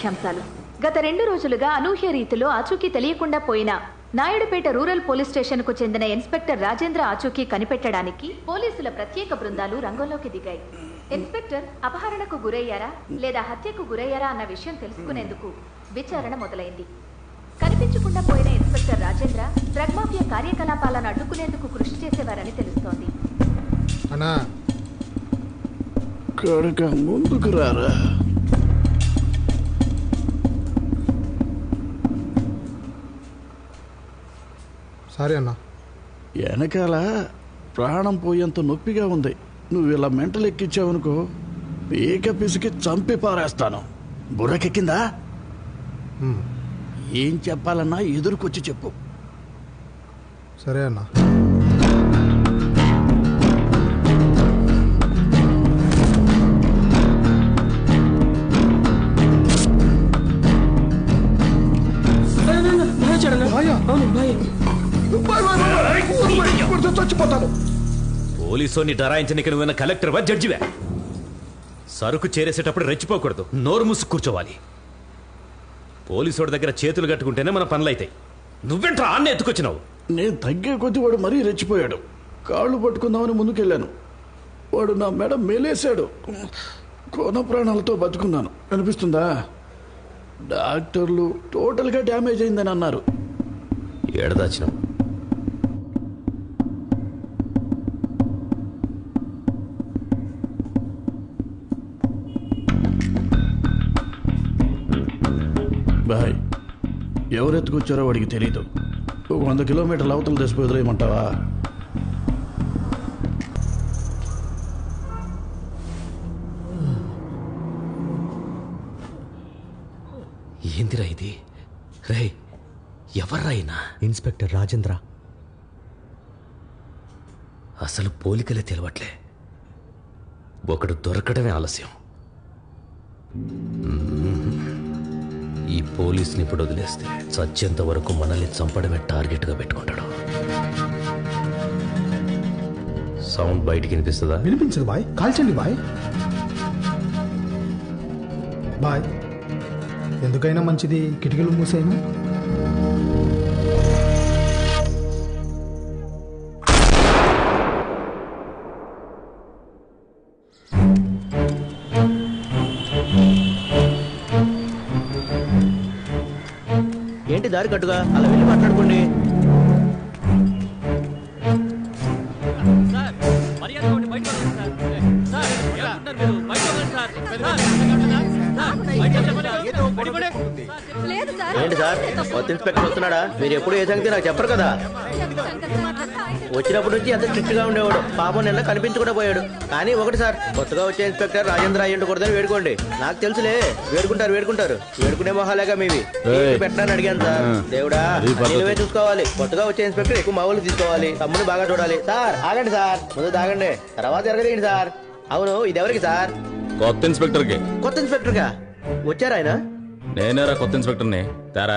ముఖ్యాంశాలు. గత 2 రోజులుగా అనూహ్య రీతిలో ఆచూకీ తెలియకుండా పోయిన నాయుడుపేట రూరల్ పోలీస్ స్టేషన్ కు చెందిన ఇన్స్పెక్టర్ రాజేంద్ర ఆచూకీ కనిపెట్టడానికి పోలీసుల ప్రత్యేక బృందాలు రంగంలోకి దిగాయి. ఇన్స్పెక్టర్ అపహరణకు గురయ్యారా లేదా హత్యకు గురయ్యారా అన్న విషయం తెలుసుకునేందుకు విచారణ మొదలైంది. కనిపించకుండా పోయిన ఇన్స్పెక్టర్ రాజేంద్ర డ్రగ్ మాఫియా కార్యకలాపాలను అడ్డుకునేందుకు కృషి చేసేవారని తెలుస్తోంది. ముందుకు రారా. సరే అన్న. వెనకాల ప్రాణం పోయేంత నొప్పిగా ఉంది. నువ్వు ఇలా మెంటలు ఎక్కించావనుకో పీక పిసికి చంపి పారేస్తాను. బుర్రకెక్కిందా? ఏం చెప్పాలన్నా ఎదురుకొచ్చి చెప్పు. సరే అన్న. చచ్చిపోతాను. పోలీసుని డరాయించడానికి నువ్వు కలెక్టర్ వా జడ్జివే? సరుకు చేరేసేటప్పుడు రెచ్చిపోకూడదు, నోరు మూసు కూర్చోవాలి. పోలీసోడి దగ్గర చేతులు కట్టుకుంటేనే మన పనులైతాయి. నువ్వెంట్రా ఆన్నే ఎత్తుకొచ్చినావు? నేను తగ్గే కొద్ది వాడు మరీ రెచ్చిపోయాడు. కాళ్ళు పట్టుకుందామని ముందుకెళ్ళాను. వాడు నా మెడ మేలేశాడు. కోన ప్రాణాలతో బతుకున్నాను. అనిపిస్తుందా? డాక్టర్లు టోటల్గా డ్యామేజ్ అయిందని అన్నారు. ఏడదాచినావు? బాయ్, ఎవరెత్తుకొచ్చారో వాడికి తెలీదు. 100 కిలోమీటర్ల అవతల దశపోయి వదిలేయమంటావా? ఏందిరా ఇది? రే, ఎవర్రాయినా? ఇన్స్పెక్టర్ రాజేంద్ర. అసలు పోలికలే తెలవట్లే. ఒకడు దొరకడమే ఆలస్యం. ఈ పోలీసుని ఇప్పుడు వదిలేస్తే చచ్చేంత వరకు మనల్ని చంపడమే టార్గెట్గా పెట్టుకుంటాడు. సౌండ్ బయటికి వినిపిస్తుందా? వినిపించదు బాయ్. కాల్చండి బాయ్. బాయ్, ఎందుకైనా మంచిది కిటికీలు మూసేయను. ఏంటి దారి కట్టుగా అలా వెళ్ళి మాట్లాడుకోండి. ఏంటి సార్, కొత్త ఇన్స్పెక్టర్ వస్తున్నాడా? మీరు ఎప్పుడు ఏ సంగతి నాకు చెప్పరు కదా. వచ్చినప్పటి నుంచి ఎంత స్ట్రిక్ట్ గా ఉండేవాడు. పాపం నిన్న కనిపించకుండా పోయాడు. కానీ ఒకటి సార్, కొత్తగా వచ్చే ఇన్స్పెక్టర్ రాజేంద్ర అయ్యుండకూడదని వేడుకోండి. నాకు తెలుసులే, వేడుకుంటారు. వేడుకునే మొహాలేగా మీవి. పెట్టడానికి అడిగాను సార్. దేవుడా, నువ్వే చూసుకోవాలి. కొత్తగా వచ్చే ఇన్స్పెక్టర్ ఎక్కువ మామూలు తీసుకోవాలి. తమ్ముని బాగా చూడాలి. సార్ ఆగండి సార్, ముందు తాగండి, తర్వాత ఎరగదేయండి సార్. అవును, ఇది ఎవరికి సార్? కొత్త ఇన్స్పెక్టర్ కి. కొత్త ఇన్స్పెక్టర్ గా వచ్చారా ఆయన? నేనేరా కొత్త ఇన్స్పెక్టర్ని. తారా.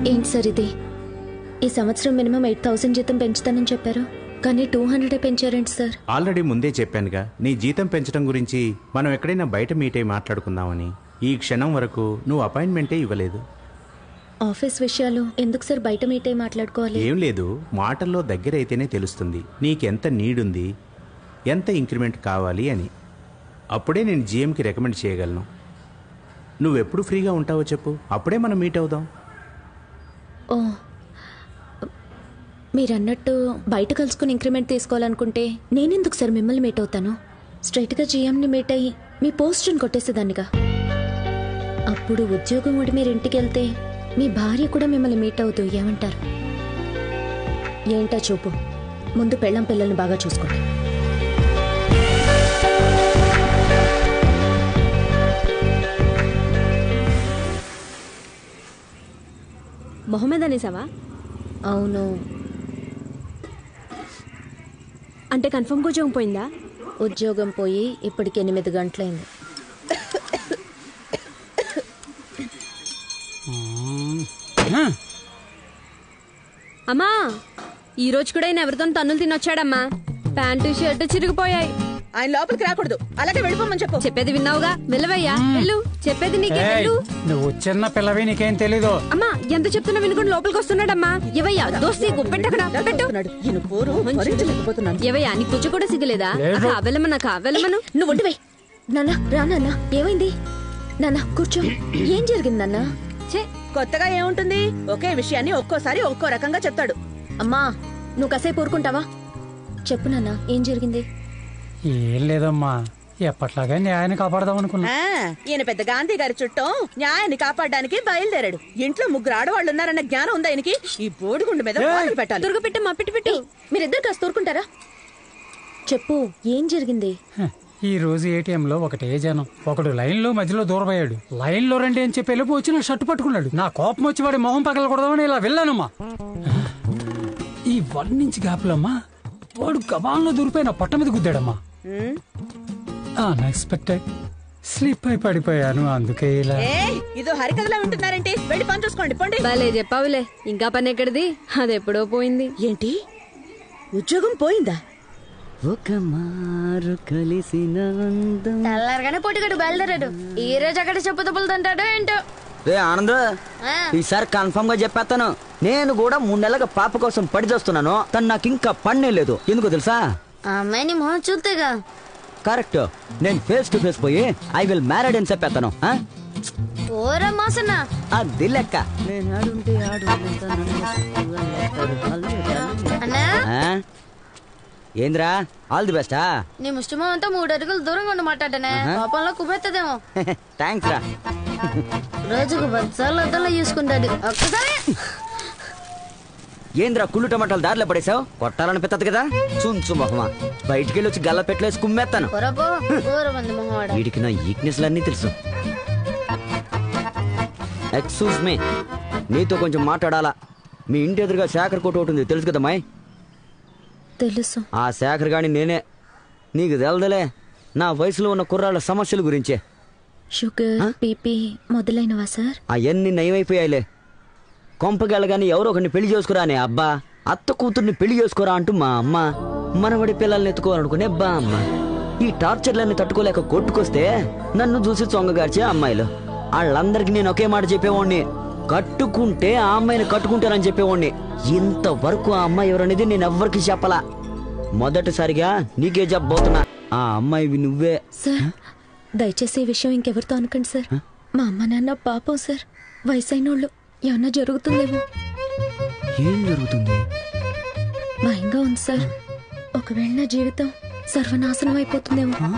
ఏంటి సార్ ఇది? ఈ సంవత్సరం మినిమం 8,000 జీతం పెంచుతానని చెప్పారు, కానీ 200 పెంచారేంటి సార్? ఆల్రెడీ ముందే చెప్పానుగా, నీ జీతం పెంచడం గురించి మనం ఎక్కడైనా బయట మీట్ అయి మాట్లాడుకుందామని. ఈ క్షణం వరకు నువ్వు అపాయింట్మెంటే ఇవ్వలేదు. ఆఫీస్ విషయాలు ఎందుకు సార్ బయట మీట్ అయి మాట్లాడుకోవాలి? ఏం లేదు, మాటల్లో దగ్గర అయితేనే తెలుస్తుంది నీకెంత నీడుంది, ఎంత ఇంక్రిమెంట్ కావాలి అని. అప్పుడే నేను జీఎంకి రికమెండ్ చేయగలను. నువ్వెప్పుడు ఫ్రీగా ఉంటావో చెప్పు, అప్పుడే మనం మీట్ అవుదాం. ఓ, మీరన్నట్టు బయట కలుసుకుని ఇంక్రిమెంట్ తీసుకోవాలనుకుంటే నేనెందుకు సార్ మిమ్మల్ని మీట్ అవుతాను? స్ట్రైట్గా జీఎంని మీట్ అయ్యి మీ పోస్టుని కొట్టేసేదాన్నిగా. అప్పుడు ఉద్యోగం ఊడి మీరు ఇంటికి వెళ్తే మీ భార్య కూడా మిమ్మల్ని మీట్ అవుతూ ఏమంటారు? ఏంటా చూపు, ముందు పెళ్ళం పిల్లల్ని బాగా చూసుకోండి. మొహమ్మద్ అనేసావా? అవును. అంటే కన్ఫర్మ్గా ఉద్యోగం పోయిందా? ఉద్యోగం పోయి ఇప్పటికి 8 గంటలైంది. అమ్మా ఈ రోజు కూడా ఆయన ఎవరితో తన్నులు తినొచ్చాడమ్మా. Pant shirt చిరిగిపోయాయి. ఆయన లోపలికి రాకూడదు, అలాగే వెళ్ళిపోమని చెప్పు. చెప్పేది విన్నావుగా, వెళ్ళవయ్యా వెళ్ళు. చెప్పేది నీకే వెళ్ళు. నువ్వు చిన్న పిల్లవి, నీకేం తెలీదు. అమ్మా ఎంత చెప్తున్నా వినుకుని లోపలికి వస్తున్నాడమ్మా. ఎవయ్యా దోస్తీ పెట్టకడా పెట్టు. ఎవయ్యా నీ కూర్చో కూడా సిగ్గలేదా? వెళ్ళమన్నా వెళ్ళమను. నువ్వు ఉండివే. నాన్న రా నాన్న, ఏమైంది? నాన్న కూర్చో. ఏం జరిగింది నాన్న? కొత్తగా ఏముంటుంది, ఒకే విషయాన్ని ఒక్కోసారి ఒక్కో రకంగా చెప్తాడు. అమ్మా నువ్వు కాసేపు ఊరుకుంటావా? చెప్పు నాన్న, ఏం జరిగింది? ఏం లేదమ్మా, ఎప్పట్లాగా న్యాయాన్ని కాపాడదాం అనుకున్నా. ఈయన పెద్ద గాంధీ గారి చుట్టం న్యాయాన్ని కాపాడడానికి బయలుదేరాడు. ఇంట్లో 3 ఆడవాళ్ళు ఉన్నారన్న జ్ఞానం ఉందా ఆయనకి? ఈ బోడిగుండు మీద పెట్టాలి. దుర్గపెట్టమ్మా, పెట్టు. మీరిద్దరు కాస్త ఊరుకుంటారా? చెప్పు ఏం జరిగింది? ఈ రోజు ఏటీఎంలో ఒకటే జనం. ఒకడు లైన్లో మధ్యలో దూరపోయాడు. లైన్లో రండి అని చెప్పి వెళ్ళిపో వచ్చి నా షర్టు పట్టుకున్నాడు. నా కోపం వచ్చి వాడి మొహం పగలకూడదామని ఇలా వెళ్ళానమ్మా. ఈ 1 ఇంచ్ గ్యాప్లమ్మా వాడు గబాల్లో దూరిపోయి నా పొట్ట మీద గుద్దాడమ్మా. అన్ఎక్స్పెక్టెడ్ స్లిప్ అయి పడిపోయాను, అందుకే ఇలా. ఇదో హరికథలా ఉంటున్నారంటే వెళ్ళి పని చూసుకోండి పోండి. భలే చెప్పావులే, ఇంకా పని ఎక్కడిది, అది ఎప్పుడో పోయింది. ఏంటి ఉద్యోగం పోయిందా? ఒక మారు కలిసిన తెల్లారగానే పొట్టిగడు బయలుదేరాడు. ఈ రోజు అక్కడ చెప్పు తప్పులు తింటాడో ఏంటో. రే ఆనంద్, ఈసారి కన్ఫర్మ్ గా చెప్పేస్తాను. నేను కూడా 3 నెలలుగా పాప కోసం పడి చేస్తున్నాను. తను నాకు ఇంకా పన్నే లేదు. ఎందుకో తెలుసా? అమ్మాయిని మొహం చూస్తేగా. కరెక్ట్. నేను ఫేస్ టు ఫేస్ పోయి ఐ విల్ మ్యారీడ్ అని చెప్పేస్తాను. అది లెక్క. ఏంద్రా ఆల్ ది బెస్టా? నీ ముష్టిమో అంతా 3 అడుగులు దూరంగా ఉండి మాట్లాడనే పాపంలో కుబెత్తదేమో. థ్యాంక్స్ రా. రోజుకు 10 సార్లు అద్దంలో చూసుకుంటాడు. ఒక్కసారి ఏంద్రా కుళ్ళు టమాటాలు దారిలో పడేసావు? కొట్టాలనిపిస్తుంది కదా. చుంచు మొహమా, బయటికి వెళ్ళి వచ్చి గల్ల పెట్టలేసి కుమ్మేస్తాను. వీడికి నా వీక్నెస్లన్నీ తెలుసు. ఎక్స్క్యూజ్ మీ, నీతో కొంచెం మాట్లాడాలా. మీ ఇంటి ఎదురుగా శేఖర్ కోట ఒకటి ఉంది, తెలుసు కదా మాయ్? తెలుసు. ఆ శేఖర్ గాని నేనే. నీకు తెలదలే నా వయసులో ఉన్న కుర్రాళ్ళ సమస్యల గురించే. షుగర్ బీపీ మొదలైనవా సార్? అవన్నీ నయమైపోయాయిలే. కొంపకెళ్ళగాని ఎవరో ఒకరిని పెళ్లి చేసుకురా అనే అబ్బా, అత్త కూతుర్ని పెళ్లి చేసుకోరా అంటూ మా అమ్మ, మనవడి పిల్లల్ని ఎత్తుకోవాలనుకునే బా అమ్మ. ఈ టార్చర్లన్నీ తట్టుకోలేక కొట్టుకొస్తే నన్ను చూసి చొంగగార్చే అమ్మాయిలు. వాళ్ళందరికీ నేను ఒకే మాట చెప్పేవాడిని, కట్టుకుంటే ఆ అమ్మాయిని కట్టుకుంటారని చెప్పేవాడిని. ఇంతవరకు ఆ అమ్మాయి ఎవరనేది నేను ఎవ్వరికి చెప్పలా. మొదటిసారిగా నీకే చెప్పబోతున్నా. ఆ అమ్మాయివి నువ్వే. సార్ దయచేసి ఈ విషయం ఇంకెవరితో అనకండి సార్. మా అమ్మ నాన్న పాపం సార్, వయసైనోళ్ళు. ఏమన్నా జరుగుతుందేమో. ఏం జరుగుతుంది? భయంగా ఉంది సార్. ఒకవేళ నా జీవితం సర్వనాశనం అయిపోతుందేమో.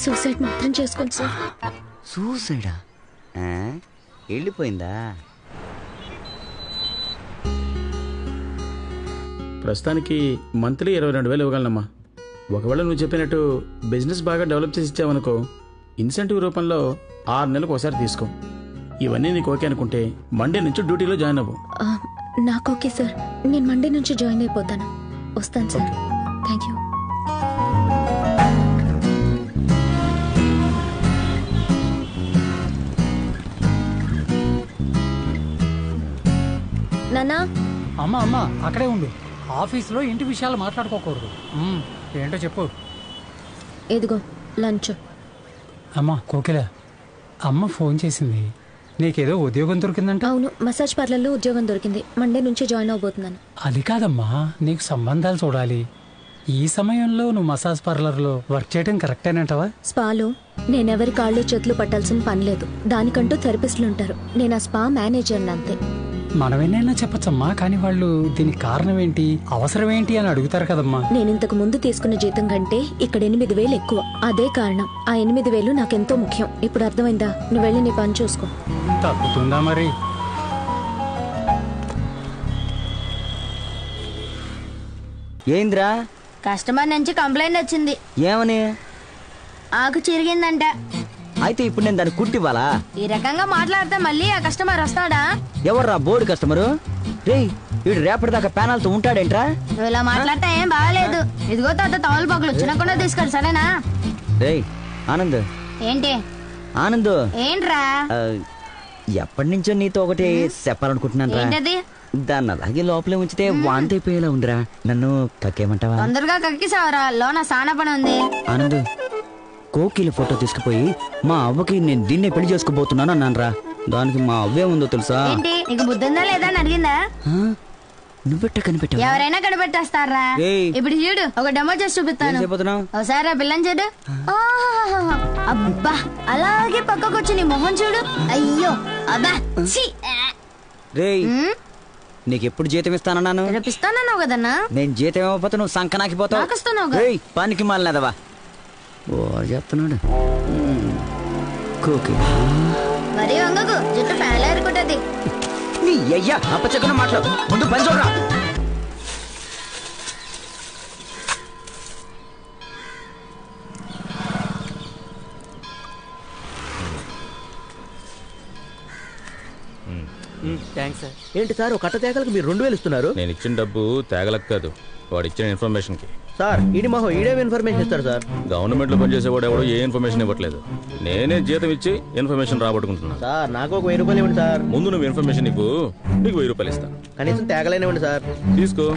సూసైడ్ మాత్రం చేసుకోండి సార్. సూసైడా? వెళ్ళిపోయిందా? ప్రస్తుతానికి మంత్లీ 22,000 ఇవ్వగలనమ్మా. ఒకవేళ నువ్వు చెప్పినట్టు బిజినెస్ బాగా డెవలప్ చేసి ఇచ్చావనుకో, ఇన్సెంటివ్ రూపంలో 6 నెలలకు ఒకసారి తీసుకో. ఇవన్నీ నీకు ఓకే అనుకుంటే మండే నుంచి డ్యూటీలో జాయిన్ అవ్వు. నాకు ఓకే సార్, నేను మండే నుంచి జాయిన్ అయిపోతాను. వస్తాను సార్. Thank you. నానా. అమ్మా అమ్మా అక్కడే ఉండు. ఆఫీసులో ఇంటి విషయాలు మాట్లాడుకోకూడదు. ఏంటో చెప్పు. ఇదిగో లంచ్. అమ్మా కోకిల, అమ్మ ఫోన్ చేసింది. నీకేదో ఉద్యోగం దొరికిందంట. అవును, మసాజ్ పార్లర్లో ఉద్యోగం దొరికింది. మండే నుంచి జాయిన్ అవబోతున్నాను. అది కాదమ్మా, నీకు సంబంధాలు చూడాలి. ఈ సమయంలో నువ్వు మసాజ్ పార్లర్లో వర్క్ చేయడం కరెక్టేనంటావా? స్పాలో నేనెవరి కాళ్ళు చేతులు పట్టాల్సిన పని లేదు. దానికంటూ థెరపిస్టులు ఉంటారు. నేను ఆ స్పా మేనేజర్ని అంతే. మనమేనైనా చెప్పచ్చమ్మా, కానీ వాళ్ళు దీనికి కారణం ఏంటి, అవసరం ఏంటి అని అడుగుతారు కదమ్మా. నేను ఇంతకు ముందు తీసుకున్న జీతం కంటే ఇక్కడ 8,000 ఎక్కువ. అదే కారణం. ఆ 8,000 నాకెంతో ముఖ్యం. ఇప్పుడు అర్థమైందా? నువ్వు వెళ్ళి నీ పని చూసుకో. తప్పుతుందా మరి? ఏంద్రా? కస్టమర్ నుంచి కంప్లైంట్ వచ్చింది. ఏమని? ఆకు చిరిగిందంట. అయితే ఇప్పుడు నేను దాన్ని కుట్టివ్వాలా? ఈ రకంగా మాట్లాడితే మళ్ళీ ఆ కస్టమర్ వస్తాడా? ఎవర్రా బోర్డు కస్టమరు? రే వీడు రేపటిదాకా ప్యానాలతో ఉంటాడేంట్రా? నువ్వు ఇలా మాట్లాడితే ఏం బాగాలేదు. ఇదిగో తాత తవల పగులు చిన్నకుండా తీసుకోండి సరేనా? రేయ్ ఆనంద్. ఏంటి ఆనంద్? ఏంట్రా? ఎప్పటి నుంచో నీతో ఒకటి చెప్పాలనుకుంటున్నాను రా. ఏంటది? దాన్ని అలాగే లోపలే ఉంచితే వాంతి అయిపోయేలా ఉందిరా. నన్ను కక్కేమంటావా? తొందరగా కక్కిసావరా, లోన సానా పని ఉంది. ఆనంద్, కోకిల ఫోటో తీసుకుపోయి మా అవ్వకి నేను దీన్నే పెళ్లి చేసుకోబోతున్నాను అన్నాను రా. దానికి మా అవ్వే ఉందో తెలుసా? ఏంటి నీకు బుద్ధి ఉందా లేదా అని అడిగిందా? నువ్వెట్ట కనిపెట్టావు? ఎవరైనా కనిపెట్టేస్తారా? ఇప్పుడు చూడు, ఒక డెమో చేసి చూపిస్తాను. ఒకసారి ఆ పిల్లని చూడు. అబ్బా, అలాగే పక్కకు వచ్చి నీ మొహం చూడు. అయ్యో అబ్బా. రేయ్, నీకెప్పుడు జీతం ఇస్తానన్నాను? రేపిస్తానన్నావు కదన్నా. నేను జీతం ఇవ్వకపోతే నువ్వు సంకనాకిపోతావు. పనికి మాలినదవా ఓ చెప్తున్నాడు. కోకి మరి వంగకు, జుట్టు ఫ్యాన్ ఏరుకుంటది. నీ అయ్యా అప్పచెక్కన మాట్లాడు, ముందు పని చూడరా. ఏంటి సార్, ఒక కట్ట తేగలకు మీరు 2000 ఇస్తున్నారు? నేను ఇచ్చిన డబ్బు తేగలకు కాదు, వాడు ఇచ్చిన ఇన్ఫర్మేషన్ కి. సార్ ఈడి మొహం ఈడేమి ఇన్ఫర్మేషన్ ఇస్తారు సార్? గవర్నమెంట్ లో పనిచేసేవాడు ఎవడో ఏ ఇన్ఫర్మేషన్ ఇవ్వట్లేదు. నేనే జీతం ఇచ్చి ఇన్ఫర్మేషన్ రాబట్టుకుంటున్నా. సార్ నాకు ఒక 1000 రూపాయలు ఇవ్వండి సార్. ముందు నువ్వు ఇన్ఫర్మేషన్ ఇవ్వు, నీకు 1000 రూపాయలు ఇస్తాను. కనీసం తేగలేనివ్వండి సార్. తీసుకో.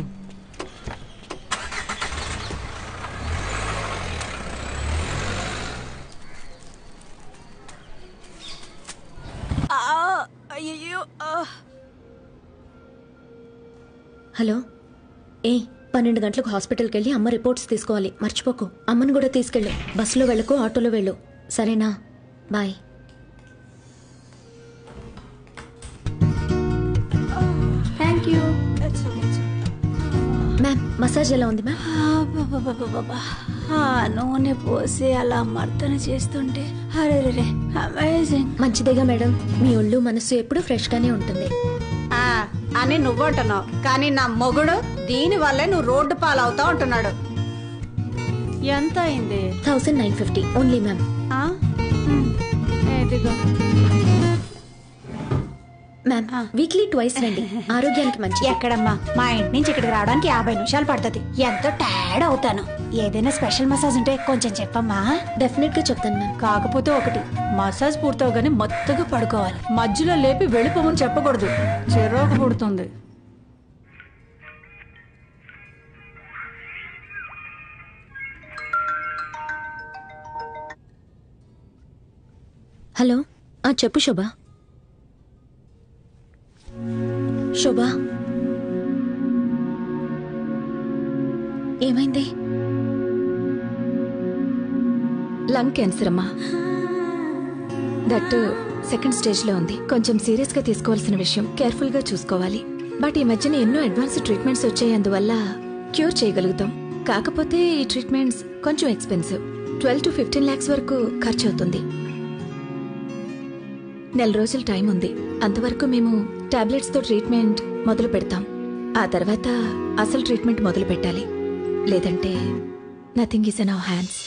హలో, 12 గంటలకు హాస్పిటల్కి వెళ్ళి అమ్మ రిపోర్ట్స్ తీసుకోవాలి, మర్చిపోకు. అమ్మను కూడా తీసుకెళ్ళు. బస్సులో వెళ్ళకు, ఆటోలో వెళ్ళు, సరేనా? Bye. Thank you ma'am. Massage ఎలా ఉంది మ్యామ్? నూనె పోసి అలా మర్దన చేస్తుంటే అరే అమేజింగ్. మంచిదేగా మేడం, మీ ఒళ్ళు మనసు ఎప్పుడు ఫ్రెష్ గానే ఉంటుంది అని నువ్వంటున్నావు, కానీ నా మొగుడు దీని వల్లే నువ్వు రోడ్డు పాలవుతా ఉంటున్నాడు. ఎంత అయింది? 1950 only ma'am. Ma'am, weekly twice రండి, ఆరోగ్యానికి మంచి. ఎక్కడమ్మా, మా ఇంటి నుంచి ఇక్కడికి రావడానికి 50 నిమిషాలు పడుతుంది. ఎంతో టైర్డ్ అవుతాను. ఏదైనా స్పెషల్ మసాజ్ ఉంటే కొంచెం చెప్పమ్మా. డెఫినెట్ గా చెప్తాను మ్యామ్. కాకపోతే ఒకటి, మసాజ్ పూర్తవగానే మొత్తగా పడుకోవాలి. మధ్యలో లేపి వెళ్ళిపోమని చెప్పకూడదు, చిరాకు పుడుతుంది. హలో, చెప్పు శోభ. శోభ, ఏమైంది? లంగ్ క్యాన్సర్ అమ్మా. దట్ సెకండ్ స్టేజ్ లో ఉంది. కొంచెం సీరియస్ గా తీసుకోవాల్సిన విషయం, కేర్ఫుల్ గా చూసుకోవాలి. బట్ ఈ మధ్యన ఎన్నో అడ్వాన్స్ ట్రీట్మెంట్స్ వచ్చాయి, అందువల్ల క్యూర్ చేయగలుగుతాం. కాకపోతే ఈ ట్రీట్మెంట్స్ కొంచెం ఎక్స్పెన్సివ్. 12 to 15 lakhs వరకు ఖర్చు అవుతుంది. 4 రోజులు టైం ఉంది. అంతవరకు మేము టాబ్లెట్స్ తో ట్రీట్మెంట్ మొదలు పెడతాం. ఆ తర్వాత అసలు ట్రీట్మెంట్ మొదలు పెట్టాలి, లేదంటే nothing is in our hands.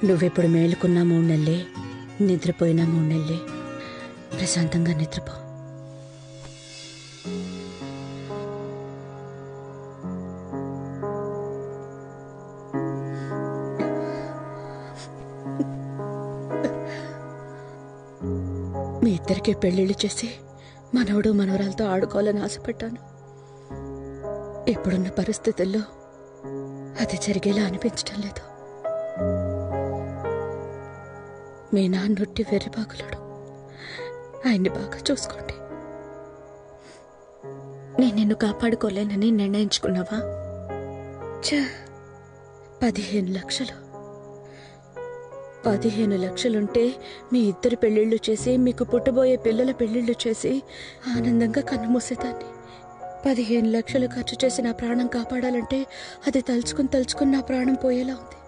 నువ్వెప్పుడు మేలుకున్నా 3 నెలలే, నిద్రపోయినా 3 నెలలే. ప్రశాంతంగా నిద్రపో. మీ ఇద్దరికి పెళ్లిళ్ళు చేసి మనవడు మనవరాలతో ఆడుకోవాలని ఆశపడ్డాను. ఇప్పుడున్న పరిస్థితుల్లో అది జరిగేలా అనిపించటం లేదు. మీ నాన్నొట్టి వెర్రిబాగులాడు, ఆయన్ని బాగా చూసుకోండి. నేను నిన్ను కాపాడుకోలేనని నిర్ణయించుకున్నావా? 15 లక్షలు. 15 లక్షలుంటే మీ ఇద్దరు పెళ్లిళ్ళు చేసి, మీకు పుట్టబోయే పిల్లల పెళ్లిళ్ళు చేసి ఆనందంగా కన్నుమూసేదాన్ని. 15 లక్షలు ఖర్చు చేసి నా ప్రాణం కాపాడాలంటే అది తలుచుకుని నా ప్రాణం పోయేలా ఉంది.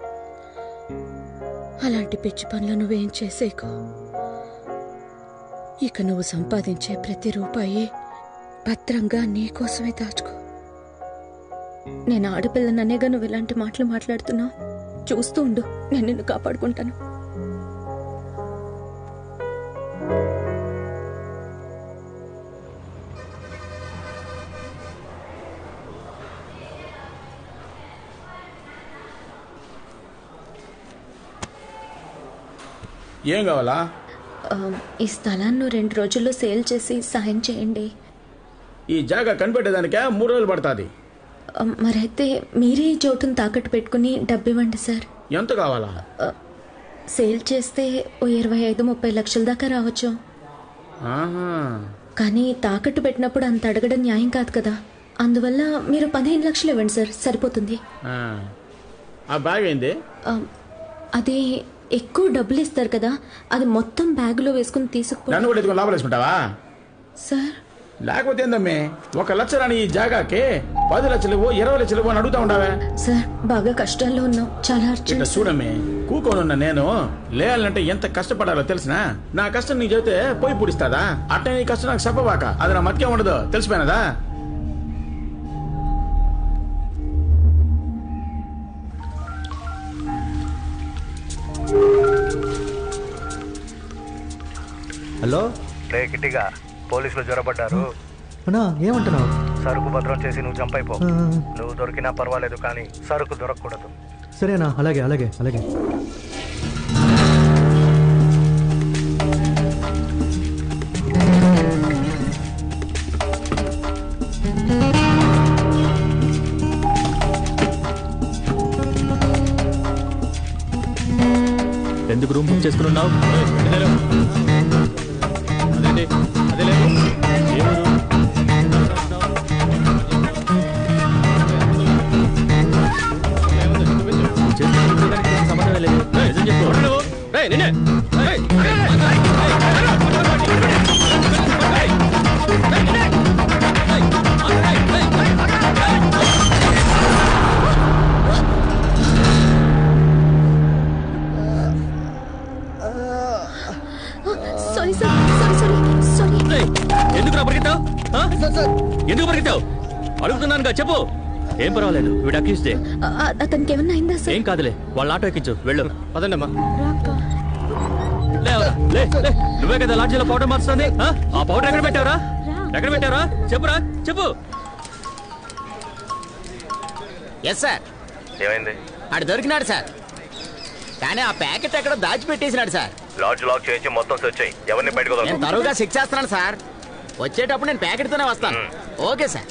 అలాంటి పిచ్చి పనులు నువ్వేం చేసేకో. ఇక నువ్వు సంపాదించే ప్రతి రూపాయి భద్రంగా నీకోసమే దాచుకో. నేను ఆడపిల్లననేగా నువ్వు ఇలాంటి మాటలు మాట్లాడుతున్నావు. చూస్తూ ఉండు, నేను నిన్ను కాపాడుకుంటాను. ఏం కావాలా? ఈ స్థలాన్ని 2 రోజుల్లో సేల్ చేసి సాయం చేయండి. ఈ జాగా కనిపెట్టేదానికే 3 రోజులు పడుతుంది. మరైతే మీరే ఈ చోటును తాకట్టు పెట్టుకుని డబ్బు ఇవ్వండి సార్. ఎంత కావాలా? సేల్ చేస్తే 25-30 లక్షల దాకా రావచ్చు. కానీ తాకట్టు పెట్టినప్పుడు అంత అడగడం న్యాయం కాదు కదా. అందువల్ల మీరు 15 లక్షలు ఇవ్వండి సార్, సరిపోతుంది. ఆ బ్యాగ్ ఏంది? అది ఎక్కువ డబ్బులు ఇస్తారు కదా, అది మొత్తం బ్యాగులో వేసుకుని తీసుకుని నన్ను కూడా ఎత్తుకుని లోపల వేసుకుంటావా సార్? లేకపోతే ఏందమ్మే 1 లక్ష రాని ఈ జాగాకి 10 లక్షలు 20 లక్షలు అని అడుగుతా ఉండవే? సార్ బాగా కష్టాల్లో ఉన్నాం, చాలా ఇట్లా చూడమ్మే, కూకోనున్నా నేను లేయాలంటే ఎంత కష్టపడాలో తెలిసినా? నా కష్టం నీ చెబితే పోయి పుడిస్తాదా? అట్టే నీ కష్టం నాకు చెప్పవాక, అది నా మతికే ఉండదు, తెలిసిపోయినదా? హలో రే కిట్టిగా, పోలీసులు జ్వరపడ్డారు. ఏమంటున్నావు? సరుకు భద్రం చేసి నువ్వు జంప్ అయిపో. నువ్వు దొరికినా పర్వాలేదు, కానీ సరుకు దొరకకూడదు. సరేనా? అలాగే అలాగే అలాగే. ఎందుకు రూమ్ బుక్ చేసుకున్నావు? సంబంధం లేదు. Sorry sir, sorry. ఎందుకు పరిగెత్తావు? ఎందుకు పరిగెత్తావు? అడుగుతున్నాను, చెప్పు. ఏం పర్వాలేదు, వీడు అక్యూజ్డే. అతనికి ఏమన్నా అయిందా సార్? ఏం కాదులే, వాళ్ళ ఆటో ఎక్కించు, వెళ్ళు. పదండమ్మా. నువ్వే కదా లాడ్జీలో పౌడర్ మార్చుతుంది. ఆ పౌడర్ ఎక్కడ పెట్టావురా? ఎక్కడ పెట్టావురా? చెప్పురా, చెప్పు. Yes sir. ఏమైంది? ఆడు దొరికినాడు సార్, కానీ ఆ ప్యాకెట్ ఎక్కడ దాచిపెట్టేసినాడు సార్. లాడ్జ్ లాక్ చేయించి మొత్తం సెర్చ్ చేయి, ఎవరిని బయటకు నేను తరువుగా చెక్ చేస్తున్నాను సార్. వచ్చేటప్పుడు నేను ప్యాకెట్తోనే వస్తాను. Okay sir.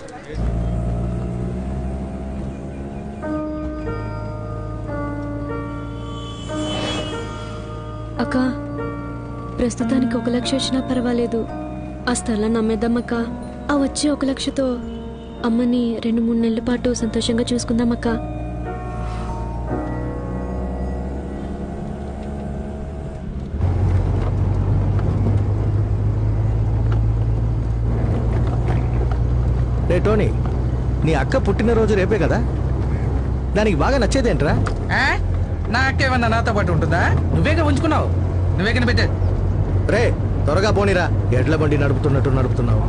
అక్క, ప్రస్తుతానికి 1 లక్ష వచ్చినా పర్వాలేదు. ఆ స్థలాన్ని అమ్మేద్దామక్క. ఆ వచ్చే 1 లక్షతో అమ్మని 2-3 నెలల పాటు సంతోషంగా చూసుకుందామక్క. రే టోనీ, నీ అక్క పుట్టినరోజు రేపే కదా, దానికి బాగా నచ్చేదేంట్రా? నా అక్క ఏమన్నా నాతో పాటు ఉంటుందా? నువ్వేగా ఉంచుకున్నావు, నువ్వే కనిపెట్టే. రే త్వరగా పోనీరా, ఎడ్ల బండి నడుపుతున్నట్టు నడుపుతున్నావు.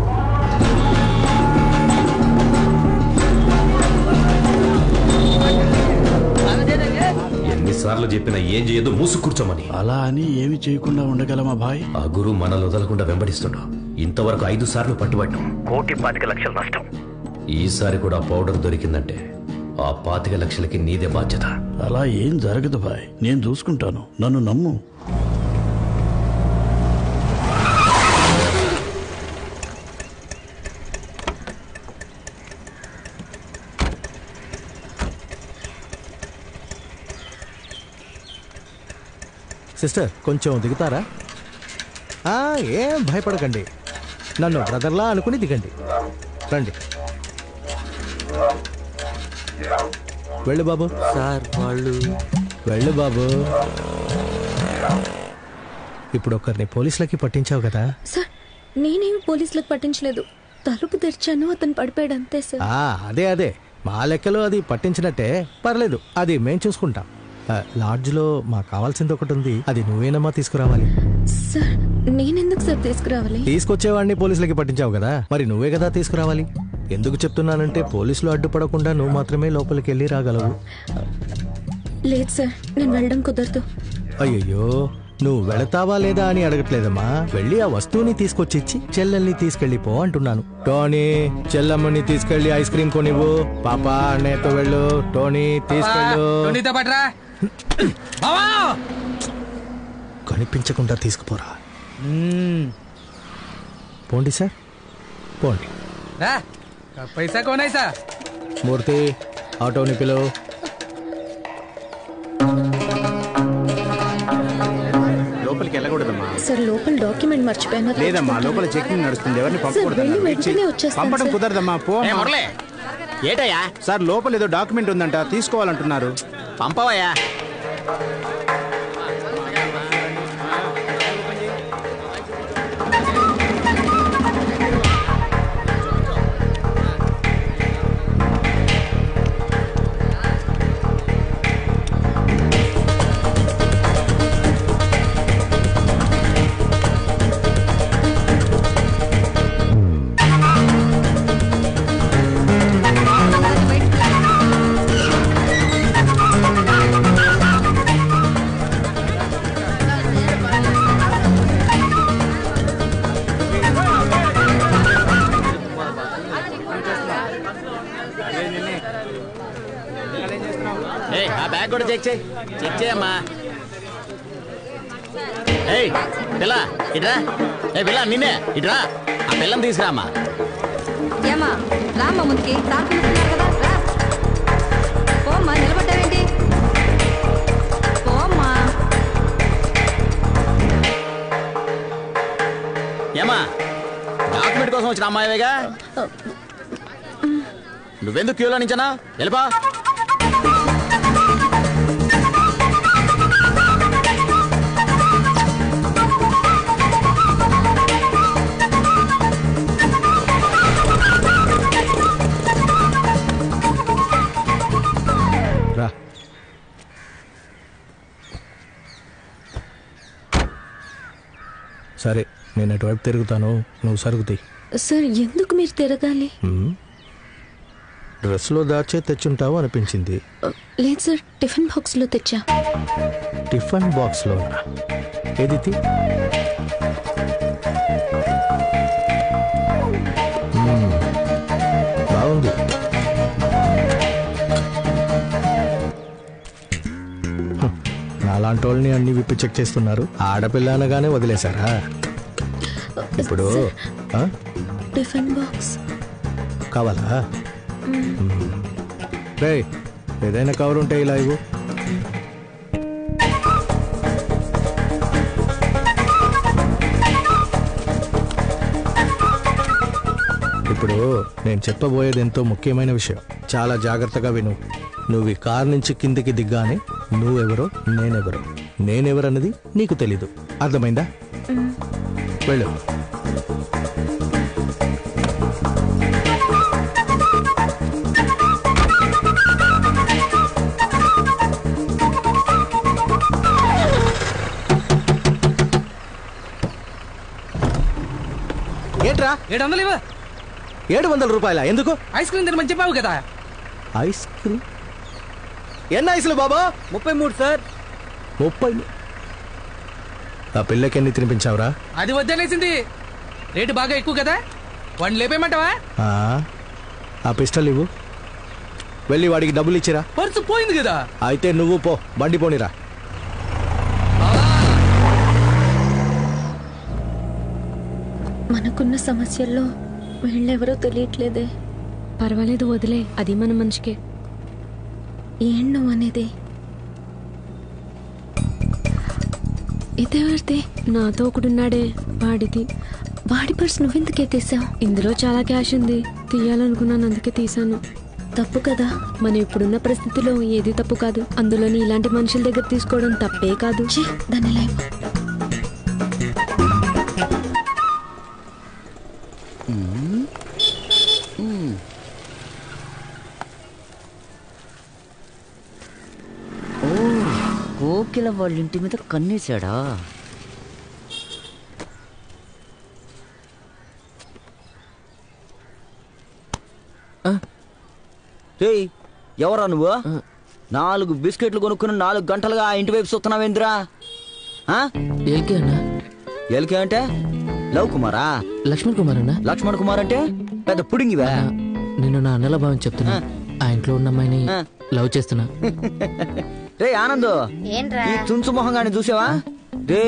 ఎన్నిసార్లు చెప్పినా ఏం చేయదు, మూసు కూర్చోమని. అలా అని ఏమి చేయకుండా ఉండగలమా భాయ్? ఆ గురువు మనల్ని వదలకుండా వెంబడిస్తుండవు. ఇంతవరకు 5 సార్లు పట్టుబడ్డాం. 1,25 లక్షల నష్టం. ఈసారి కూడా పౌడర్ దొరికిందంటే ఆ 25 లక్షలకి నీదే బాధ్యత. అలా ఏం జరగదు భాయ్, నేను చూసుకుంటాను, నన్ను నమ్ము. సిస్టర్ కొంచెం దిగుతారా? ఏం భయపడకండి, నన్ను బ్రదర్లా అనుకుని దిగండి. రండి, వెళ్ళు బాబు. సార్ వాళ్ళు వెళ్ళు బాబు. ఇప్పుడు ఒకరిని పోలీసులకి పట్టించావు కదా? సార్ నేనేమి పోలీసులకు పట్టించలేదు, తలుపు తెరిచాను, అతను పడిపోయాడు అంతే సార్. అదే మా లెక్కలో అది పట్టించినట్టే, పర్లేదు, అది మేం చూసుకుంటాం. లాడ్జ్లో మాకు కావాల్సింది ఒకటి ఉంది, అది నువ్వేనమ్మా తీసుకురావాలి. సార్ నేనెందుకు సార్ తీసుకురావాలి? తీసుకొచ్చేవాడిని పోలీసులకి పట్టించావు కదా, మరి నువ్వే కదా తీసుకురావాలి. ఎందుకు చెప్తున్నానంటే పోలీసులు అడ్డుపడకుండా నువ్వు మాత్రమే లోపలికి వెళ్ళి రాగలవు. లేదు సార్, నేను వెళ్ళడం కుదరదు. అయ్యయ్యో, నువ్వు వెళతావా లేదా అని అడగట్లేదమ్మా, వెళ్ళి ఆ వస్తువుని తీసుకొచ్చి ఇచ్చి చెల్లెల్ని తీసుకెళ్ళిపో అంటున్నాను. టోనీ, చెల్లమ్మని తీసుకెళ్లి ఐస్ క్రీమ్ కొనివ్వు. పాపా అన్నయ్యతో వెళ్ళు. టోనీ తీసుకెళ్ళు. కనిపించకుండా తీసుకుపోరా. పోండి సార్, పోండి. పైసా కోనైసా మూర్తి, ఆటోని పిలువు. లోపలికి వెళ్ళకూడదమ్మా. సార్ లోపల డాక్యుమెంట్ మర్చిపోయినా. లేదమ్మా, లోపల చెకింగ్ నడుస్తుంది, ఎవరిని పంపడం కుదరదమ్మా. ఏటయ్యా సార్ లోపల ఏదో డాక్యుమెంట్ ఉందంట, తీసుకోవాలంటున్నారు. పంపవయ్యా. బ్యాగ్ కూడా చెక్ చేయమ్మా. ఏయ్ పిల్ల ఇట్రా, ఏ పిల్ల నిన్నే ఇట్రా, ఆ పిల్లని తీసుకురామ్మా. ఏమా రామ్మా ముందుకి, సార్ పిలుస్తున్నారు కదా, రా. పోమ్మా, నిలబడ్డావేంటి? పోమ్మా. ఏమా డాక్యుమెంట్ కోసం వచ్చిన అమ్మాయివేగా, నువ్వెందుకు క్యూలో నించనా? వెళ్ళిపా. సరే, నేను అటువైపు తిరుగుతాను, నువ్వు సరుగుతాయి. సార్ ఎందుకు మీరు తిరగాలి? డ్రెస్లో దాచే తెచ్చుంటావు అనిపించింది. లేదు సార్, టిఫిన్ బాక్స్లో తెచ్చా. టిఫిన్ బాక్స్లో ఏది? బాగుంది. నాలాంటి వాళ్ళని అన్ని విప్పి చెక్ చేస్తున్నారు. ఆడపిల్ల అనగానే వదిలేశారా? ఇప్పుడు టిఫిన్ బాక్స్ కావాలా? రే, ఏదైనా కవర్ ఉంటే ఇలా ఇవ్వు. ఇప్పుడు నేను చెప్పబోయేది ఎంతో ముఖ్యమైన విషయం, చాలా జాగ్రత్తగా విను. నువ్వు ఈ కార్ నుంచి కిందికి దిగ్గానే నువ్వెవరో నేనెవరో, నేనెవరన్నది నీకు తెలీదు. అర్థమైందా? వెళ్ళు. ఏంట్రా? 700 ఇవ్వ. 700 రూపాయల? ఎందుకు? ఐస్ క్రీమ్ తినమని చెప్పావు కదా. Ice cream? ఎన్ని ఐసులు బాబా? 33 సార్. 30? ఆ పిల్లకి ఎన్ని తినిపించావురా? అది వద్దనేసింది, రేటు బాగా ఎక్కువ కదా, వాడిని లేపేయమంటావా? ఆ పిస్టల్ ఇవ్వు, వెళ్ళి వాడికి డబ్బులు ఇచ్చిరా. పర్సు పోయింది కదా. అయితే నువ్వు పో, బండి పోనిరా. మనకున్న సమస్యల్లో వీళ్ళెవరో తెలియట్లేదే. పర్వాలేదు, వదిలే, అది మన మనిషికే. ఏం నువ్వు అనేది? ఇదెవరిది? నాతో ఒకడున్నాడే, వాడిది. వాడి పర్స్ నువ్వెందుకే తీసావు? ఇందులో చాలా క్యాష్ ఉంది, తీయాలనుకున్నాను, అందుకే తీసాను. తప్పు కదా? మనం ఇప్పుడున్న పరిస్థితిలో ఏది తప్పు కాదు, అందులోని ఇలాంటి మనుషుల దగ్గర తీసుకోవడం తప్పే కాదు. దాని కోకిల వాళ్ళ ఇంటి మీద కన్నేశాడా? ఎవరా నువ్వు? 4 బిస్కెట్లు కొనుక్కుని 4 గంటలుగా ఆ ఇంటి వైపు చూస్తున్నావేంద్రా? ఎల్కే అంటే లవ్ కుమారా? లక్ష్మణ్ కుమార్ అన్నా. లక్ష్మణ్ కుమార్ అంటే పెద్ద పుడింగివా? నేను నా అన్నల భావం చెప్తున్నా, ఆ ఇంట్లో ఉన్న అమ్మాయిని లవ్ చేస్తున్నా. రే ఆనంద్, ఈ చుంచు మొహంగాని చూసావా? రే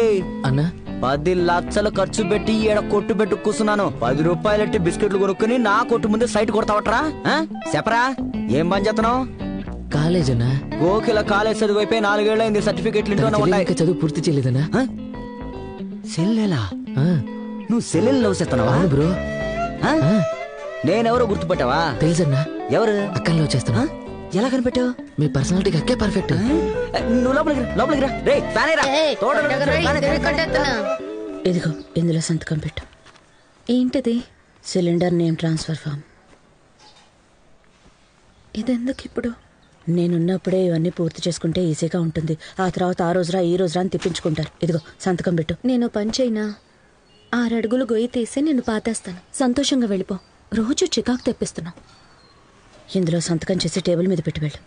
అన్నా 10 లక్షలు ఖర్చు పెట్టి ఈడ కొట్టు పెట్టు కూర్చున్నాను. 10 రూపాయలట్టి బిస్కెట్లు కొనుక్కుని నా కొట్టు ముందే సైట్ కొడతావట్రా? చెప్పరా ఏం పని చేస్తున్నావు? కాలేజ్ అన్నా. కోకిల కాలేజ్ చదువుపై 4 ఏళ్ళైంది. సర్టిఫికెట్లు చదువు పూర్తి చేయలేదన్నా. సెల్లెలా? నువ్వు సెల్లెలు లవ్ చేస్తున్నావా బ్రో? నేనెవరో గుర్తుపట్టావా? తెలుసన్నా. ఎవరు? అక్కని లవ్ చేస్తున్నా. ఎలా కనిపెట్టావు? మీ పర్సనాలిటీకి అక్కే పర్ఫెక్ట్. నువ్వు లోపలికి రా. రే ఫ్యాన్ రా. ఇదిగో ఇందులో సంతకం పెట్టు. ఏంటిది? Cylinder name transfer form. ఇదెందుకు ఇప్పుడు? నేనున్నప్పుడే ఇవన్నీ పూర్తి చేసుకుంటే ఈజీగా ఉంటుంది. ఆ తర్వాత ఆ రోజురా ఈ రోజురా అని తిప్పించుకుంటారు. ఇదిగో సంతకం పెట్టు. నేను పని చేయనా? 6 అడుగులు గొయ్యి తీసి నేను పాతేస్తాను. సంతోషంగా వెళ్ళిపో. రోజు చికాకు తెప్పిస్తున్నా. ఇందులో సంతకం చేసి టేబుల్ మీద పెట్టి వెళ్ళు.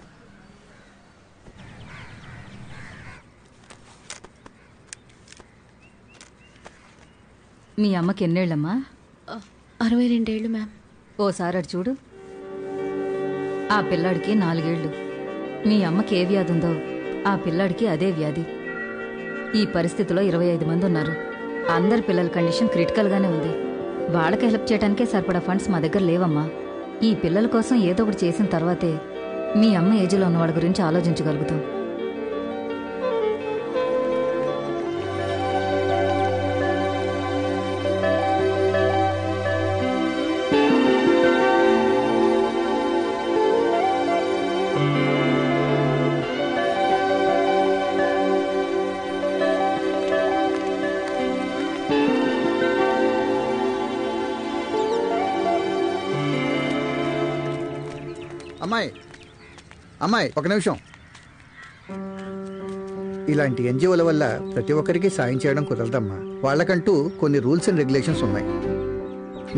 మీ అమ్మకి ఎన్నేళ్ళమ్మా? 62 ఏళ్ళు మ్యామ్. ఓసారి అటు చూడు. ఆ పిల్లాడికి 4 ఏళ్ళు. మీ అమ్మకి ఏ వ్యాధి ఉందో ఆ పిల్లాడికి అదే వ్యాధి. ఈ పరిస్థితిలో 25 మంది ఉన్నారు. అందరి పిల్లల కండిషన్ క్రిటికల్గానే ఉంది. వాళ్ళకి హెల్ప్ చేయడానికే సరిపడా ఫండ్స్ మా దగ్గర లేవమ్మా. ఈ పిల్లల కోసం ఏదో ఒకటి చేసిన తర్వాతే మీ అమ్మ ఏజ్లో ఉన్న వాళ్ళ గురించి ఆలోచించగలుగుతాం. అమ్మాయి ఒక నిమిషం. ఇలాంటి ఎన్జిఓల వల్ల ప్రతి ఒక్కరికి సాయం చేయడం కుదరదమ్మా. వాళ్ళకంటూ కొన్ని రూల్స్ అండ్ రెగ్యులేషన్స్ ఉన్నాయి.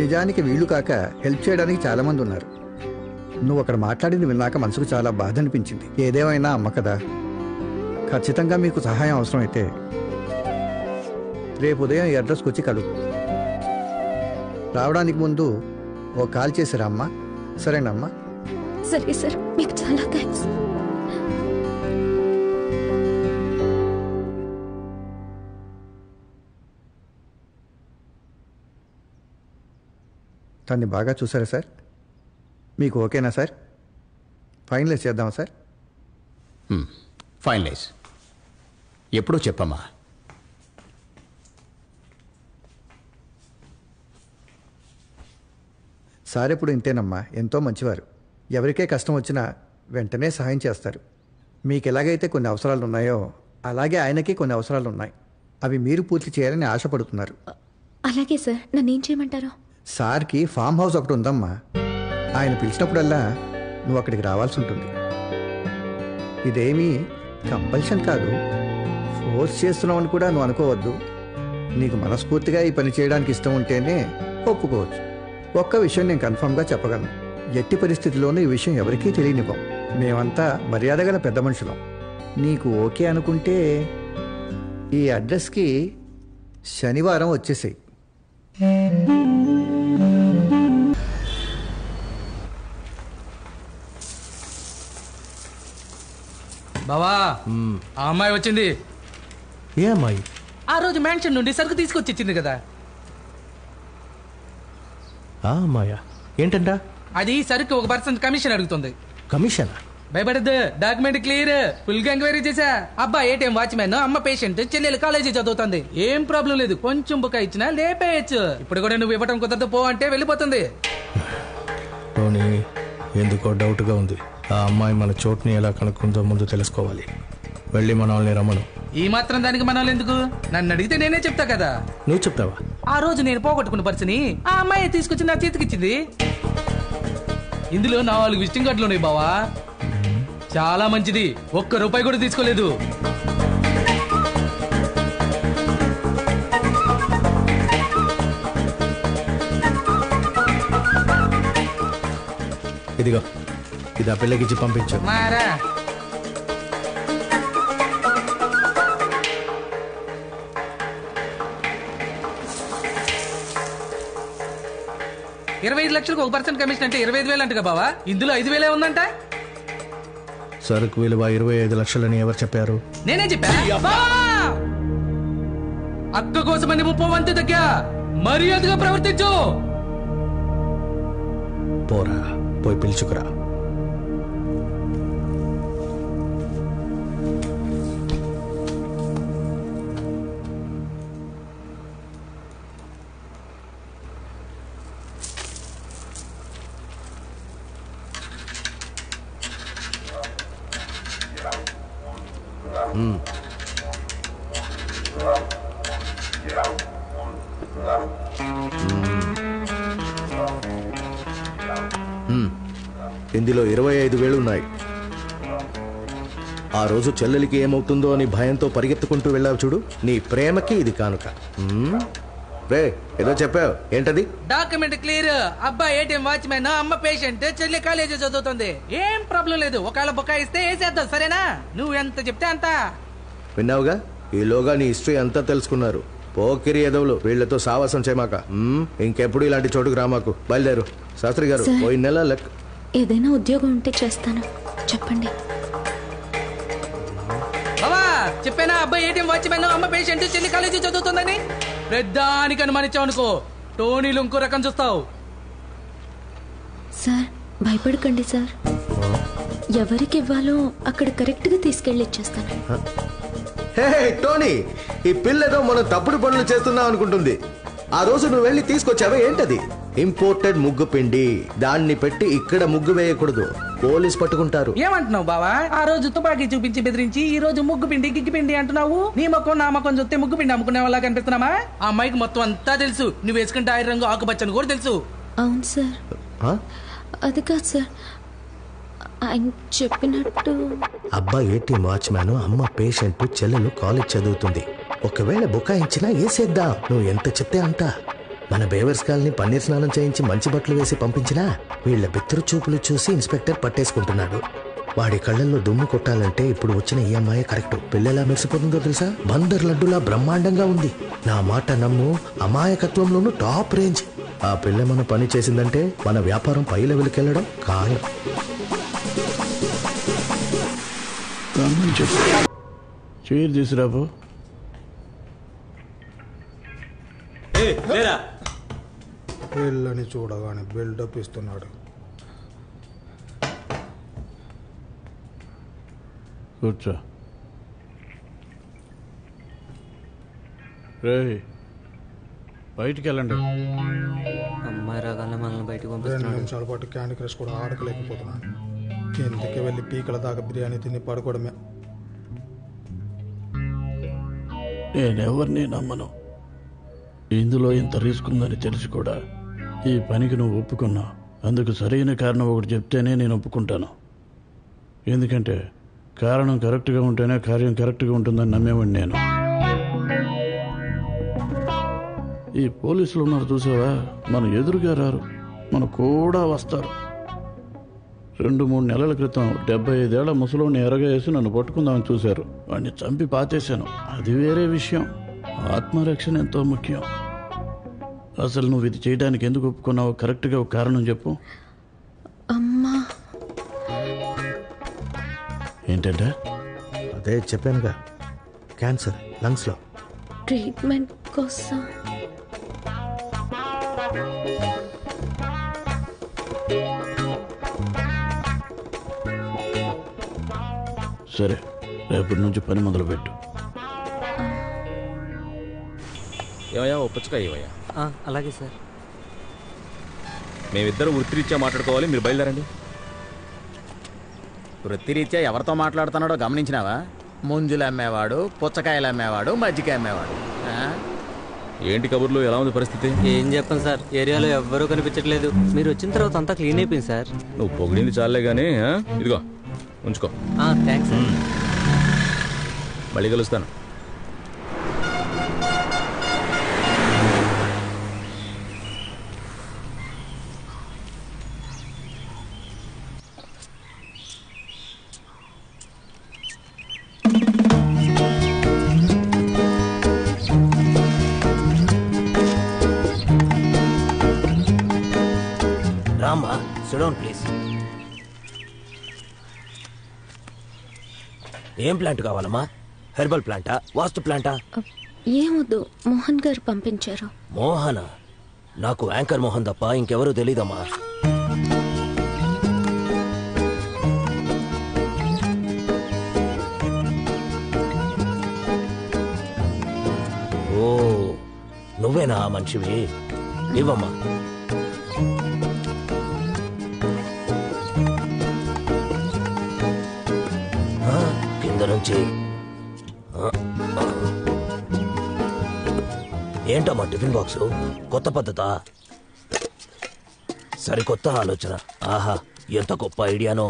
నిజానికి వీళ్ళు కాక హెల్ప్ చేయడానికి చాలామంది ఉన్నారు. నువ్వు అక్కడ మాట్లాడింది విన్నాక మనసుకు చాలా బాధ అనిపించింది. ఏదేమైనా అమ్మ కదా, ఖచ్చితంగా మీకు సహాయం అవసరమైతే రేపు ఉదయం ఈ అడ్రస్కి వచ్చి కలుగు. రావడానికి ముందు ఓ కాల్ చేసిరా అమ్మా. సరేనమ్మా? సరే సార్, మీకు చాలా థ్యాంక్స్. తన్ని బాగా చూసారా సార్? మీకు ఓకేనా సార్? ఫైనలైజ్ చేద్దామా సార్? ఫైనలైజ్ ఎప్పుడో చెప్పమ్మా. సార్ ఎప్పుడు ఇంతేనమ్మా, ఎంతో మంచివారు. ఎవరికే కష్టం వచ్చినా వెంటనే సహాయం చేస్తారు. మీకు ఎలాగైతే కొన్ని అవసరాలు ఉన్నాయో అలాగే ఆయనకి కొన్ని అవసరాలు ఉన్నాయి. అవి మీరు పూర్తి చేయాలని ఆశపడుతున్నారు. అలాగే సార్, నన్నేం చేయమంటారు? సార్కి ఫామ్ హౌస్ ఒకటి ఉందమ్మా. ఆయన పిలిచినప్పుడల్లా నువ్వు అక్కడికి రావాల్సి ఉంటుంది. ఇదేమీ కంపల్షన్ కాదు, ఫోర్స్ చేస్తున్నామని కూడా నువ్వు అనుకోవద్దు. నీకు మనస్ఫూర్తిగా ఈ పని చేయడానికి ఇష్టం ఉంటేనే ఒప్పుకోవచ్చు. ఒక్క విషయం నేను కన్ఫర్మ్గా చెప్పగలను, ఎట్టి పరిస్థితుల్లోనూ ఈ విషయం ఎవరికీ తెలియనివ్వం. మేమంతా మర్యాద గల పెద్ద మనుషులం. నీకు ఓకే అనుకుంటే ఈ అడ్రస్కి శనివారం వచ్చేసాయి. బావా, ఆ అమ్మాయి వచ్చింది. ఏ అమ్మాయి? ఆ రోజు మ్యాన్షన్ నుండి సరుకు తీసుకొచ్చి ఇచ్చింది కదా. ఆ అమ్మాయా? ఏంటంట? అది సరుకు 1% కమిషన్ అడుగుతుంది. కమిషన్? భయపడద్దు, డాక్యుమెంట్ క్లియర్. ఫుల్ గా ఎంక్వైరీ చేశా. అబ్బా ఏటీఎం వాచ్మెన్, అమ్మ పేషెంట్, చెల్లెలు కాలేజీ చదువుతుంది. ఏం ప్రాబ్లం లేదు, కొంచెం బుక్ ఇచ్చినా లేపేయచ్చు. ఇప్పుడు కూడా నువ్వు ఇవ్వటం కుదరదు పో అంటే వెళ్ళిపోతుంది. టోనీ, ఎందుకో డౌట్గా ఉంది. ఆ అమ్మాయి మన చోటుని ఎలా కనుక్కుందో ముందు తెలుసుకోవాలి. వెళ్ళి మనల్ని రమ్మను. ఈ మాత్రం దానికి మనల్ని ఎందుకు? నన్ను అడిగితే నేనే చెప్తా కదా. నువ్వు చెప్తావా? ఆ రోజు నేను పోగొట్టుకున్న పర్సుని ఆ అమ్మాయి తీసుకొచ్చి నా చేతికిచ్చింది. ఇందులో 4 విజిటింగ్ కార్డులు ఉన్నాయి బావా. చాలా మంచిది, ₹1 కూడా తీసుకోలేదు. ఇదిగో, ఇది ఆ పిల్లకిచ్చి పంపించు. మారా 25 లక్షలకు 1% కమిషన్ అంటే 25,000 అంటగా బావా. ఇందులో 5,000 ఉందంట. సరుకు విలువ 25 లక్షలని ఎవరు చెప్పారు? నేనే చెప్పా. అక్క కోసమని 30 మంది దగ్గర మర్యాదగా ప్రవర్తించు. పోరా, పోయి పిలుచుకురా. ఇందులో 25,000 ఉన్నాయి. ఆ రోజు చెల్లెలికి ఏమవుతుందో అని భయంతో పరిగెత్తుకుంటూ వెళ్ళావు చూడు, నీ ప్రేమకి ఇది కానుక. రే ఏదో చెప్పావు, ఏంటది? Document clear. అబ్బా ఏటీఎం వాచ్మెన్, అమ్మ పేషెంట్, చెల్లి కాలేజీ చదువుతుంది. ఏం ప్రాబ్లం లేదు. ఒకవేళ బుకాయిస్తే వేసేద్దాం, సరేనా? నువ్వు ఎంత చెప్తే అంత. విన్నావుగా, ఈలోగా నీ హిస్టరీ అంతా తెలుసుకున్నారు. పోకిరి ఎదవులు, వీళ్లతో సావాసం చేయమాక. ఇంకెప్పుడు ఇలాంటి చోటుకు రామాకు. బయలుదేరు. శాస్త్రి గారు, పోయిన నెల లెక్క. ఏదైనా ఉద్యోగం ఉంటే చేస్తాను, చెప్పండి. బావా చెప్పానా, అబ్బాయి ఏటీఎం వాచ్మెన్, అమ్మ పేషెంట్, చెల్లి కాలేజీ చదువుతుందని. పెద్దానికి అనుమానించావు అనుకో, టోనీలు ఇంకో రకం చూస్తావు. సార్ భయపడకండి సార్, ఎవరికి ఇవ్వాలో అక్కడ కరెక్ట్ గా తీసుకెళ్ళి ఇచ్చేస్తాను. హే టోనీ, ఈ పిల్లతో మనం తప్పుడు పనులు చేస్తున్నాం అనుకుంటుంది. ఆ రోజు నువ్వు వెళ్ళి తీసుకొచ్చావే, ఏంటది? ఇంపోర్టెడ్ ముగ్గు పిండి. దాన్ని పెట్టి ఇక్కడ ముగ్గు వేయకూడదు, పోలీస్ పట్టుకుంటారు. ఏమంటున్నావు బావా? ఆ రోజు తుపాకీ చూపించి బెదిరించి ఈ రోజు ముగ్గు పిండి గిగ్గి పిండి అంటున్నావు. నీ మొక్కం నా మొక్కం చూస్తే ముగ్గు పిండి అమ్ముకునే వాళ్ళ కనిపిస్తున్నామా? ఆ అమ్మాయికి మొత్తం అంతా తెలుసు. నువ్వు వేసుకుంటే ఆయిల్ రంగు ఆకుపచ్చని కూడా తెలుసు. అవును సార్, అది కాదు సార్, ఆయన చెప్పినట్టు. అబ్బా ఏటీఎం వాచ్మ్యాన్, అమ్మ పేషెంట్, చెల్లెలు కాలేజ్ చదువుతుంది. ఒకవేళ బుకాయించినా వేసేద్దాం. నువ్వు ఎంత చెప్తే అంత. మన బేవర్స్ కాల్ని పన్నీర్ స్నానం చేయించి మంచి బట్టలు వేసి పంపించినా వీళ్ల బిత్తరు చూపులు చూసి ఇన్స్పెక్టర్ పట్టేసుకుంటున్నాడు. వాడి కళ్ళల్లో దుమ్ము కొట్టాలంటే ఇప్పుడు వచ్చిన ఈ అమ్మాయి కరెక్ట్. పిల్లలా మెరిసిపోతుందో తెలుసా? బందర్ లడ్డులా బ్రహ్మాండంగా ఉంది. నా మాట నమ్ము, అమాయకత్వంలోనూ టాప్ రేంజ్. ఆ పిల్ల మన పని చేసిందంటే మన వ్యాపారం పై లెవెల్కి వెళ్ళడం ఖాయం. చైర్ తీసుకురాబో. పిల్లని చూడగానే బిల్డప్ ఇస్తున్నాడు. కూర్చో. రే బయటికి వెళ్ళండి. అమ్మాయి రాగానే మనల్ని బయటకు 2 నిమిషాల పాటు క్యాండీ క్రష్ కూడా ఆడకలేకపోతున్నాను. కిందకి వెళ్ళి పీకల దాకా బిర్యానీ తిని పడుకోవడమే. నేనెవరిని నమ్మను. ఇందులో ఇంత రిస్క్ ఉందని తెలిసి కూడా ఈ పనికి నువ్వు ఒప్పుకున్నావు. అందుకు సరైన కారణం ఒకటి చెప్తేనే నేను ఒప్పుకుంటాను. ఎందుకంటే కారణం కరెక్ట్గా ఉంటేనే కార్యం కరెక్ట్గా ఉంటుందని నమ్మేవాడిని నేను. ఈ పోలీసులు ఉన్నారు చూసావా, మన ఎదురుగా రారు, మన కూడా వస్తారు. 2-3 నెలల క్రితం 75 ఏళ్ల ముసలోని ఎరగా వేసి నన్ను పట్టుకుందామని చూశారు. వాడిని చంపి పాతేశాను. అది వేరే విషయం. ఆత్మరక్షణ ఎంతో ముఖ్యం. అసలు నువ్వు ఇది చేయడానికి ఎందుకు ఒప్పుకున్నావో కరెక్ట్గా ఒక కారణం చెప్పు. అమ్మా. ఏంటంటే? అదే చెప్పానుగా, క్యాన్సర్ లంగ్స్ లో. ట్రీట్మెంట్ కోసం. సరే, రేపటి నుంచి పని మొదలుపెట్టు. ఏమయ్యా, ఓ పుచ్చకాయ ఇవ్వయ్యా. అలాగే సార్. మేమిద్దరు వృత్తిరీత్యా మాట్లాడుకోవాలి, మీరు బయలుదేరండి. వృత్తిరీత్యా ఎవరితో మాట్లాడుతున్నాడో గమనించినావా? ముంజులు అమ్మేవాడు, పుచ్చకాయలు అమ్మేవాడు, మజ్జిగ అమ్మేవాడు. ఏంటి కబుర్లు, ఎలా ఉంది పరిస్థితి? ఏం చెప్పండి సార్, ఏరియాలో ఎవ్వరూ కనిపించట్లేదు. మీరు వచ్చిన తర్వాత అంతా క్లీన్ అయిపోయింది సార్. నువ్వు పొగిడింది చాలే కానీ ఇదిగో ఉంచుకో. Thanks sir. మళ్ళీ కలుస్తాను. రామ్మా, సిట్ డౌన్ ప్లీజ్. ఏం ప్లాంట్ కావాలమ్మా? హెర్బల్ ప్లాంటా, వాస్తు ప్లాంటా? ఏమొద్దు, మోహన్ గారు పంపించారు. మోహన? నాకు యాంకర్ మోహన్ తప్ప ఇంకెవరూ తెలీదమ్మా. ఓ, నువ్వేనా ఆ మనిషివి? ఇవ్వమ్మా. కింద నుంచి ఏంటమ్మా టిఫిన్ బాక్సు? కొత్త పద్ధతా? సరికొత్త ఆలోచన. ఆహా, ఎంత గొప్ప ఐడియానో.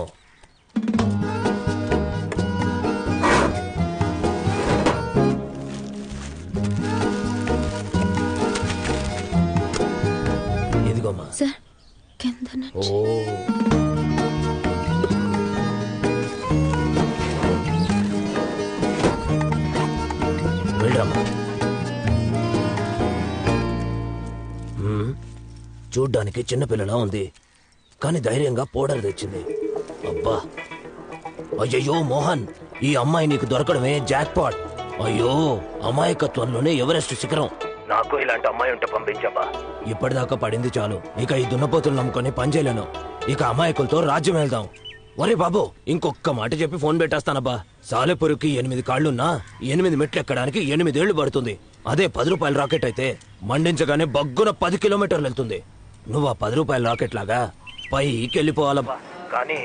ఇదిగోమ్మా. సార్, కింద నుంచి. ఓ, వెళ్ళమ్మా. చూడ్డానికి చిన్నపిల్లలా ఉంది, కానీ ధైర్యంగా పౌడర్ తెచ్చింది. అబ్బా, అయ్యయ్యో మోహన్, ఈ అమ్మాయి నీకు దొరకడమే జాక్పాట్. అయ్యో, అమాయకత్వంలోనే ఎవరెస్ట్ శిఖరం. నాకు ఇలాంటి అమ్మాయి ఉంటే పంపించబ్బా. ఇప్పటిదాకా పడింది చాలు, ఇక ఈ దున్నపోతులు నమ్ముకొని పనిచేయలేను. ఇక అమాయకులతో రాజ్యం వెళ్దాం. ఒరే బాబు, ఇంకొక్క మాట చెప్పి ఫోన్ పెట్టేస్తానబ్బా. సాలెపురికి 8 కాళ్లున్నా 8 మెట్లు ఎక్కడానికి 8 ఏళ్లు పడుతుంది. అదే 10 రూపాయల రాకెట్ అయితే మండించగానే బగ్గున 10 కిలోమీటర్లు వెళ్తుంది. నువ్వు ఆ 10 రూపాయల రాకెట్ లాగా పైకి వెళ్ళిపోవాలబ్బా. కానీ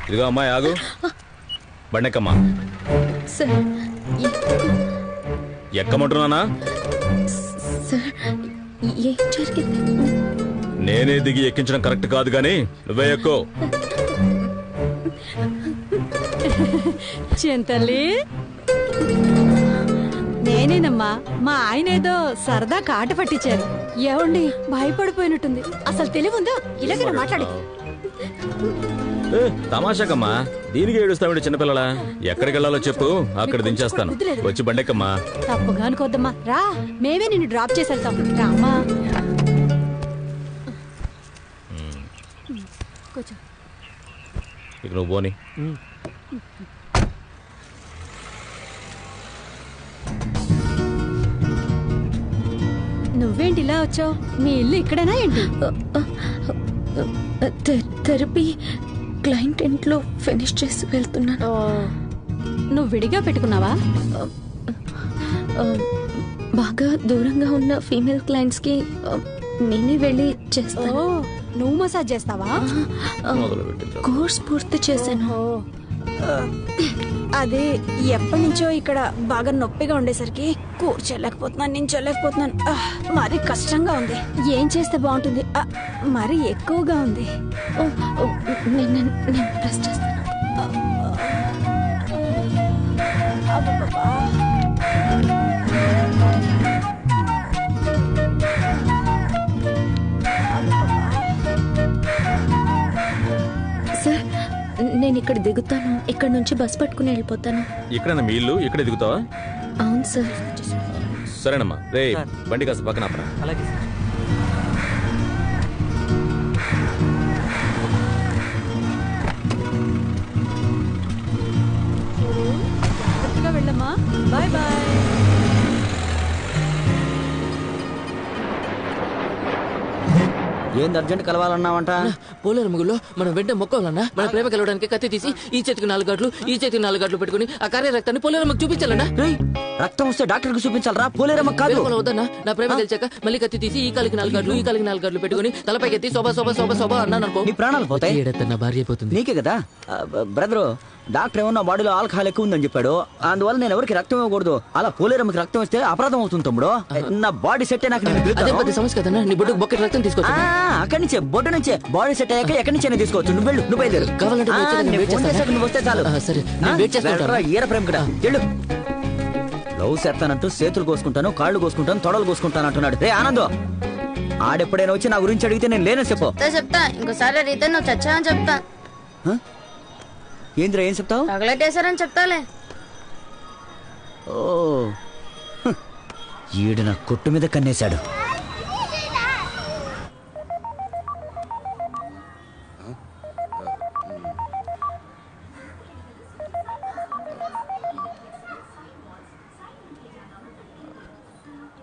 ఇదిగో అమ్మాయి, ఆగు. బండెక్కమ్మా. సార్, ఎక్కమంటున్నానా? సార్, ఏం జరిగింది? నేనే దిగి ఎక్కించడం కరెక్ట్ కాదు, గానీ నువ్వే ఎక్కువ. చింతల్లి, నేనేనమ్మా. మా ఆయన ఏదో సరదా కాట పట్టించారు. ఏమండి, భయపడిపోయినట్టుంది. అసలు తెలివుందా? ఇలాగే మాట్లాడి. తమాషాకమ్మా, దీనికి ఏడుస్తామంటే చిన్నపిల్లల. ఎక్కడికి వెళ్ళాలో చెప్పు, అక్కడ దించేస్తాను. వచ్చి బండెక్కమ్మా. తప్పుగా అనుకోద్దమ్మా, రా. మేమే నిన్ను డ్రాప్ చేసి వెళ్తాం. రామ్మా. కూర్చో. ఇక నువ్వు పోని. నువ్వేంటి ఇలా వచ్చావు? మీ ఇల్లు ఇక్కడేనా ఏంటి? థెరపీ క్లయింట్ ఇంట్లో ఫినిష్ చేసి వెళ్తున్నాను. నువ్వు విడిగా పెట్టుకున్నావా? బాగా దూరంగా ఉన్న ఫీమేల్ క్లయింట్స్ కి నేనే వెళ్ళి చేస్తాను. నువ్వు మసాజ్ చేస్తావా? కోర్స్ పూర్తి చేశాను. అదే ఎప్పటి నుంచో ఇక్కడ బాగా నొప్పిగా ఉండేసరికి కూర్చోలేకపోతున్నాను, నించోలేకపోతున్నాను. మరి కష్టంగా ఉంది. ఏం చేస్తే బాగుంటుంది? మరి ఎక్కువగా ఉంది. నేను ప్రెస్ చేస్తాను. సార్, నేను ఇక్కడ దిగుతాను. ఇక్కడ నుంచి బస్ పట్టుకుని వెళ్ళిపోతాను. ఇక్కడ మీ ఇల్లు? ఇక్కడ దిగుతావా? అవును సార్. సరేనమ్మా. రే, బండి కాస్త పక్కన ఆపరా. అలాగే సార్. జాగ్రత్తగా వెళ్ళమ్మా. Bye bye. ఏంది అర్జెంట్ కలవాలన్నావంట? పోలేరు ముగ్గులో మనం వెంట మొక్కాలన్నా. మన ప్రేమ కలవడానికి కత్తి తీసి ఈ చేతికి 4 గంటలు, ఈ చేతికి 4 గంటలు పెట్టుకుని ఆ కార్య రక్తాన్ని పోలేరమ్మకి చూపించాలన్నా. రక్తం వస్తే డాక్టర్ కి చూపించాలరా, పోలేరమ్మ కాదు. వద్దన్నా, నా ప్రేమ గెలిచాక మళ్ళీ కత్తి తీసి ఈ కాలికి 4 గంటలు, ఈ కాలికి 4 గంటలు పెట్టుకుని తలపైకి ఎత్తి శోభ శోభ శోభ శోభ అన్నాను అనుకో, నీ ప్రాణాలు పోతాయి. నా భార్య అయిపోతుంది. నీకే కదా బ్రదరు. డాక్టర్ ఏమన్నా బాడీలో ఆల్కహాల్ ఎక్కువ ఉందని చెప్పాడు. అందువల్ల నేను ఎవరికి రక్తం ఇవ్వకూడదు. అలా పోలేరమ్మకి రక్తం ఇస్తే అపరాధం అవుతుంది తమ్ముడు. నా బాడీ సెట్ నాకు అదే పెద్ద సమస్య కదన్నా. నీ బొడ్డుకు బొక్కటి రక్తం తీసుకోవచ్చు. అక్కడి నుంచే బొడ్డు నుంచే బాడీ సెట్ అయ్యాక ఎక్కడి నుంచి తీసుకోవచ్చు. నువ్వు వెళ్ళు, నువ్వు బయలుదేరు. కావాలంటే నువ్వు వస్తే చాలు. ఈర ప్రేమ కదా, వెళ్ళు. లవ్ చేస్తానంటూ చేతులు కోసుకుంటాను, కాళ్ళు కోసుకుంటాను, తొడలు కోసుకుంటాను అంటున్నాడు. రే ఆనంద్, ఆడెప్పుడైనా వచ్చి నా గురించి అడిగితే నేను లేనని చెప్పు. చెప్తా. ఇంకోసారి అడిగితే నువ్వు చచ్చా అని చెప్తా. ఏంద్రా, ఏం చెప్తావు? తగలెట్టేశారని చెప్తాలే. ఓ, ఈడు నా కొట్టు మీద కన్నేశాడు.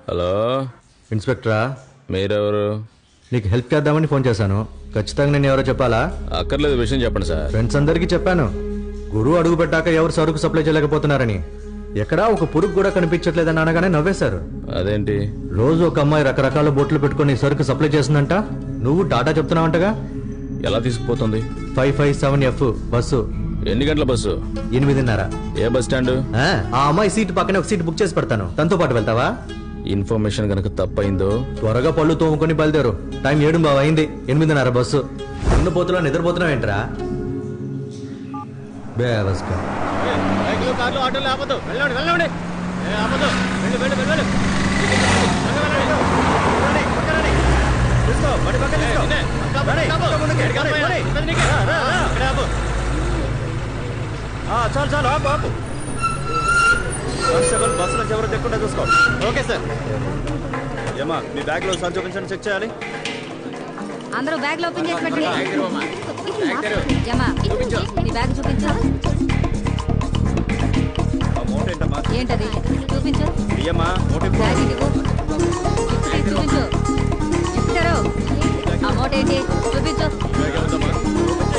హలో ఇన్స్పెక్టరా? మీరెవరు? నీకు హెల్ప్ చేద్దామని ఫోన్ చేశాను. ఖచ్చితంగా నేను ఎవరో చెప్పాలా? అక్కర్లేదు, విషయం చెప్పండి సార్. ఫ్రెండ్స్ అందరికీ చెప్పాను, గురువు అడుగు పెట్టాక ఎవరు సరుకు సప్లై చేయలేకపోతున్నారని. ఎక్కడా ఒక పురుగు కూడా కనిపించట్లేదని అనగానే నవ్వేశారు. అదేంటి? రోజు ఒక అమ్మాయి రకరకాల బొట్లు పెట్టుకుని సరుకు సప్లై చేస్తుందంట. నువ్వు టాటా చెప్తున్నావంటగా? ఎలా తీసుకుపోతుంది? 557F bus. ఎన్ని గంటల బస్సు? 8:30. ఏ బస్ స్టాండ్? ఆ అమ్మాయి సీట్ పక్కనే ఒక సీట్ బుక్ చేసి పెడతాను, తనతో పాటు వెళ్తావా? ఇన్ఫర్మేషన్ కనుక తప్పైందో త్వరగా పళ్ళు తోముకొని బయలుదేరు. టైం 7 అయింది. 8:30 బస్సు. ఉన్న పోతులో నిద్రపోతున్నావు ఏంట్రా? బేవస్కా. చాలు చాలు ఆపు ఆపు. కానిస్టేబుల్ బస్సు నుంచి ఎవరు చెక్కుండా చూసుకో. Okay sir. ఏమా మీ బ్యాగ్ లో సార్ చూపించండి, చెక్ చేయాలి. అందరూ బ్యాగ్ లో ఓపెన్ చేసి పెట్టండి. ఏమా నీ బ్యాగ్ చూపించు. ఏంటది చూపించు. బ్యాగ్ ఇవ్వు. చూపించు. ఇచ్చారు ఆ మూట ఏంటి చూపించు.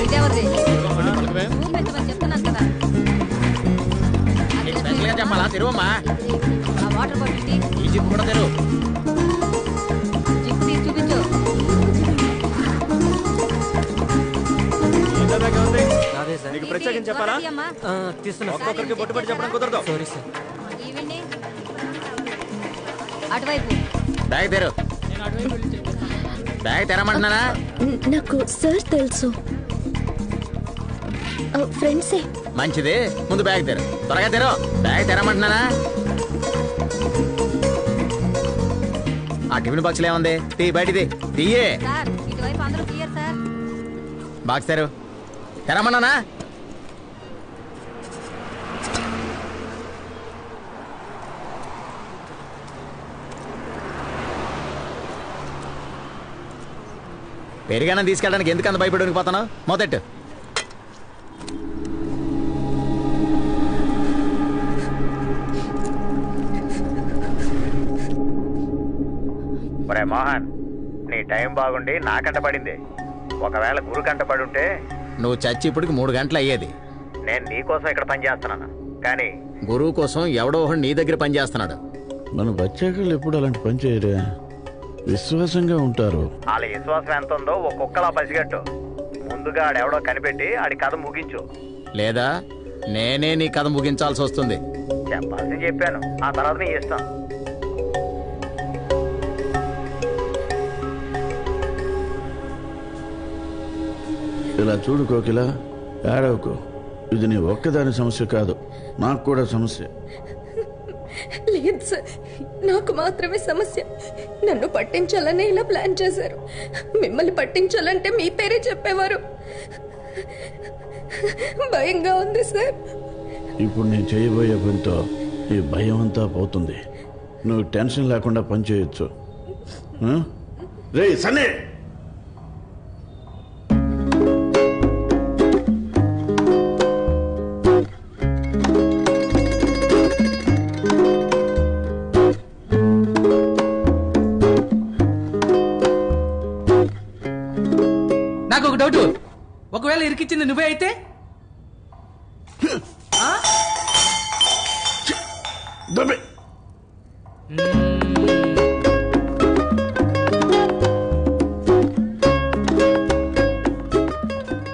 ఇదేవరిది? చూపించమని చెప్తున్నాను కదా. చెప్పాలా? తెరువమ్మా. ఆ వాటర్ బాటిల్ ఈ జిప్ కూడా తెరువు. జిప్ తీసి చూపించు. నీకు ప్రత్యేకించి చెప్పాలా? ఒక్కొక్కరికి బొట్టు పెట్టి చెప్పడం కుదరదు. అటువైపు బ్యాగ్ తెరు. బ్యాగ్ తెరమంటున్నానా? నాకు సార్ తెలుసు, ఫ్రెండ్సే. మంచిది, ముందు బ్యాగ్ తెరు. త్వరగా తెరు. బ్యాగ్ తెరమంటున్నానా? ఆ టిఫిన్ బాక్స్ ఏముంది? తీ బయటిది తీయే. ఇటువైపు అందరూ క్లియర్ సార్. బాక్స్ తెరు. తెరమన్నానా? పెరిగానం తీసుకెళ్ళడానికి ఎందుకు అంత భయపడి పోతాను? మొదట మోహన్, నీ టైం బాగుండి నాకంట పడింది. ఒకవేళ గురు కంట పడి ఉంటే నువ్వు చచ్చి ఇప్పటికి 3 గంటలు అయ్యేది. నేను నీ కోసం ఇక్కడ పని చేస్తున్నాను, కానీ గురువు కోసం ఎవడో ఒకడు నీ దగ్గర పని చేస్తున్నాడు. మన బచ్చాకళ్ళు ఎప్పుడు అలాంటి పని చేయరే, విశ్వాసంగా ఉంటారు. వాళ్ళ విశ్వాసం ఎంత ఉందో ఒక్కొక్కలా పసిగట్టు. ముందుగా ఆడెవడో కనిపెట్టి ఆడి కథ ముగించు, లేదా నేనే నీ కథ ముగించాల్సి వస్తుంది. చెప్పాల్సి చెప్పాను, ఆ తర్వాత నీ ఇష్టం. ఇలా చూడు కోకిల, ఏడవకు. ఇది నీ ఒక్కదాని సమస్య కాదు, నాకు కూడా సమస్య. లేదు సార్, నాకు మాత్రమే సమస్య. నన్ను పట్టించాలనే ఇలా ప్లాన్ చేశారు. మిమ్మల్ని పట్టించాలంటే మీ పేరే చెప్పేవారు. భయంగా ఉంది సార్. ఇప్పుడు నేను చేయబోయే పనితో ఈ భయం అంతా పోతుంది. నువ్వు టెన్షన్ లేకుండా పని చేయొచ్చు. రే సన్నే, నాకు ఒక డౌట్. ఒకవేళ ఇరికిచ్చింది నువ్వే అయితే?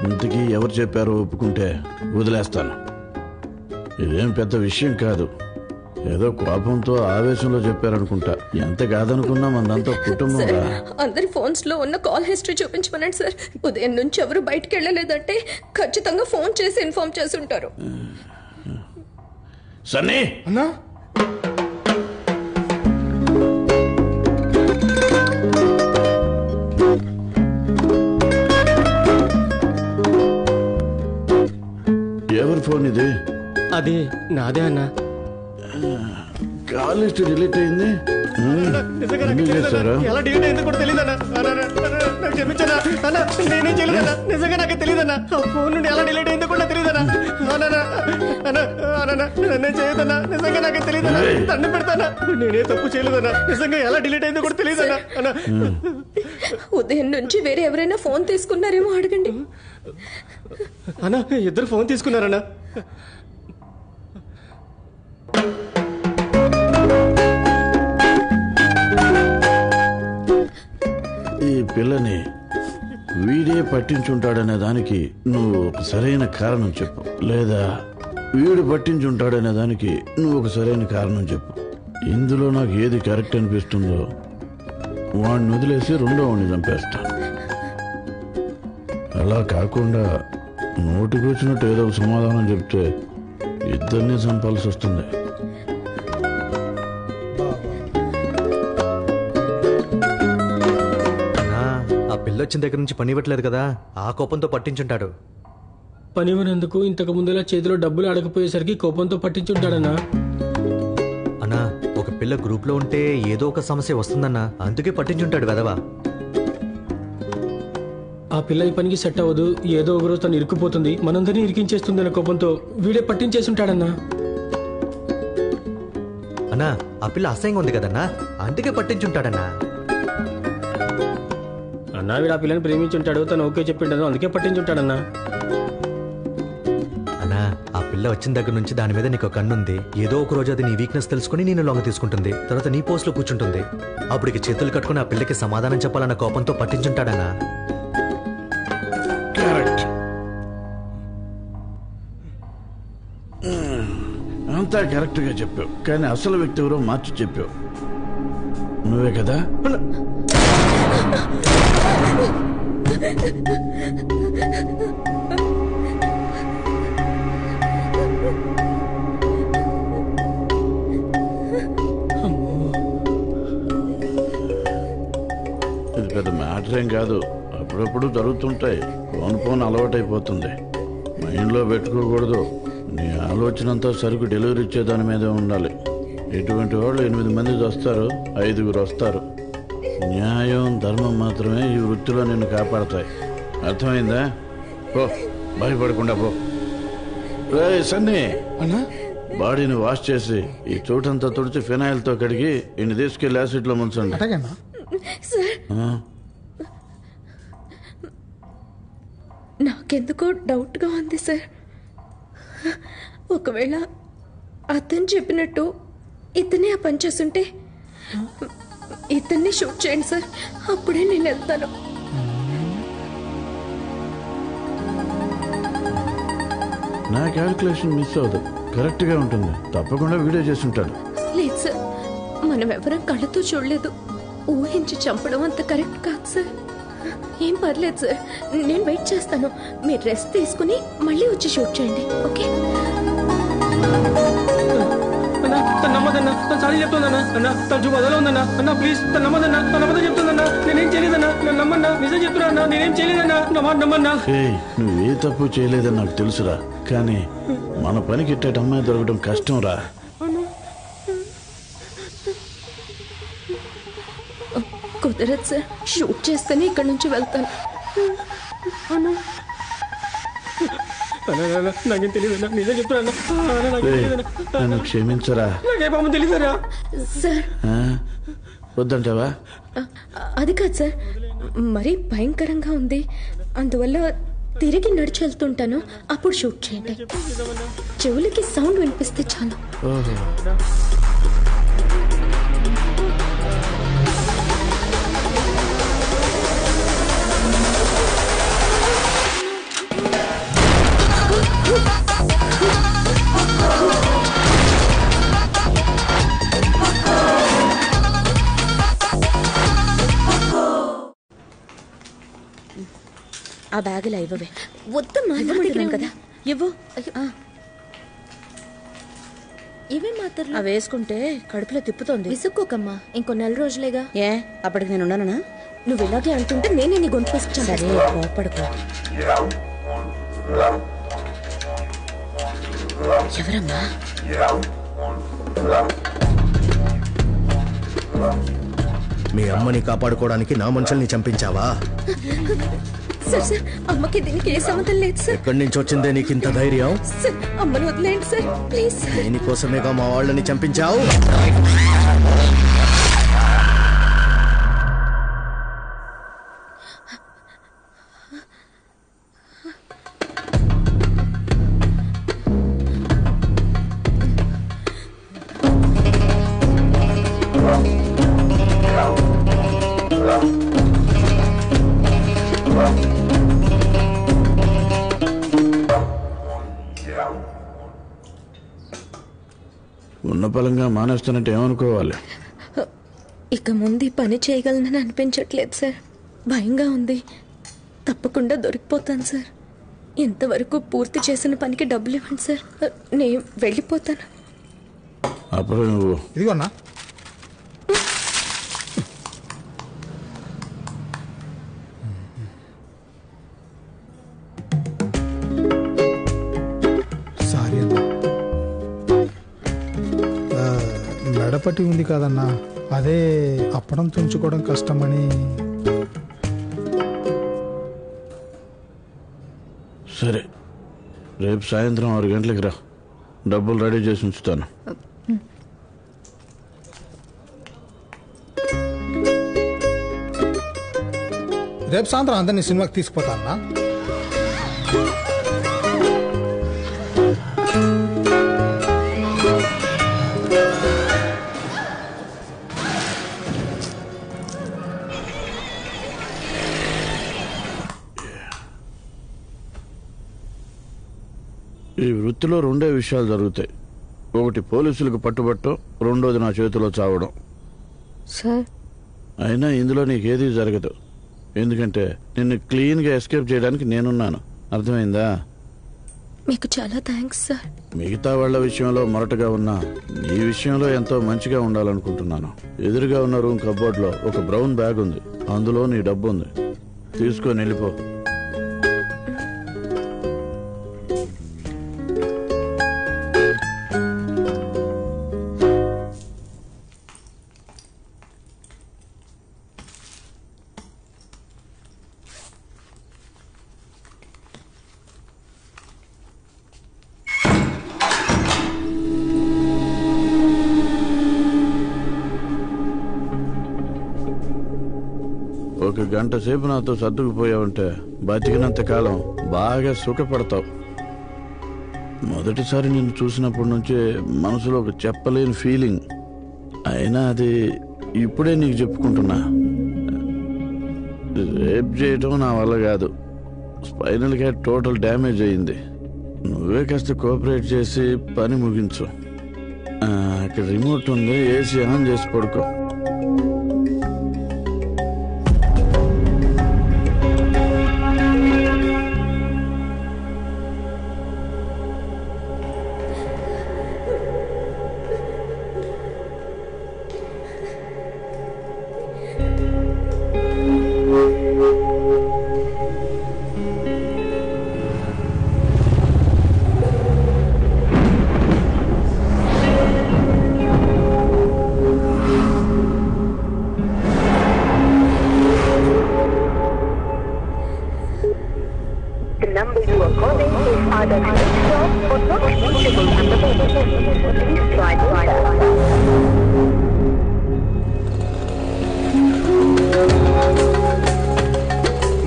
ఇంతకీ ఎవరు చెప్పారో ఒప్పుకుంటే వదిలేస్తాను. ఇదేం పెద్ద విషయం కాదు, ఏదో కోపంతో ఆవేశంలో చెప్పారనుకుంటా. ఎంత కాదనుకున్నా మందంతా కుటుంబం. అందరి ఫోన్స్ లో ఉన్న కాల్ హిస్టరీ చూపించమనండి సార్. ఉదయం నుంచి ఎవరు బయటకు వెళ్ళలేదంటే ఖచ్చితంగా ఫోన్ చేసి ఇన్ఫార్మ్ చేసి ఉంటారు. సన్నీ అన్నా, ఎవరి ఫోన్ ఇది? అది నాదే అన్నా. కాల్ లిస్ట్ డిలీట్ అయింది. ఎందుకు చేశారు? ఎలా డిలీట్ అయిందో కూడా తెలియదన్నా. క్షమించనా అన్నా, నేనేం చేయలేదన్నా. నిజంగా నాకు తెలియదన్నా. ఆ ఫోన్ నుండి ఎలా డిలీట్ అయిందో కూడా తెలియదన్నా. నేను చేయదన్నా, నిజంగా నాకు తెలియదన్నా, దండం పెడతానా, నేనే తప్పు చేయలేదన్నా, నిజంగా ఎలా డిలీట్ అయిందో కూడా తెలియదన్నా. ఉదయం నుంచి వేరే ఎవరైనా ఫోన్ తీసుకున్నారేమో అడగండి. అన్నా ఇద్దరు ఫోన్ తీసుకున్నారన్నా. ఈ పిల్లని వీడే పట్టించుంటాడనే దానికి నువ్వు ఒక సరైన కారణం చెప్పు, లేదా వీడు పట్టించుంటాడనే దానికి నువ్వు ఒక సరైన కారణం చెప్పు. ఇందులో నాకు ఏది కరెక్ట్ అనిపిస్తుందో వాడిని వదిలేసి రెండో వాడిని చంపేస్తాను. అలా కాకుండా నోటికి వచ్చినట్టు ఏదో ఒక సమాధానం చెప్తే ఇద్దరినీ చంపాల్సి వస్తుంది. వచ్చిన దగ్గర నుంచి పని ఇవ్వట్లేదు కదా, ఆ కోపంతో పట్టించుంటాడు. పనివ్వనందుకు ఇంతకు ముందులా చేతిలో డబ్బులు అడగపోయేసరికి కోపంతో పట్టించుంటాడన్నా. అన్నా ఒక పిల్ల గ్రూప్ లో ఉంటే ఏదో ఒక సమస్య వస్తుందన్నా, అందుకే పట్టించుంటాడు వెదవా. ఆ పిల్ల ఈ పనికి సెట్ అవ్వదు, ఏదో ఒక రోజు తను ఇరుక్కుపోతుంది, మనందరినీ ఇరికించేస్తుందన్న కోపంతో వీడే పట్టించేసుంటాడన్నా. అన్నా ఆ పిల్ల అసహ్యంగా ఉంది కదన్నా, అందుకే పట్టించుంటాడన్నా. అన్నా వీడు ఆ పిల్లని ప్రేమించుంటాడు, తను ఓకే చెప్పింటాడు, అందుకే పట్టించుంటాడన్నా. అన్నా ఆ పిల్ల వచ్చిన దగ్గర నుంచి దాని మీద నీకు కన్నుంది, ఏదో ఒక రోజు అది నీ వీక్నెస్ తెలుసుకుని నేను లొంగ తీసుకుంటుంది, తర్వాత నీ పోస్ట్ లో కూర్చుంటుంది, అప్పటికి చేతులు కట్టుకుని ఆ పిల్లకి సమాధానం చెప్పాలన్న కోపంతో పట్టించుంటాడన్నా. అంతా కరెక్ట్ గా చెప్పావు, కానీ అసలు వ్యక్తి ఎవరో మార్చి చెప్పావు. నువ్వే కదా? ఇది పెద్ద మ్యాటర్ ఏం కాదు, అప్పుడప్పుడు జరుగుతుంటాయి. ఫోన్ అలవాటైపోతుంది, మైండ్లో పెట్టుకోకూడదు. నీ ఆలోచన అంతా సరుకు డెలివరీ ఇచ్చే దాని మీదే ఉండాలి. ఇటువంటి వాళ్ళు 8 మంది వస్తారు, 5 వస్తారు. న్యాయం ధర్మం మాత్రమే ఈ వృత్తిలో నిన్ను కాపాడతాయి. అర్థమైందా? పో, భయపడకుండా పో. రే సన్నీ, బాడీని వాష్ చేసి ఈ చోటంతా తుడిచి ఫినాయిల్తో కడిగి ఇన్ని తీసుకెళ్లి యాసిడ్లో ముంచండి. నాకెందుకో డౌట్గా ఉంది సార్. ఒకవేళ అతను చెప్పినట్టు ఇతనే ఆ పని చేస్తుంటే ఇతన్ని షూట్ చేయండి సార్, అప్పుడే నేను వెళ్తాను. నా క్యాల్కులేషన్ మిస్ అవ్వదు, కరెక్ట్ గా ఉంటుంది. తప్పకుండా వీడియో చేసి ఉంటాడు. లేదు సార్, మనం ఎవరం కళ్ళతో చూడలేదు, ఊహించి చంపడం అంత కరెక్ట్ కాదు సార్. ఏం పర్లేదు సార్, నేను వెయిట్ చేస్తాను. మీరు రెస్ట్ తీసుకుని మళ్ళీ వచ్చి షూట్ చేయండి, ఓకే? తను నమ్మదన్నా, తను సారీ చెప్తుందన్నా. అన్నా తను చూపు అదలో ఉందన్నా. అన్నా ప్లీజ్ తను నమ్మదన్నా, తను అబద్ధం చెప్తుందన్నా. నేనేం చేయలేదన్నా, నన్ను నమ్మన్నా, నిజం చెప్తున్నా అన్నా, నేనేం చేయలేదన్నా, నా మాట నమ్మన్నా. నువ్వే తప్పు చేయలేదని నాకు తెలుసురా, కానీ మన పనికి ఇట్టేట అమ్మాయి దొరకడం కష్టం రా. కుదరదు సార్, షూట్ చేస్తేనే ఇక్కడ నుంచి వెళ్తాను. నాకేం తెలియదన్నా, నిజం చెప్తున్నా. నన్ను క్షమించరా. నాకే పాపం తెలియదరా సార్. వద్దంటావా? అది కాదు సార్, మరీ భయంకరంగా ఉంది, అందువల్ల తిరిగి నడిచి వెళ్తుంటాను, అప్పుడు షూట్ చేయండి. చెవులకి సౌండ్ వినిపిస్తే చాలు. ఆ బ్యాగులా ఇవ్వవే. వద్దమ్మా, ఇవ్వమంటున్నాను కదా, ఇవ్వు. ఇవే మాత్రం అవి వేసుకుంటే కడుపులో తిప్పుతోంది. విసుక్కోకమ్మా, ఇంకో 4 రోజులేగా. ఏ అప్పటికి నేను ఉన్నానా? నువ్వు ఇలాగే అంటుంటే నేనే నీ గొంతు పసుచాను. సరే కోపడుకో. ఎవరమ్మా? మీ అమ్మని కాపాడుకోవడానికి నా మనుషుల్ని చంపించావా? సార్ సార్ అమ్మకి దీనికి ఏ సంబంధం లేదు సార్. ఎక్కడి నుంచి వచ్చిందే నీకు ఇంత ధైర్యం? సార్ అమ్మను వదిలేండి సార్ ప్లీజ్. దీనికోసమేగా మా వాళ్ళని చంపించావు. ఉన్న పలంగా మానేస్తానంటే ఏమనుకోవాలి? ఇక ముందు పని చేయగలనని అనిపించట్లేదు సార్. భయంగా ఉంది. తప్పకుండా దొరికిపోతాను సార్. ఇంతవరకు పూర్తి చేసిన పనికి డబ్బులు ఇవ్వండి సార్, నేను వెళ్ళిపోతాను. అప్పుడు నువ్వు ఇదిగోన్నా. సారీ అన్న, మెడపట్టి ఉంది కదన్నా, అదే అప్పడం తుంచుకోవడం కష్టమని. సరే, రేపు సాయంత్రం 6 గంటలకు రా. డబ్బులు రెడీ చేసి ఉంచుతాను. రేపు సాయంత్రం అందరినీ సినిమాకి తీసుకుపోతానా? ఈ వృత్తిలో 2 విషయాలు జరుగుతాయి. ఒకటి పోలీసులకు పట్టుబట్టం, రెండోది నా చేతిలో చావడం. సార్ అయినా ఇందులో నీకేదీ జరగదు. ఎందుకంటే నిన్ను క్లీన్గా ఎస్కేప్ చేయడానికి నేనున్నాను. అర్థమైందా? మీకు చాలా థ్యాంక్స్ సార్. మిగతా వాళ్ళ విషయంలో మొరటగా ఉన్నా నీ విషయంలో ఎంతో మంచిగా ఉండాలనుకుంటున్నాను. ఎదురుగా ఉన్న రూమ్ కబోర్డ్లో ఒక బ్రౌన్ బ్యాగ్ ఉంది. అందులో నీ డబ్బు ఉంది. తీసుకొని వెళ్ళిపో. ఒక గంట సేపు నాతో సర్దుకుపోయావంటే బతికినంత కాలం బాగా సుఖపడతావు. మొదటిసారి నిన్ను చూసినప్పటి నుంచే మనసులో ఒక చెప్పలేని ఫీలింగ్. అయినా అది ఇప్పుడే నీకు చెప్పుకుంటున్నా. రేప్ చేయటం నా వల్ల కాదు. స్పైనల్ గా టోటల్ డ్యామేజ్ అయింది. నువ్వే కాస్త కోఆపరేట్ చేసి పని ముగించు. అక్కడ రిమోట్ ఉంది, ఏసీ ఆన్ చేసి పడుకో.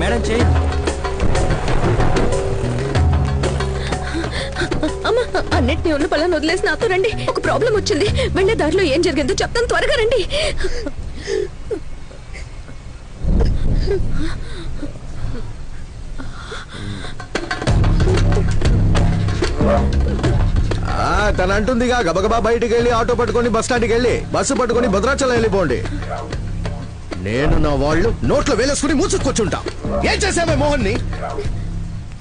మేడం చేయి. అమ్మా, అన్నిటినీ ఉన్న పళ్ళని వదిలేసి నాతో రండి. ఒక ప్రాబ్లం వచ్చింది. వెళ్ళే దారిలో ఏం జరిగిందో చెప్తాను, త్వరగా రండి. తను అంటుందిగా, గబగబా బయటికి వెళ్ళి ఆటో పట్టుకొని బస్ స్టాండ్కి వెళ్ళి బస్సు పట్టుకొని భద్రాచలం వెళ్ళిపోండి. నేను నా వాళ్ళు నోట్లో వేలేసుకుని మూసుకొచ్చుంటా. ఏం చేసావే మోహన్ ని?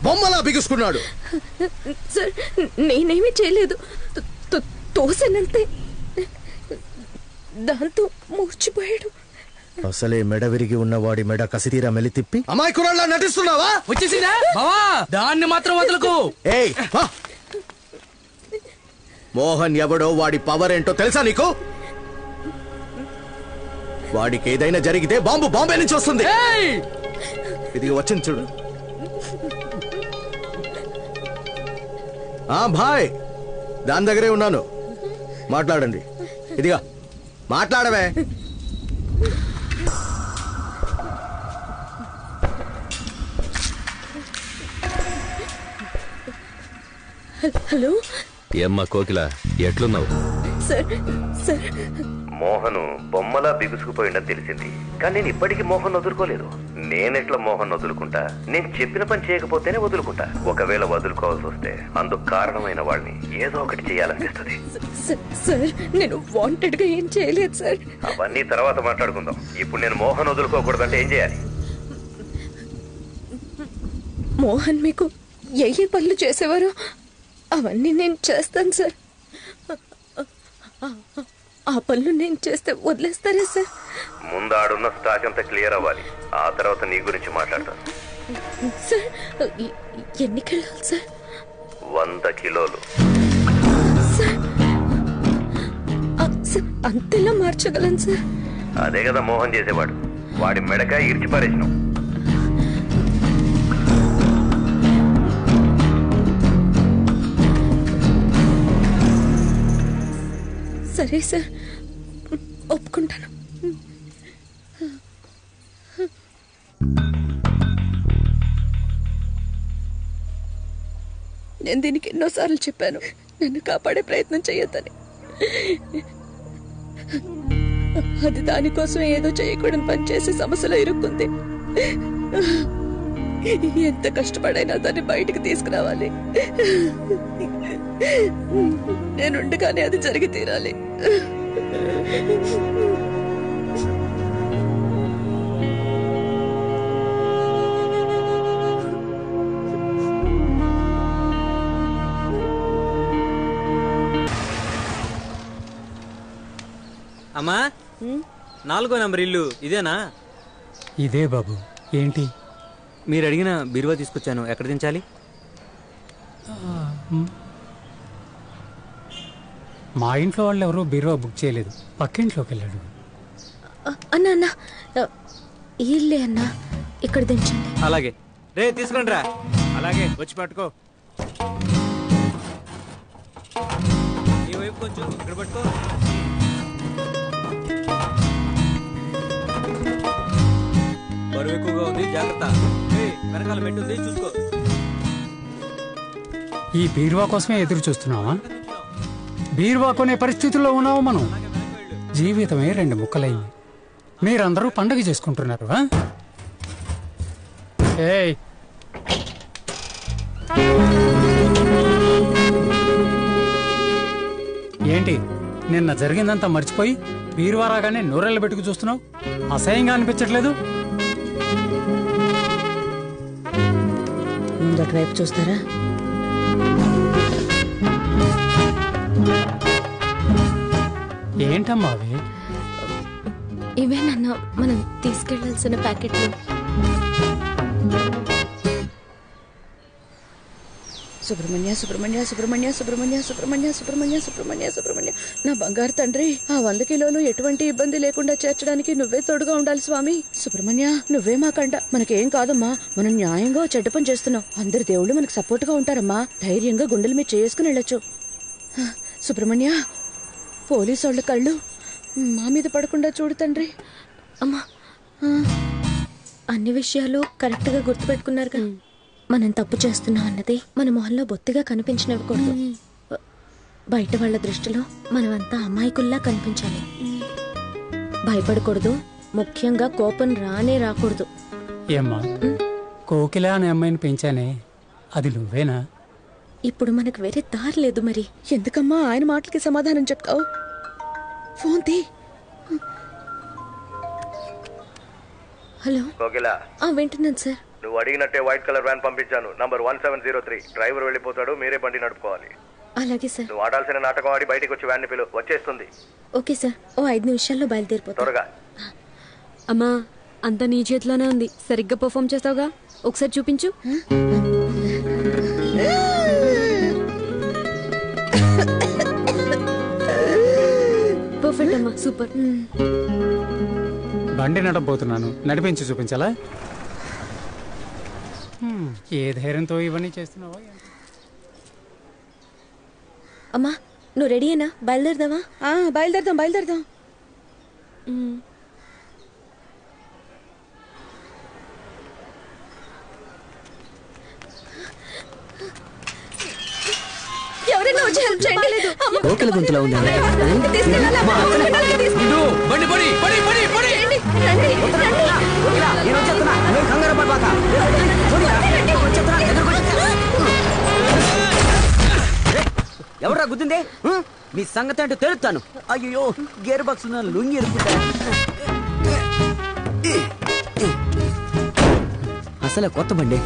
బొమ్మలా బిగుసుకున్నాడు. సార్ నేనేమీ చేయలేదు, తోసనంతే. దాంతో మూర్చిపోయాడు. అసలే మెడ విరిగి ఉన్నవాడి మెడ కసితీరా మెలి తిప్పి అమాయకురాళ్ళ నటిస్తున్నావా? వచ్చేసిందా బావా? దాన్ని మాత్రం వదలకు. ఏయ్, మోహన్ ఎవడో, వాడి పవర్ ఏంటో తెలుసా నీకు? వాడికి ఏదైనా జరిగితే బాంబే నుంచి వస్తుంది. ఇది వచ్చింది చూడు. భాయ్ దాని దగ్గరే ఉన్నాను, మాట్లాడండి. ఇదిగా మాట్లాడవే. హలో ఏమ్మా కోకిల, ఎట్లున్నావు? సార్ సార్ మోహన్ బొమ్మలా బిగుసుకుపోయిందని తెలిసింది, కానీ నేను ఇప్పటికీ మోహన్ వదులుకోలేదు. నేనెట్లా మోహన్ వదులుకుంటా? నేను చెప్పిన పని చేయకపోతేనే వదులుకుంటా. ఒకవేళ వదులుకోవాల్సి వస్తే అందుకు కారణమైన వాళ్ళని ఏదో ఒకటి చేయాలనిపిస్తుంది. సార్ నేను వాంటెడ్ గా ఏం చేయలేదు సార్. అవన్నీ తర్వాత మాట్లాడుకుందాం. ఇప్పుడు నేను మోహన్ వదులుకోకూడదంటే ఏం చేయాలి? మోహన్ మీకు ఏ పనులు చేసేవారు అవన్నీ నేను చేస్తాను సార్. ఆ పనులు నేను చేస్తే వదిలేస్తారా సార్? ముందు ఆడున్న స్టాక్ అంతా క్లియర్ అవ్వాలి, ఆ తర్వాత నీ గురించి మాట్లాడతాను. సార్ ఎన్ని కిలోలు సార్? 100 కిలోలు. సార్ అంతేలా మార్చగలను సార్? అదే కదా మోహన్ చేసేవాడు. వాడి మెడకాయ ఇరిచి పారేసినాం. సరే సార్, ఒప్పుకుంటాను. నేను దీనికి ఎన్నోసార్లు చెప్పాను, నన్ను కాపాడే ప్రయత్నం చేయొద్దని. అది దానికోసం ఏదో చేయకూడని పని చేసి సమస్యలో ఇరుక్కుంది. ఎంత కష్టపడైనా దాన్ని బయటికి తీసుకురావాలి. నేనుండగానే అది జరిగి తీరాలి. అమ్మా, 4వ నంబర్ ఇల్లు ఇదేనా? ఇదే బాబు. ఏంటి? మీరు అడిగిన బీరువా తీసుకొచ్చాను. ఎక్కడ దించాలి? మా ఇంట్లో వాళ్ళు ఎవరో బీరువా బుక్ చేయలేదు, పక్కింట్లోకి వెళ్ళాడు. అన్నా అన్నా ఇల్లే అన్నా, ఇక్కడ దించండి. అలాగే. రే తీసుకురండి రా. అలాగే వచ్చి పట్టుకో. ఈ వైపు కొంచెం ఇక్కడ పట్టుకో. బరువు ఎక్కువగా ఉంది, జాగ్రత్త. వెనకాల పెట్టుంది, చూసుకో. ఈ బీరువా కోసమే ఎదురు చూస్తున్నావా? బీరువా కొనే పరిస్థితుల్లో ఉన్నావు మనం. జీవితమే 2 ముక్కలయ్యి. మీరందరూ పండగ చేసుకుంటున్నారు. ఏయ్, ఏంటి నిన్న జరిగిందంతా మర్చిపోయి బీరువా రాగానే నూరెళ్ళ పెట్టుకు చూస్తున్నావు? అసహ్యంగా అనిపించట్లేదు? ముందటి వైపు చూస్తారా? ఏంటమ్మా అవి? ఇవేనన్నా మనం తీసుకెళ్లాల్సిన ప్యాకెట్లు. సుబ్రహ్మణ్య సుబ్రహ్మణ్య సుబ్రహ్మణ్య సుబ్రహ్మణ్య సుబ్రహ్మణ్య సుబ్రహ్మణ్య సుబ్రహ్మణ్య సుబ్రహ్మణ్య నా బంగారు తండ్రి, ఆ 100 కిలోలు ఎటువంటి ఇబ్బంది లేకుండా చేర్చడానికి నువ్వే తోడుగా ఉండాలి స్వామి. సుబ్రహ్మణ్య నువ్వే మాకంట. మనకేం కాదమ్మా, మనం న్యాయంగా చెడ్డ పని చేస్తున్నాం. అందరి దేవుళ్ళు మనకు సపోర్ట్ గా ఉంటారమ్మా. ధైర్యంగా గుండెల మీద చేసుకుని వెళ్ళొచ్చు. సుబ్రహ్మణ్య, పోలీసు వాళ్ళ కళ్ళు మా మీద పడకుండా చూడు తండ్రి. అమ్మా, అన్ని విషయాలు కరెక్ట్ గా గుర్తుపెట్టుకున్నారు కదా. మనం తప్పు చేస్తున్నాం అన్నది మన మొహంలో బొత్తిగా కనిపించనివ్వకూడదు. బయట వాళ్ళ దృష్టిలో మనమంతా అమాయకుల్లా కనిపించాలి. భయపడకూడదు, ముఖ్యంగా కోపం రాకూడదు. ఏమ్మా, కోకిల అనే అమ్మాయిని పెంచానే, అది నువ్వేనా? ఇప్పుడు మనకు వేరే దారి లేదు. మరి ఎందుకమ్మా ఆయన మాటలకి సమాధానం చెప్తావు? ఫోన్ తీ. హలో కోకిల, వింటున్నాను సార్. నువ్వు అడిగినట్టే వైట్ కలర్ వ్యాన్ పంపించాను. నంబర్ 1703. డ్రైవర్ వెళ్ళిపోతాడు, మీరే బండి నడుపుకోవాలి. అలాగే సార్. నువ్వు ఆడాల్సిన నాటకం ఆడి బయటికి వచ్చి వ్యాన్ పిలు, వచ్చేస్తుంది. ఓకే సార్, 5 నిమిషాల్లో బయలుదేరిపోతా. త్వరగా. అమ్మా, అంతా నీ చేతిలోనే ఉంది. సరిగ్గా పర్ఫామ్ చేస్తావుగా, ఒకసారి చూపించు. పర్ఫెక్ట్ అమ్మా, సూపర్. బండి నడపబోతున్నాను, నడిపించి చూపించాలా? ఏ ధైర్యంతో ఇవన్నీ చేస్తున్నావా? అమ్మా నువ్వు రెడీ అయినా బయలుదేరదావా? బయలుదేరదాం. ఎవరైనా వచ్చి హెల్ప్ చేయండి. కోకిల గొంతులో ఉంది. ఎవరా గుద్దింది? మీ సంగతి అంటే తెలుస్తాను. అయ్యో గేర్ బాక్స్ లుంగి ఎరుపుతా. అసలే కొత్త బండి.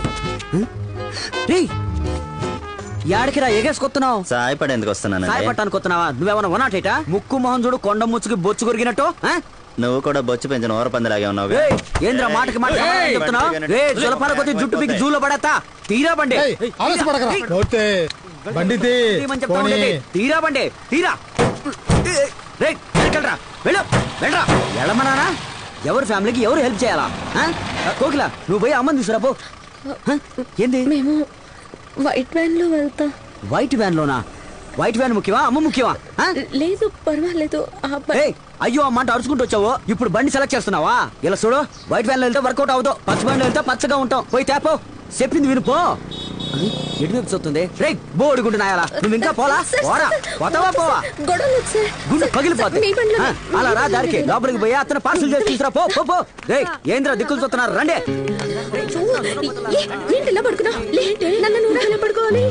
యాడికిరా ఎగేసుకొస్తున్నావు? సాయపడేందుకు వస్తున్నాను. సాయపడటానికి వస్తున్నావా? నువ్వేమన్నా వనాటేటా? ముక్కు మొహం చూడు కొండ ముచ్చుకి బొచ్చు కొరిగినట్టు. నువ్వు కూడా బొచ్చు పెంచిన ఓరపందిలాగే ఉన్నావు. ఏంద్రా మాటకి మాట చెప్తున్నావు? సులపాల కొద్ది జుట్టు పీకి జూలో పడతా. తీరా బండి. తీరా బండి తీరా. వెళ్ళరా వెళ్ళరా వెళ్ళమన్నానా? ఎవరి ఫ్యామిలీకి ఎవరు హెల్ప్ చేయాలా? కోకిల నువ్వు పోయి అమ్మని తీసుకురా పో. ఏంది? మేము వైట్ వ్యాన్ లో వెళ్తాం. వైట్ వ్యాన్ లోనా? వైట్ వ్యాన్ ముఖ్యమా అమ్మ ముఖ్యమా? లేదు పర్వాలేదు. అయ్యో అమ్మ అంటే అరుచుకుంటూ వచ్చావు. ఇప్పుడు బండి సెలెక్ట్ చేస్తున్నావా? ఇలా చూడు, వైట్ వ్యాన్ లో వెళ్తే వర్కౌట్ అవుతావు, పచ్చ బండి వెళ్తే పచ్చగా ఉంటాం. పోయి తేపో. చెప్పింది వినుపో. ఎటువైపు చూస్తుంది? రే బోడిగుంటున్నాయాలా? నువ్వు ఇంకా పోలా? పోరా పోతావా? పోవా గుండె పగిలిపోతుంది. అలా రా దారికి లోపలికి పోయి అతను పార్సల్ చేసి తీసుకురా. పో పో పో. రే ఏంద్రా దిక్కులు చూస్తున్నారు? రండి. ఇలా పడుకున్నా నన్ను నువ్వు ఎలా పడుకోవాలి?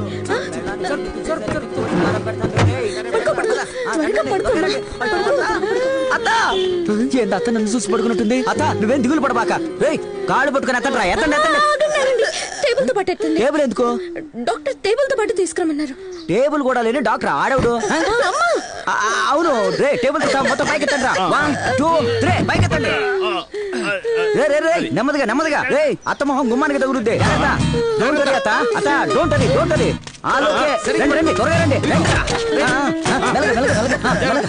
ఏంది అత్త నన్ను చూసి పడుకున్నట్టుంది? అత్త నువ్వేం దిగులు పడబాక. రే కాళ్ళు పట్టుకుని ఎత్తండి. ఎత్తండి టేబుల్ తో పాటు ఎత్తండి. టేబుల్ ఎందుకు? డాక్టర్ టేబుల్ తో పాటు తీసుకురమ్మన్నారు. టేబుల్ కూడా లేని డాక్టర్ ఆడవుడు? అవును రే టేబుల్ మొత్తం పైకి ఎత్తండి. 1 2 3 పైకి ఎత్తండి. నెమ్మదిగా నెమ్మదిగా. రే అత్త మొహం గుమ్మానికి తగులుద్ది. డోంట్ వరీ అత్త. అత్త డోంట్ వరీ డోంట్ వరీ. రండి రండి త్వరగా రండి.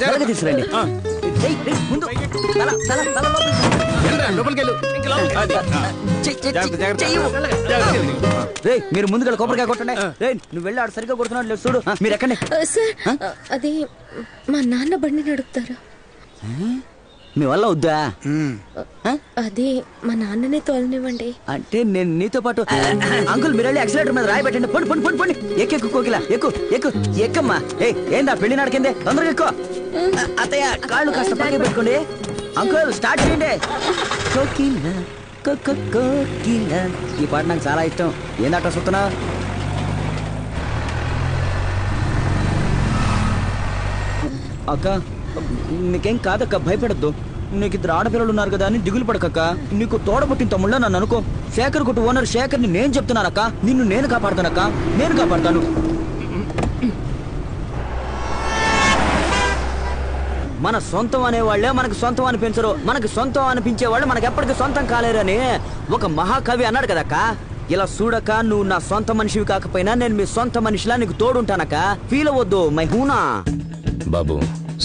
మెల్లగా తీసుకురండి. ముందు మీరు ముందుగా కొబ్బరికాయ కొట్టండి. నువ్వు వెళ్ళి ఆడు సరిగ్గా కొడుతున్నాడు లేదు చూడు. మీరు ఎక్కండి. అది మా నాన్న బండి నడుపుతారు. మీ వల్ల వద్దా? అది మా నాన్ననే తోలనివ్వండి. అంటే నేను నీతో పాటు అంకుల్ మీరు వెళ్ళి యాక్సిలేటర్ మీద రాయి పెట్టండి. పొండి పొండి పొండి పొండి. ఎక్కెక్కు కోకిల ఎక్కు ఎక్కు ఎక్కమ్మా. ఏందా పెళ్లి నాడకిందే? తొందరగా ఎక్కువ. అత్తయ్య కాళ్ళు కాస్త పైకి పెట్టుకోండి. అంకుల్ స్టార్ట్ చేయండి. కోకిల కోకిల. ఈ పాట నాకు చాలా ఇష్టం. ఏందట చూస్తున్నా? అక్క నీకేం కాదక్క, భయపడద్దు. నీకు ఇద్దరు ఆడపిల్లలు ఉన్నారు కదా అని దిగులు పడకక్క. నీకు తోడబుట్టిన తమ్ముళ్ళ నన్ను అనుకో. శేఖర్ కొట్టు ఓనర్ శేఖర్ని నేను చెప్తున్నానక్క. నిన్ను నేను కాపాడుతానక్క, నేను కాపాడుతాను. మన సొంతం అనేవాళ్లే మనకు సొంతం అనిపించరు. మనకు సొంతం అనిపించే వాళ్ళు మనకు ఎప్పటికీ సొంతం కాలేరని ఒక మహాకవి అన్నాడు కదక్క. ఇలా చూడక, నువ్వు నా సొంత మనిషివి కాకపోయినా నేను మీ సొంత మనిషిలా నీకు తోడుంటానక్క. ఫీల్ అవ్వద్దు మై హూనా. బాబు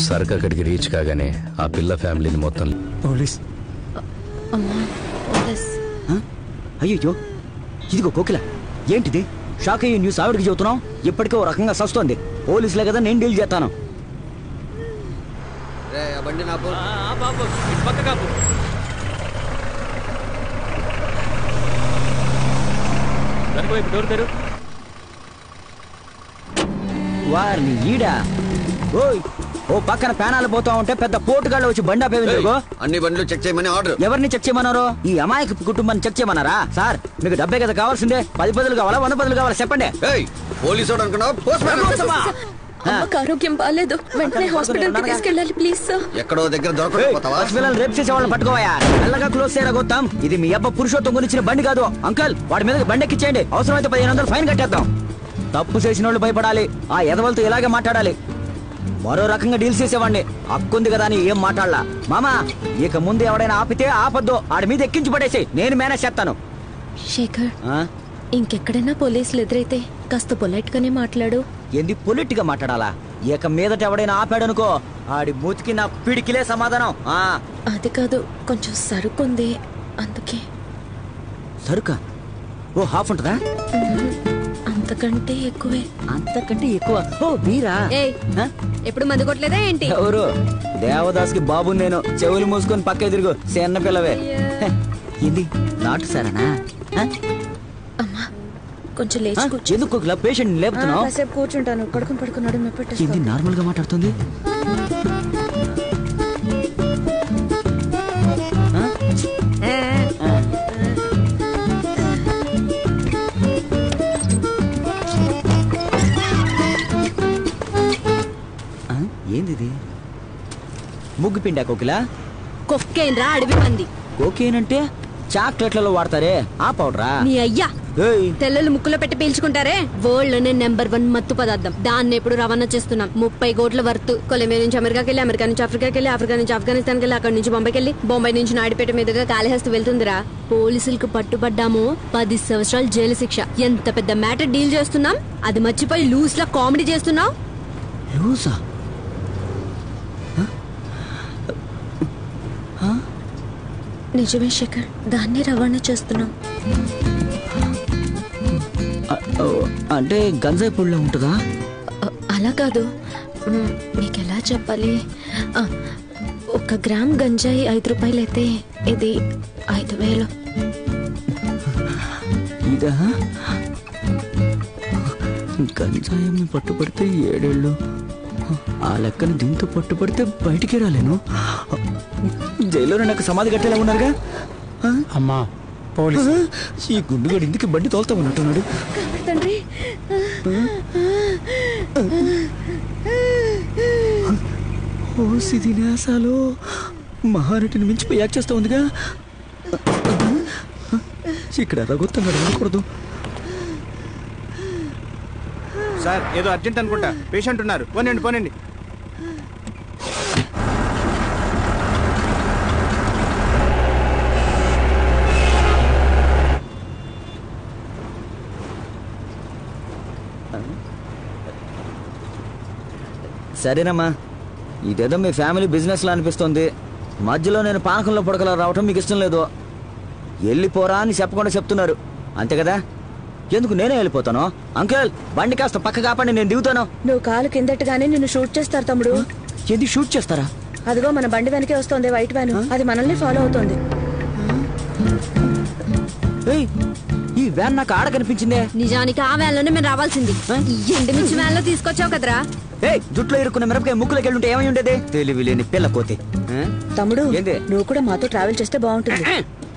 సరుకు అక్కడికి రీచ్ కాగానే ఆ పిల్ల ఫ్యామిలీని మొత్తం పోలీస్. అయ్యో ఇదిగో కోకిల, ఏంటిది? షాక్ అయ్యే న్యూస్ ఆవిడకి చెబుతున్నావు. ఇప్పటికే ఓ రకంగా సస్తోంది. పోలీసులే కదా, నేను డీల్ చేస్తాను. వారిని ఈడా. ఓయ్ ఓ పక్కన ప్యానాలు పోతా ఉంటే పెద్ద పోటుగాళ్ళు వచ్చి బండి ఆపేందుకు? అన్ని బండ్లు చెక్ చేయమని ఆర్డర్. ఎవరిని చెక్ చేయమన్నారు? ఈ అమాయక కుటుంబాన్ని చెక్ చేయమన్నారా? సార్ మీకు డబ్బే కదా కావాల్సిందే. 10 బదులు కావాలా 100 బదులు కావాలా చెప్పండి. పోలీసు అమ్మకు ఆరోగ్యం బాగాలేదు, వెంటనే హాస్పిటల్ కి తీసుకెళ్ళాలి ప్లీజ్ సార్. ఎక్కడో దగ్గర దొరకకపోతావా? పిల్లలు రేపు చేసే వాళ్ళని పట్టుకోవా. మెల్లగా క్లోజ్ చేయరా గౌతమ్. ఇది మీ అబ్బ పురుషోత్తం గురించిన బండి కాదు. అంకల్ వాడి మీద బండి ఎక్కించేయండి. అవసరమైతే 1500 ఫైన్ కట్టేద్దాం. తప్పు చేసిన వాళ్ళు భయపడాలి. ఆ ఎదవలతో ఇలాగే మాట్లాడాలి. మరో రకంగా డీల్ చేసేవాడిని. హక్కుంది కదా అని ఏం మాట్లాడలా. మామా ఇక ముందు ఎవడైనా ఆపితే ఆపద్దు. ఆడి మీద ఎక్కించి పడేసి నేను మేనేజ్ చేస్తాను. శేఖర్ ఇంకెక్కడైనా పోలీసులు ఎదురైతే కాస్త పొలైట్ గానే మాట్లాడు. ఏంది పొలిట్ గా మాట్లాడాలా? ఇక మీదట ఎవడైనా ఆపాడనుకో ఆడి మూతికి నా పిడికిలే సమాధానం. అది కాదు, కొంచెం సరుకుంది అందుకే. సరుకా? ఓ హాఫ్ ఉంటుందా? అంత అంతకంటే ఎక్కువే. అంతకంటే ఎక్కువ? ఓ బీరా. ఎప్పుడు మందు కొట్టలేదా ఏంటి? ఎవరు? దేవదాస్కి బాబు నేను. చెవులు మూసుకొని పక్క తిరుగు, చిన్న పిల్లవే. ఏంది నాటు సారనా? అమ్మా కొంచెం లేచి కూర్చో. ఎందుకు పేషెంట్ లేపుతున్నావు? కాసేపు కూర్చుంటాను. పడుకున్నాడు మెప్పెట్టు. ఏంది నార్మల్ గా మాట్లాడుతుంది? ఏంది ముగ్గు పిండా కోకిలా? కొక్కేన్ రా అడవి పంది. కోకేన్ అంటే చాక్లెట్లలో వాడతారే ఆ పౌడరా? నీ అయ్యా తెల్లలు ముక్కులో పెట్టి పీల్చుకుంటారే వరల్డ్ లోనే నెంబర్ 1 మత్తు పదార్థం. దాన్ని ఎప్పుడు రవాణా చేస్తున్నాం. 30 కోట్ల వర్త్. కొలంబియా నుంచి అమెరికాకి వెళ్ళి, అమెరికా నుంచి ఆఫ్రికాకి వెళ్ళి, ఆఫ్రికా నుంచి ఆఫ్ఘనిస్తాన్కి వెళ్ళి, అక్కడి నుంచి బొంబాయికి వెళ్ళి, బొంబాయి నుంచి నాయుడుపేట మీదుగా కాళహస్తి వెళ్తుందిరా. పోలీసులకు పట్టుబడ్డాము 10 సంవత్సరాలు జైలు శిక్ష. ఎంత పెద్ద మ్యాటర్ డీల్ చేస్తున్నాం, అది మర్చిపోయి లూస్ లా కామెడీ చేస్తున్నావు. లూసా? నిజమే శేఖర్, దాన్ని రవాణా చేస్తున్నాం. అంటే గంజాయి పొడిలో ఉంటుందా? అలా కాదు, మీకు ఎలా చెప్పాలి. 1 గ్రామ్ గంజాయి 5 రూపాయలు అయితే ఇది 5,000. ఇదా? గంజాయి పట్టుబడితే 7 ఏళ్ళు. ఆ లెక్కన దీంతో పట్టుబడితే బయటికి రాలేను. జైల్లో నాకు సమాధి కట్టేలా ఉన్నారుగా. అమ్మా పోలీసు. ఈ గుండుగాడు ఇందుకు బండి తోలుతా ఉన్నట్టున్నాడు. తండ్రి ఓ సిది నేసాలో మహానటిని మించిపోయి యాక్ట్ చేస్తా ఉందిగా. ఇక్కడ రఘుత్తంగా ఉండకూడదు. సార్ ఏదో అర్జెంట్ అనుకుంటా, పేషెంట్ ఉన్నారు. పోనండి. సరేనమ్మా, ఇదేదో మీ ఫ్యామిలీ బిజినెస్ లా అనిపిస్తుంది. మధ్యలో నేను పానకంలో పొడకలా రావటం మీకు ఇష్టం లేదు. వెళ్ళిపోరా అని చెప్పకుండా చెప్తున్నారు అంతే కదా? ఎందుకు నేనే వెళ్ళిపోతాను? అంకుల్ బండి కాస్త పక్క కాపండి, నేను దిగుతాను. నువ్వు కాలు కిందట్టుగానే నిన్ను షూట్ చేస్తారు తమ్ముడు. ఏది షూట్ చేస్తారా? అదిగో మన బండి వెనకే వస్తుంది వైట్ వ్యాన్. అది మనల్ని ఫాలో అవుతుంది. ఈ వ్యాన్ నాకు ఆడ కనిపించిందే. నిజానికి ఆ వ్యాన్ లోనే మేము రావాల్సింది. ఎండుమిర్చి వ్యాన్ లో తీసుకొచ్చావు కదరా. జుట్లో ఇరుక్కున్న మిరపకాయ ముక్కులోకి వెళ్ళుంటే ఏమై ఉండేది? తెలివి లేని పిల్ల కోతి. తమ్ముడు నువ్వు కూడా మాతో ట్రావెల్ చేస్తే బాగుంటుంది.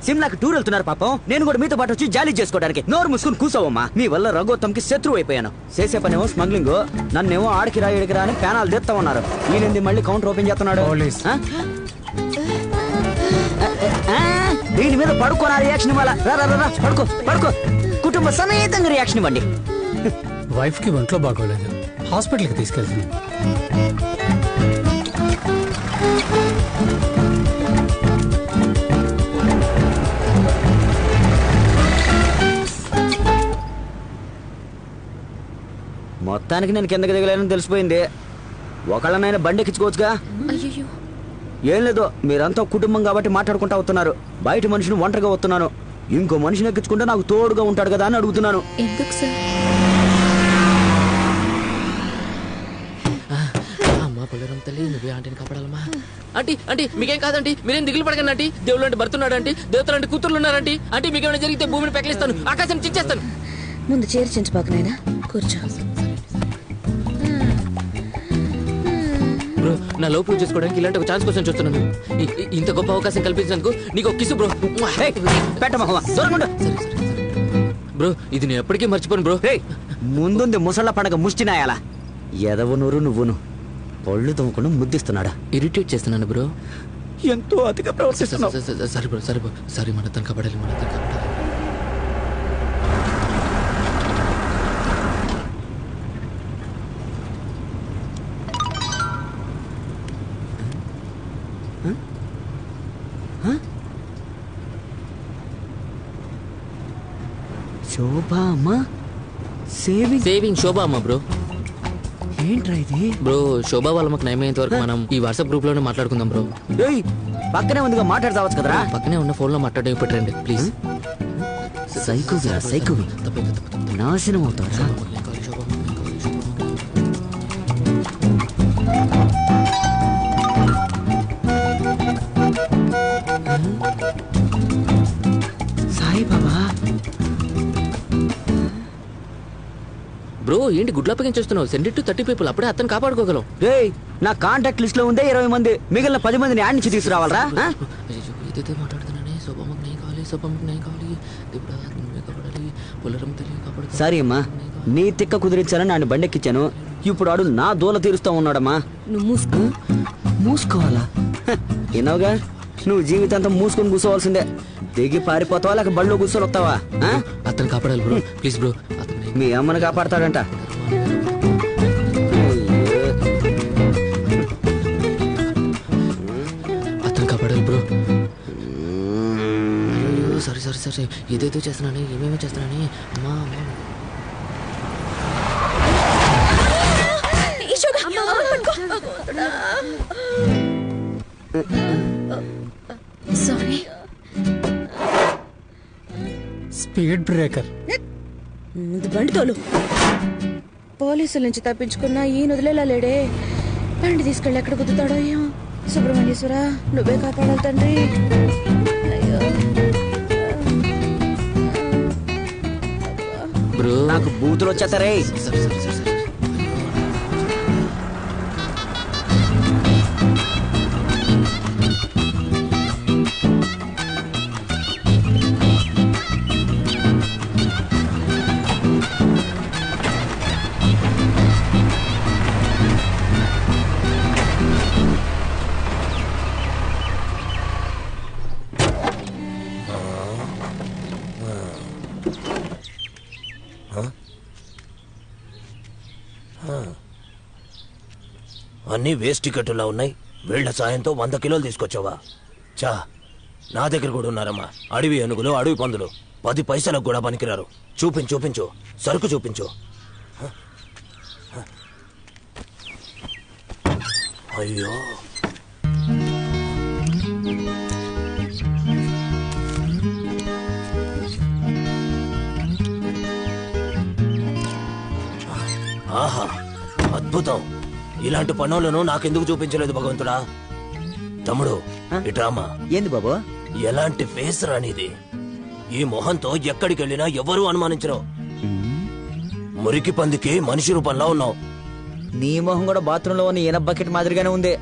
సిమ్లాకి టూర్ వెళ్తున్నారు పాపం, నేను కూడా మీతో పాటు వచ్చి జాలీ చేసుకోవడానికి. నోరు మూసుకుని కూసావమ్మా. మీ వల్ల రఘోత్తంకి శత్రువు అయిపోయాను. చేసే పనేమో స్మగ్లింగ్, నన్నేమో ఆడికి రా ఇడికి రా అని ప్యానాలు తెస్తా ఉన్నారు. ఈయనంది మళ్ళీ కౌంటర్ ఓపెన్ చేస్తున్నాడు. దీని మీద పడుకోనా రియాక్షన్ ఇవ్వాలా? పడుకో. కుటుంబ సమేతంగా రియాక్షన్ ఇవ్వండి. వైఫ్ కి ఒంట్లో బాగోలేదు, హాస్పిటల్కి తీసుకెళ్తున్నాం. మొత్తానికి నేను కిందకి దిగలేనని తెలిసిపోయింది. ఒకళ్ళనైనా బండి ఎక్కించుకోవచ్చుగా. ఏం లేదు, మీరంతా కుటుంబం కాబట్టి మాట్లాడుకుంటా వస్తున్నారు. బయట మనిషిని ఒంటరిగా వస్తున్నాను. ఇంకో మనిషిని ఎక్కించుకుంటే నాకు తోడుగా ఉంటాడు కదా అని అడుగుతున్నాను. ఎందుకు సార్? అమ్మా పొలరం తల్లి, నువ్వే ఆంటీని కాపాడాలమ్మా. ఆంటీ మీకేం కాదండి, మీరేం దిగులు పడకండి ఆంటీ. దేవుళ్ళు అంటే భర్తున్నాడు ఆంటీ, దేవతలు అంటే కూతుర్లు ఉన్నారంటీ. ఆంటీ మీకేమైనా జరిగితే భూమిని పెకలిస్తాను, ఆకాశం చించేస్తాను. ముందు చేర్చించబాకు నాయనా, కూర్చో. బ్రో నా లవ్ ప్రూవ్ చేసుకోవడానికి ఇలాంటి ఒక ఛాన్స్ కోసం చూస్తున్నాను. ఇంత గొప్ప అవకాశం కల్పించినందుకు నీకు ఒక కిసు బ్రో. బ్రో ఇది నేను ఎప్పటికీ మర్చిపోను బ్రో. ముందుంది ముసళ్ళ పండగ ముష్టినాయాల. ఎదవ నూరు నువ్వును పళ్ళు తమ్ముకుండా ముద్దిస్తున్నాడా? ఇరిటేట్ చేస్తున్నాను బ్రో. ఎంతో అతిగా ప్రవర్తిస్తున్నావు. సరే బ్రో సారీ, మన తను కబడాలి. శోభా అమ్మ సేవింగ్ శోభా అమ్మ బ్రో. ఏంట్రా ఇది బ్రో? శోభా వాళ్ళ మాకు నయమయ్యేంత వరకు మనం ఈ వాట్సాప్ గ్రూప్ లోనే మాట్లాడుకుందాం బ్రో. పక్కనే ఉందిగా, మాట్లాడతావచ్చు కదరా? పక్కనే ఉన్న ఫోన్ లో మాట్లాడే పెట్టండి ప్లీజ్. సైకోగా సైకో. తప్ప నాశనం అవుతారా? సాయిబాబా బ్రో ఏంటి గుడ్ల చూస్తున్నావు? సెండ్ టు 30 పీపుల్, అప్పుడే అతను కాపాడుకోగలం. రే నా కాంటాక్ట్ లిస్ట్ లో ఉందే 20 మంది, మిగిలిన 10 మందిని యాడ్ నుంచి తీసుకురావాలరా? ఇదైతే మాట్లాడుతున్నానే. శోభమ్మకు నేను కావాలి, శోభమ్మకు నేను కావాలి, దేవుడా నువ్వే కాపాడాలి, పొలరం తెలియ కాపాడు. సరే అమ్మా, నీ తిక్క కుదిరించాలని ఆయన బండెక్కిచ్చాను. ఇప్పుడు ఆడు నా దూల తీరుస్తూ ఉన్నాడమ్మా. నువ్వు మూసుకోవాలా? విన్నావుగా, నువ్వు జీవితాంతం మూసుకొని కూర్చోవాల్సిందే. దిగి పారిపోతావా లేక బళ్ళో కూర్చొని వస్తావా? అతను కాపాడాలి బ్రో, ప్లీజ్ బ్రో. మీ అమ్మని కాపాడతాడంట. అతను కాపాడాలి బ్రో. సరే సరే సరే, ఏదేదో చేస్తున్నాను, ఏమేమో చేస్తున్నాను. అమ్మా సారీ. Speed breaker. బండి తోలు. పోలీసుల నుంచి తప్పించుకున్నా ఈ వదిలేలా లేడే. బండి తీసుకెళ్ళి ఎక్కడ కుదుతాడో ఏమో. సుబ్రహ్మణ్యేశ్వర నువ్వే కాపాడాలి తండ్రి. అయ్యో బ్రో, నాకు బూతులు వచ్చేస్తారే. అన్నీ వేస్ట్ టికెట్టులా ఉన్నాయి. వీళ్ల సాయంతో 100 కిలోలు తీసుకొచ్చావా? చా, నా దగ్గర కూడా ఉన్నారమ్మా. అడవి ఏనుగులు, అడవి పందులు 10 పైసలకు కూడా పనికిరారు. చూపించు, సరుకు చూపించు. అయ్యో, ఆహా అద్భుతం. ఇలాంటి పనులను నాకెందుకు చూపించలేదు భగవంతుడా? తమ్ముడు ఇటామా. ఏంది బాబు? ఎలాంటి ఫేస్ రానిది. ఈ మొహంతో ఎక్కడికి వెళ్ళినా ఎవరూ అనుమానించరు. మురికి పందికి మనిషి రూపంలో ఉన్నావు. నీ మొహం కూడా బాత్రూంలో ఉన్న ఈయన బకెట్ మాదిరిగానే ఉంది.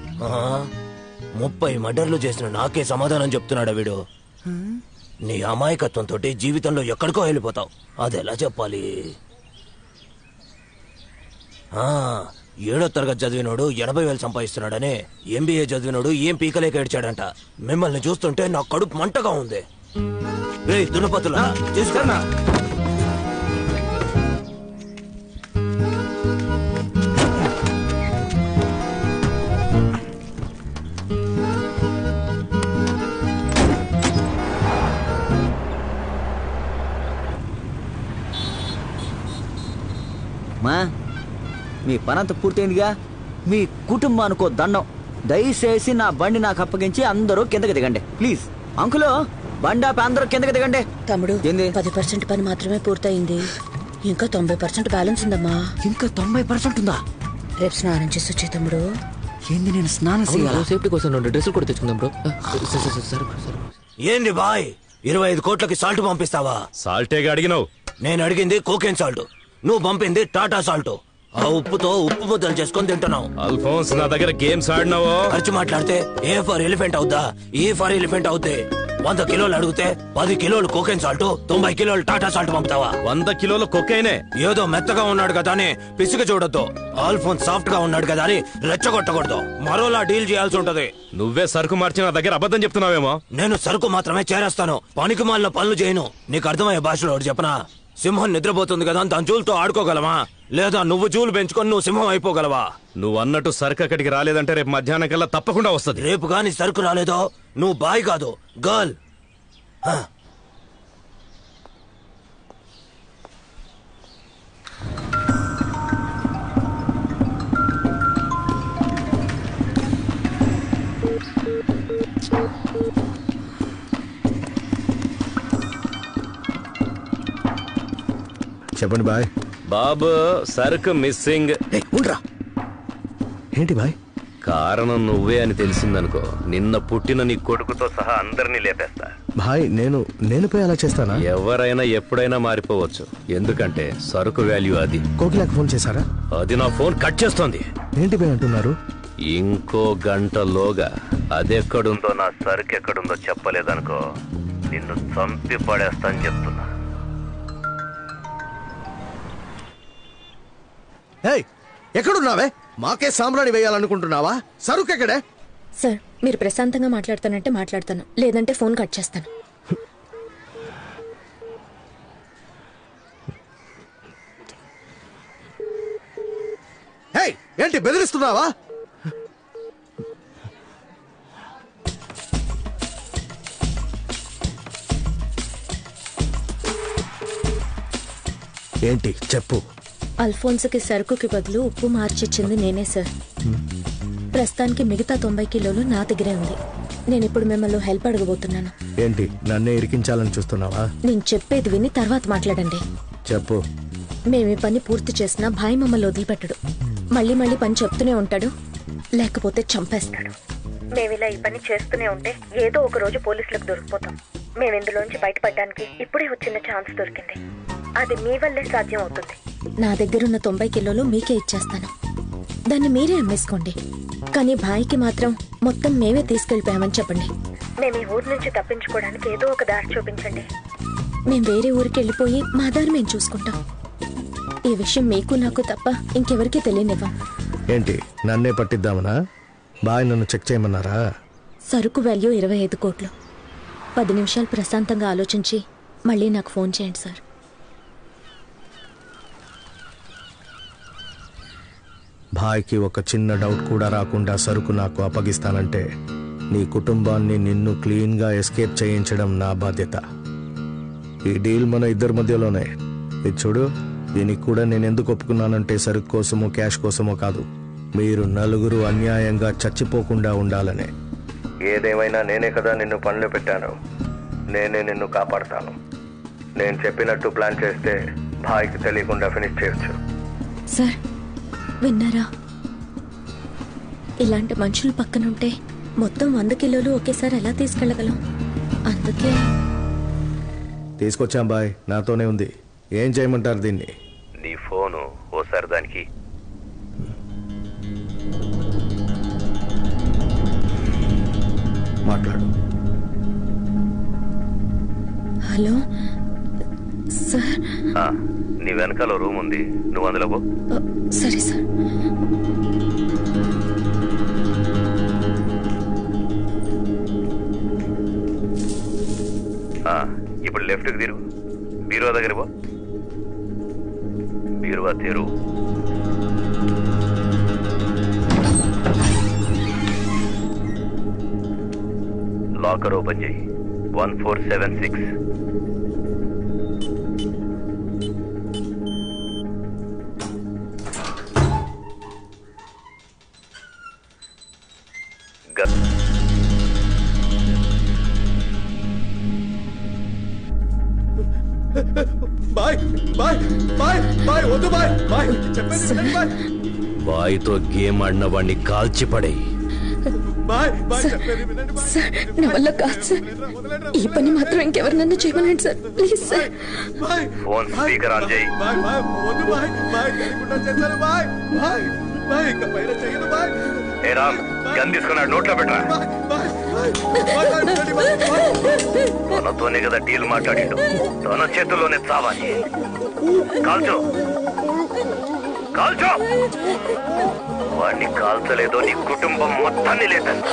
30 మర్డర్లు చేసిన నాకే సమాధానం చెప్తున్నాడా వీడు? నీ అమాయకత్వంతో జీవితంలో ఎక్కడికో వెళ్ళిపోతావు. అదెలా చెప్పాలి? 7వ తరగతి చదివినోడు 80,000 సంపాదిస్తున్నాడని MBA చదివినోడు ఏం పీకలేక ఏడ్చాడంట. మిమ్మల్ని చూస్తుంటే నా కడుపు మంటగా ఉంది. రే దున్నపతులా తీసుకున్నా. మా మీ పనంత పూర్తయిందిగా. మీ కుటుంబానికో దండం. దయచేసి నా బండి నాకు అప్పగించి అందరూ కిందకి దిగండి ప్లీజ్. అంకులు బండి ఆపి అందరూ కిందకి దిగండి. తమ్ముడు 10% పని మాత్రమే పూర్తయింది. ఇంకా 90% బ్యాలెన్స్ ఉందమ్మా. ఇంకా 90% ఉందా? రేపు స్నానం చేసి వచ్చే తమ్ముడు. ఏంది నేను స్నానం చేయాలి? సేఫ్టీ కోసం 2 డ్రెస్సులు కూడా తెచ్చుకుందాం బ్రో. ఏంది బాయ్, 25 కోట్లకి సాల్ట్ పంపిస్తావా? సాల్టేగా అడిగినావు. నేను అడిగింది కోకెన్ సాల్ట్, నువ్వు పంపింది టాటా సాల్ట్. ఆ ఉప్పుతో ఉప్పు ముద్దలు చేసుకొని తింటున్నావు. అల్ఫోన్స్ నా దగ్గర గేమ్స్ ఆడినావు. ఖర్చు మాట్లాడితే ఏ ఫర్ ఎలిఫెంట్ అవుద్దా? ఈ ఫర్ ఎలిఫెంట్ అవుద్ది. 100 కిలోలు అడిగితే 10 కిలోలు కోకెన్ సాల్ట్, 90 కిలోలు టాటా సాల్ట్ పంపుతావా? 100 కిలోల కొకైనే. ఏదో మెత్తగా ఉన్నాడు కదా అని పిసిగ చూడొద్దు. ఆల్ఫోన్స్ సాఫ్ట్ గా ఉన్నాడు కదా అని రెచ్చగొట్టకూడదు. మరోలా డీల్ చేయాల్సి ఉంటది. నువ్వే సరుకు మార్చి నా దగ్గర అబద్ధం చెప్తున్నావేమో. నేను సరుకు మాత్రమే చేరేస్తాను, పనికి మాలిన పనులు చేయను. నీకు అర్థమయ్యే భాషలో ఒకటి చెప్పనా? సింహం నిద్రపోతుంది కదా దాని జూలతో ఆడుకోగలమా? లేదా నువ్వు జూలు పెంచుకొని నువ్వు సింహం అయిపోగలవా? నువ్వు అన్నట్టు సరుకు అక్కడికి రాలేదంటే రేపు మధ్యాహ్నం కల్లా తప్పకుండా వస్తుంది. రేపు గాని సరుకు రాలేదో నువ్వు బాయ్ కాదు గర్ల్. చెప్పండి బాయ్. బాబు సరుకు మిస్సింగ్. ఉండ్రా. ఏంటి బాయ్? కారణం నువ్వే అని తెలిసిందనుకో, నిన్న పుట్టిన నీ కొడుకుతో సహా అందరినీ లేపేస్తా. భాయ్ నేను పోయి అలా చేస్తానా? ఎవరైనా ఎప్పుడైనా మారిపోవచ్చు, ఎందుకంటే సరుకు వాల్యూ అది. కోకిలాకి ఫోన్ చేశారా? అది నా ఫోన్ కట్ చేస్తోంది. ఏంటి బాయ్ అంటున్నారు? ఇంకో గంటలోగా అదెక్కడుందో నా సరుకు ఎక్కడుందో చెప్పలేదనుకో, నిన్ను చంపి పడేస్తాను చెప్తున్నా. ఎక్కడున్నావే? మాకే సామ్రాణి వేయాలనుకుంటున్నావా? సరుకు ఎక్కడే? సార్, మీరు ప్రశాంతంగా మాట్లాడతానంటే మాట్లాడతాను, లేదంటే ఫోన్ కట్ చేస్తాను. ఏంటి బెదిరిస్తున్నావా? ఏంటి చెప్పు. అల్ఫోన్స్కి సరుకుకి బదులు ఉప్పు మార్చిచ్చింది నేనే సార్. ప్రస్తుతానికి మిగతా 90 కిలోలు నా దగ్గరే ఉంది. నేను ఇప్పుడు మిమ్మల్ని హెల్ప్ అడగబోతున్నాను. ఏంటి నన్నే ఇరికించాలని చూస్తున్నావా? నేను చెప్పేది విని తర్వాత మాట్లాడండి. చెప్పు. మేము ఈ పని పూర్తి చేసినా భాయ్ మమ్మల్ని వదిలిపెట్టడు. మళ్ళీ మళ్ళీ పని చెప్తూనే ఉంటాడు, లేకపోతే చంపేస్తాడు. మేము ఇలా ఈ పని చేస్తూనే ఉంటే ఏదో ఒక రోజు పోలీసులకు దొరికిపోతాం. మేము ఇందులోంచి బయటపడడానికి ఇప్పుడే వచ్చిన ఛాన్స్ దొరికింది. అది మీ వల్లే సాధ్యం అవుతుంది. నా దగ్గరున్న 90 కిలోలు మీకే ఇచ్చేస్తాను, దాన్ని మీరే అమ్మేసుకోండి. కానీ భాయ్కి మాత్రం మొత్తం మేమే తీసుకెళ్ళిపోయామని చెప్పండి. మేము ఈ ఊరు నుంచి తప్పించుకోవడానికి ఏదో ఒక దారి చూపించండి. మేము వేరే ఊరికి వెళ్ళిపోయి మా దారి మేము చూసుకుంటాం. ఈ విషయం మీకు నాకు తప్ప ఇంకెవరికీ తెలియనివ్వం. ఏంటి నన్నే పట్టిద్దామనా? బాయ్ నన్ను చెక్ చేయమన్నారా? సరుకు వాల్యూ 25 కోట్లు. 10 నిమిషాలు ప్రశాంతంగా ఆలోచించి మళ్ళీ నాకు ఫోన్ చేయండి సార్. భాయ్కి ఒక చిన్న డౌట్ కూడా రాకుండా సరుకు నాకు అప్పగిస్తానంటే నీ కుటుంబాన్ని నిన్ను క్లీన్గా ఎస్కేప్ చేయించడం నా బాధ్యత. ఈ డీల్ మన ఇద్దరి మధ్యలోనే. ఇది చూడు, దీనికి కూడా నేను ఎందుకు ఒప్పుకున్నానంటే సరుకు కోసమో క్యాష్ కోసమో కాదు, మీరు నలుగురు అన్యాయంగా చచ్చిపోకుండా ఉండాలనే. ఏదేమైనా నేనే కదా నిన్ను పనిలో పెట్టాను, నేనే నిన్ను కాపాడతాను. నేను చెప్పినట్టు ప్లాన్ చేస్తే భాయ్కి తెలియకుండా ఫినిష్ చేయొచ్చు. సార్ విన్నారా? ఇలాంటి మనుషులు పక్కనుంటే మొత్తం 100 కిలోలు ఒకేసారి ఎలా తీసుకెళ్ళగలం? అందుకే తీసుకొచ్చాం బాయ్, నాతోనే ఉంది. ఏం చేయమంటారు దీన్ని? నీ ఫోను ఓసారి దానికి. మాట్లాడు. Hello sir. నీ వెనకాల రూమ్ ఉంది, నువ్వు అందులో పో. సరే సార్. ఇప్పుడు లెఫ్ట్కి తిరుగు, బీరువా దగ్గర పో. బీరువా తెరువు. లాకర్ ఓపెన్ చేయి. 1476. బాయ్ బాయ్ బాయ్ బాయ్ వద్దు బాయ్ బాయ్ చెప్పండి బాయ్. బాయ్తో గేమ్ ఆడిన వాడిని కాల్చిపడే. సార్ నా వల్ల కాదు సార్, ఈ పని మాత్రం ఇంకెవరినన్నా చేయమనండి sir, please sir. Phone speaker on చేయి. ఏ రామ్, గన్ తీసుకున్నాడు, నోట్లో పెట్టరా. తనతోనే కదా డీల్ మాట్లాడిండు, తన చేతుల్లోనే చావాలి. కాల్చో కాల్చో. వాడిని కాల్చలేదో నీ కుటుంబం మొత్తాన్ని లేదంట.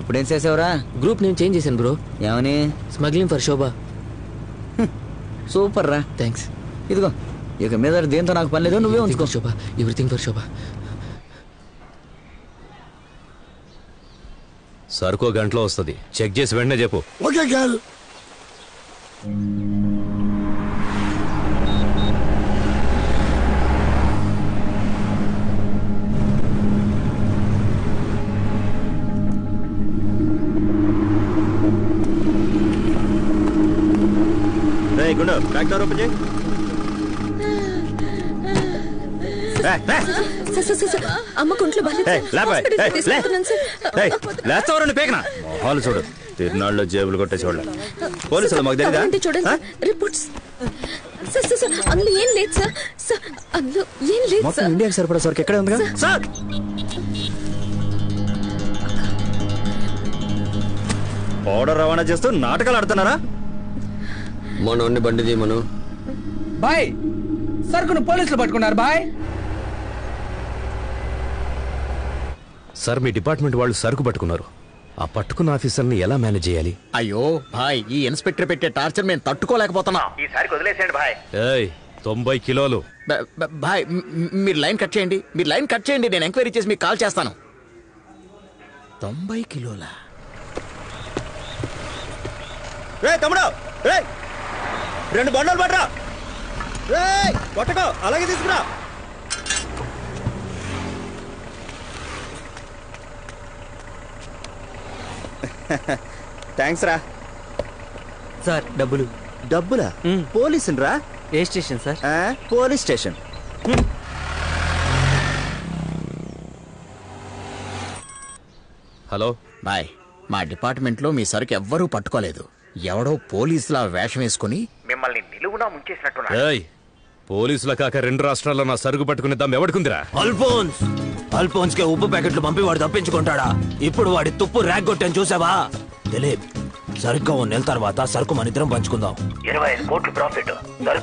ఇప్పుడేం చేసావురా? గ్రూప్ నేను చేంజ్ చేశాను బ్రో. ఏమని? Smuggling for Shobha. సూపర్ రా, థ్యాంక్స్. ఇదిగో ఇక మీద దేంతో నాకు పని లేదు, నువ్వే ఉంచుకో. శోభ, ఎవ్రీథింగ్ ఫర్ శోభ. సరుకో గంటలో వస్తుంది, చెక్ చేసి వెంటనే చెప్పు. Okay girl. గుండు బ్యాక్ డోర్ ఓపెన్ చేయి. అమ్మ కుంట్లో లేస్తావరండి పేకనా హాలు చూడు. తిరునాళ్ళలో జేబులు కొట్టేసేవాళ్ళు పోలీసులు మాకు తెలియదా? చూడండి రిపోర్ట్స్. అందులో ఏం లేదు సార్. అందులో ఏం లేదు సార్. ఇండియాకి సరిపడా సరికి ఎక్కడే ఉందిగా సార్. పౌడర్ రవాణా చేస్తూ నాటకాలు ఆడుతున్నారా? మనోడిని బండి తీయమను. బాయ్ సరుకును పోలీసులు పట్టుకున్నారు బాయ్. సార్ మీ డిపార్ట్మెంట్ వాళ్ళు సరుకు పట్టుకున్నారు. ఆ పట్టుకున్న ఆఫీసర్ని ఎలా మేనేజ్ చేయాలి? అయ్యో భాయ్, ఈ ఇన్స్పెక్టర్ పెట్టే టార్చర్ మేము తట్టుకోలేకపోతున్నా. ఈసారి వదిలేసేయండి భాయ్. 90 కిలోలు. భాయ్ మీరు లైన్ కట్ చేయండి, మీరు లైన్ కట్ చేయండి. నేను ఎంక్వైరీ చేసి మీకు కాల్ చేస్తాను. 90 కిలోలా? తమ్ముడు 2 బండలు పట్టరా. పట్టుకో, అలాగే తీసుకురా. థ్యాంక్స్ రా. సార్ డబ్బులు. డబ్బులా? పోలీసులు రా. ఏ station sir? Police station. Hello boy, మా డిపార్ట్మెంట్ లో మీ సరుకు ఎవ్వరూ పట్టుకోలేదు. ఎవడో పోలీసులా వేషం వేసుకుని మిమ్మల్ని నిలువునా ముంచేసినట్టున్నా. పోలీసుల కాక 2 రాష్ట్రాల్లో నా సరుకు పట్టుకునే దమ్ ఎవడుకుందిరా? అల్ఫోన్స్ కే ఉప్పు ప్యాకెట్లు పంపి వాడు తప్పించుకుంటాడా? ఇప్పుడు వాడి తుప్పు ర్యాక్ కొట్టాను చూసావా? దిలీప్, సరిగ్గా 1 నెల తర్వాత సరుకు మన ఇద్దరం పంచుకుందాం. 25 కోట్లు ప్రాఫిట్.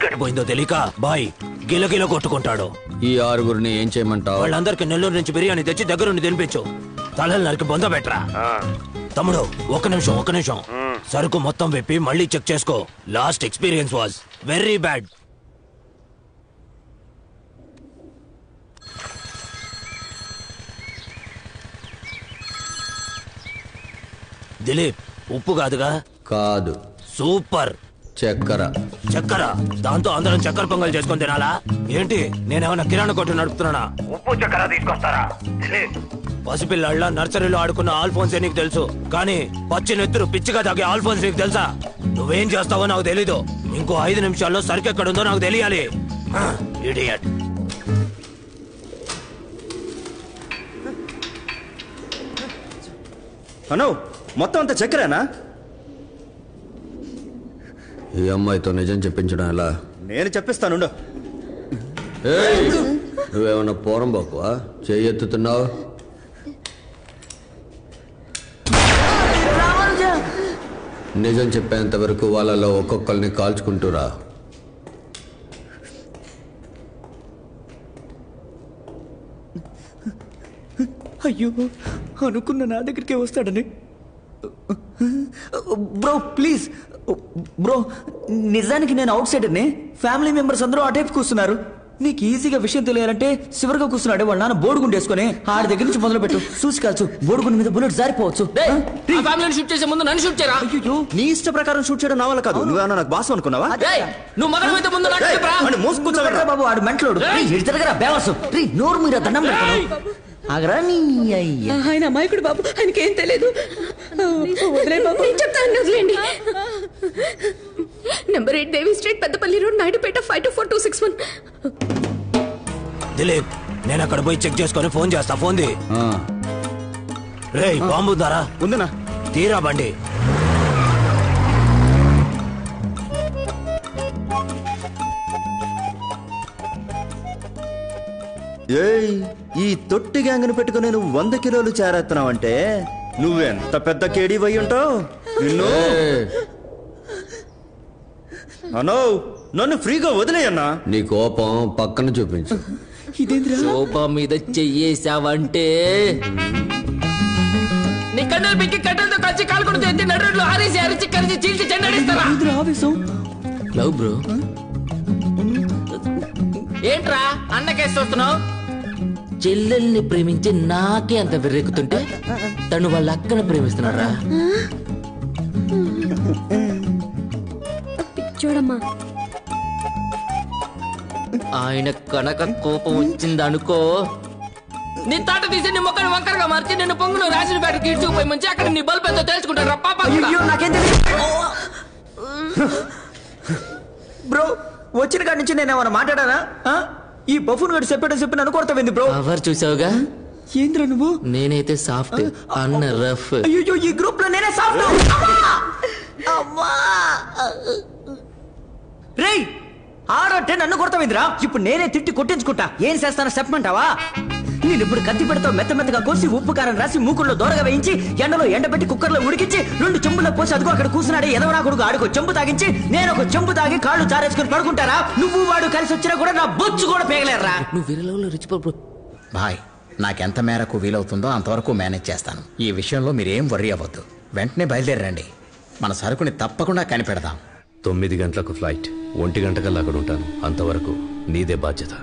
సరుకు పోయిందో తెలియక బాయ్ గిలగిల కొట్టుకుంటాడు. ఈ 6గురిని ఏం చేయమంటావు? వాళ్ళందరికి నెల్లూరు నుంచి బిర్యానీ తెచ్చి దగ్గరుండి తినిపించు. తలలు నరికి బొంద పెట్టరా. తమ్ముడు ఒక్క నిమిషం. సరుకు మొత్తం విప్పి మళ్ళీ చెక్ చేసుకో. Last experience was very bad. Dilip, ఉప్పు కాదుగా? కాదు. సూపర్. చక్కెర. దాంతో అందరం చక్కెర పొంగల్ చేసుకొని తినాలా ఏంటి? నేనేమన్నా కిరాణా కొట్టు నడుపుతున్నానా? ఉప్పు చక్కెర తీసుకొస్తారా? పసిపిల్లాళ్ళ నర్సరీలో ఆడుకున్న ఆల్ఫోన్సే నీకు తెలుసు, కానీ పచ్చి నెత్తురు పిచ్చిగా తాగే ఆల్ఫోన్స్ నీకు తెలుసా? నువ్వేం చేస్తావో నాకు తెలీదు. ఇంకో 5 నిమిషాల్లో సరుకు ఎక్కడుందో నాకు తెలియాలి. ఇడియట్. అను మొత్తం అంతా చక్కెరేనా? ఈ అమ్మాయితో నిజం చెప్పించడం ఎలా? నేను చెప్పిస్తాను. నువ్వేమన్నా పోరం బాకువా? చెయ్యెత్తుతున్నావు. నిజం చెప్పేంత వరకు వాళ్ళలో ఒక్కొక్కరిని కాల్చుకుంటూరా. అయ్యో, అనుకున్న నా దగ్గరికే వస్తాడని. బ్రో ప్లీజ్ బ్రో, నిజానికి నేను అవుట్ సైడర్ని. ఫ్యామిలీ మెంబర్స్ అందరూ ఆ టైప్ కూస్తున్నారు. నీకు ఈజీగా విషయం తెలియాలంటే చివరిగా కూర్చున్నాడు వాళ్ళ నాన్న బోడుగుండు వేసుకుని ఆడి దగ్గర నుంచి మొదలు పెట్టు. చూసి కాల్చు, బోడుగుండు మీద బుల్లెట్ జారిపోవచ్చు. షూట్ చేసే ముందు నన్ను షూట్ చేయరా? అయ్యో, నీ ఇష్ట ప్రకారం షూట్ చేయడం నా వల్ల కాదు. నువ్వేమన్నా నాకు బాస్ అనుకున్నావా? నువ్వు మగడమైతే ముందు బాబు ఆడు మెంటలోడు. జరగరా బేవర్స్. నోరు మీద దండం పెడతాను. ఆయన అమాయకుడు బాబు, ఆయనకేం తెలియదు. చెప్తాను, వదిలేండి. నెంబర్ 8 దేవి స్ట్రీట్, పెద్దపల్లి రోడ్, నాయుడుపేట 524261. దిలీప్, నేను అక్కడ పోయి చెక్ చేసుకొని ఫోన్ చేస్తా. Phone the. రేయ్, బాంబు ఉందారా? ఉందనా? తీరా బండి. ఈ తొట్టి గ్యాంగ్ను పెట్టుకుని నువ్వు 100 కిలోలు చేరేస్తున్నావంటే నువ్వెంత పెద్ద కేడీ పోయి ఉంటావు. నిన్ను అనో నన్ను ఫ్రీగా వదిలేయన్నా. నీ కోపం పక్కన చూపించు. శోభ మీద చెయ్యేసావంటే నీ కన్నెలు పిక్కి కట్టెలతో కలిసి కాలుకొడుతూ ఎత్తి నడురులో ఆరేసి అరిచి కలిసి చీల్చి చెండాడిస్తారా లవ్ బ్రో. ఏంట్రా అన్నకేసి వస్తున్నావు? చెల్లెల్ని ప్రేమించి నాకే అంత వెర్రెక్కుతుంటే తను వాళ్ళ అక్కను ప్రేమిస్తున్నారా? చూడమ్మా, ఆయన కనుక కోపం వచ్చిందనుకో, నీ తాట తీసి నీ మొక్కను వంకరగా మార్చి నిన్ను పొంగును రాసిన బ్యాటరీకి ఇడ్చుకుపోయి ముంచి అక్కడ నీ బల్బ్ ఎంతో తెలుసుకుంటారా పాప. బ్రో వచ్చిన కాడి నుంచి నేను ఏమైనా మాట్లాడానా? ఈ బఫూన్ గడు చెప్పి నన్ను కొడతావింది బ్రో. ఎవరు చూసావుగా? ఏంద్రా నువ్వు? నేనైతే సాఫ్ట్, అన్న రఫ్. అయ్యో ఈ గ్రూప్ లో నేనే సాఫ్ట్. రేయ్ ఆడంటే నన్ను కొడతావిందిరా. ఇప్పుడు నేనే తిట్టి కొట్టించుకుంటా. ఏం చేస్తానో చెప్పమంటావా? నేను ఇప్పుడు కత్తి పెడతా మెత్తగా కోసి ఉప్పు కారం రాసి మూకుల్లో దూరగా వేయించి ఎండలో ఎండబెట్టి కుక్కర్లో ఉడికించి 2 చెంబుల్లో పోసి అదిగో అక్కడ కూర్చున్నాడే ఎదవనా కొడుకు ఆడుకో చెంబు తాగించి నేను ఒక చెంబు తాగి కాళ్ళు చారేసుకుని పడుకుంటారా? నువ్వు వాడు కలిసి వచ్చినా కూడా నా బొచ్చు కూడా పేగలేరా? నువ్వు వేరే లెవెల్లో రిచిపోయి భాయ్, నాకెంత మేరకు వీలవుతుందో అంతవరకు మేనేజ్ చేస్తాను. ఈ విషయంలో మీరేం వర్రీ అవ్వద్దు. వెంటనే బయలుదేరండి. మన సరుకుని తప్పకుండా కనిపెడదాం. 9 గంటలకు ఫ్లైట్, 1 గంటకల్లా అక్కడ ఉంటాను. అంతవరకు నీదే బాధ్యత.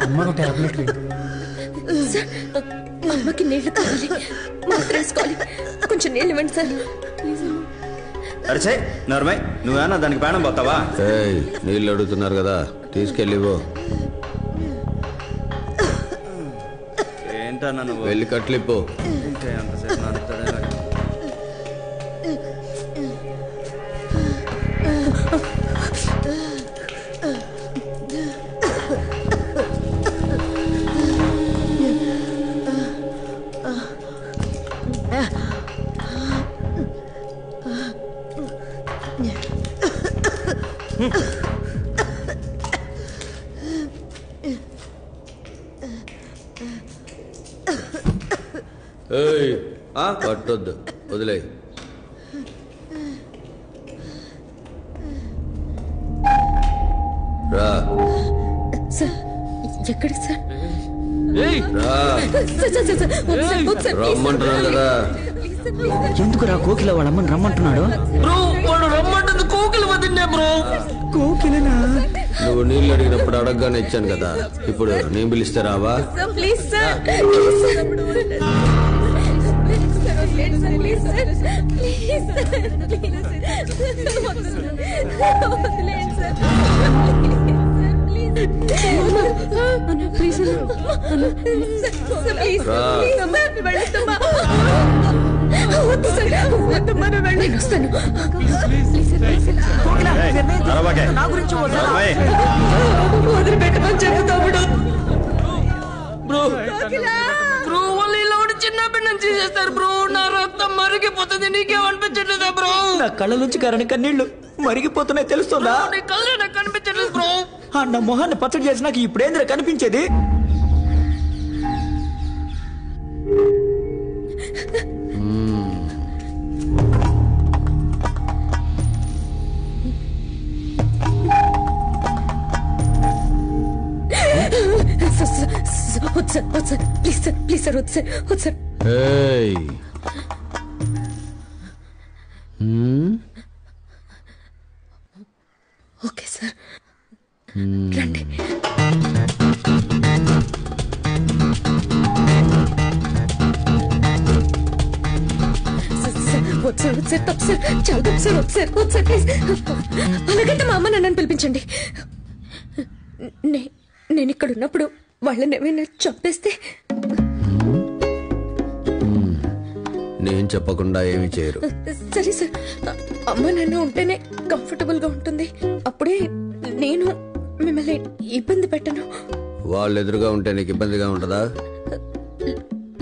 అమ్మకు టాబ్లెట్ అమ్మకి నీళ్లు కావాలి, మాత్రం వేసుకోవాలి. కొంచెం నీళ్ళు ఇవ్వండి సార్. అరిచే నర్మయ్, నువ్వేనా దానికి ప్రాణం పోతావా? నీళ్ళు అడుగుతున్నారు కదా, తీసుకెళ్ళివో. ఏంటన్నా నువ్వు? వెళ్ళి కట్లిపో. పట్టొద్దు, వదిలే. రా. సార్ ఎక్కడికి సార్? రమ్మంటున్నాడు కదా. ఎందుకురా కోకిల వాళ్ళమ్మని రమ్మంటున్నాడు? బ్రో వాడు రమ్మంటుంది కోకిల వదిలే బ్రో. కోకిలనా? నువ్వు నీళ్ళు అడిగినప్పుడు అడగగానే ఇచ్చాను కదా, ఇప్పుడు నేను పిలిస్తే రావా? ప్లీజ్ సార్, వదిలిపెట్టమని చెప్తాడు బ్రో. బ్రో వాళ్ళు ఇలా ఉండి చిన్న బిడ్డను చేసేస్తారు బ్రో. నా రక్తం మరిగిపోతుంది, నీకేమనిపించట్లేదా బ్రో? నా కళ్ళ నుంచి కారని కన్నీళ్లు మరిగిపోతున్నాయి, తెలుస్తుందా? నీ కళ్ళు నాకు కనిపించట్లేదు బ్రో. నా మొహాన్ని పచ్చడి చేసి నాకు ఇప్పుడేంద్ర కనిపించేది? ప్లీజ్ సార్, ప్లీజ్ సార్, వద్దు సార్, వద్దు సార్. ఓకే సార్, రండి. వద్దు సార్, వద్దు సార్, తప్పు సార్, చాలా తప్పు సార్, వద్దు సార్, వద్దు సార్, ప్లీజ్. అలాగంటే మా అమ్మ నన్ను పిలిపించండి. నేను ఇక్కడ ఉన్నప్పుడు వాళ్ళని ఏమైనా చంపేస్తే? నేను చెప్పకుండా ఏమి చేయరు. సరే సార్, అమ్మ నాన్న ఉంటేనే కంఫర్టబుల్ గా ఉంటుంది. అప్పుడే నేను మిమ్మల్ని ఇబ్బంది పెట్టను. వాళ్ళు ఎదురుగా ఉంటే నీకు ఇబ్బందిగా ఉంటుందా?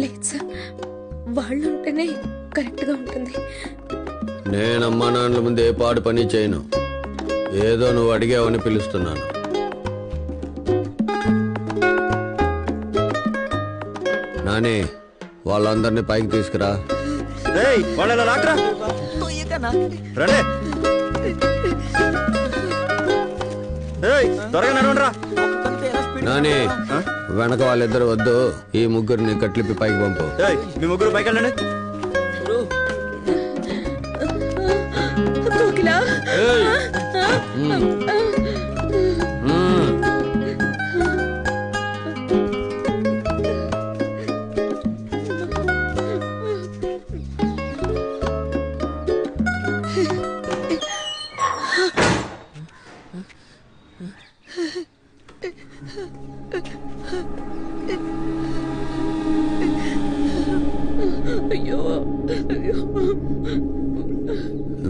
లేదు సార్, వాళ్ళు ఉంటేనే కరెక్ట్ గా ఉంటుంది. నేను అమ్మా నాన్నల ముందు ఏ పాడు పని చేయను. ఏదో నువ్వు అడిగావని పిలుస్తున్నాను. నాని వాళ్ళందరినీ పైకి తీసుకురా. నాని వెనక వాళ్ళిద్దరు వద్దు, ఈ ముగ్గురిని కట్లిపి పైకి పంపు. మీ ముగ్గురు పైకి వెళ్ళండి. కోకిల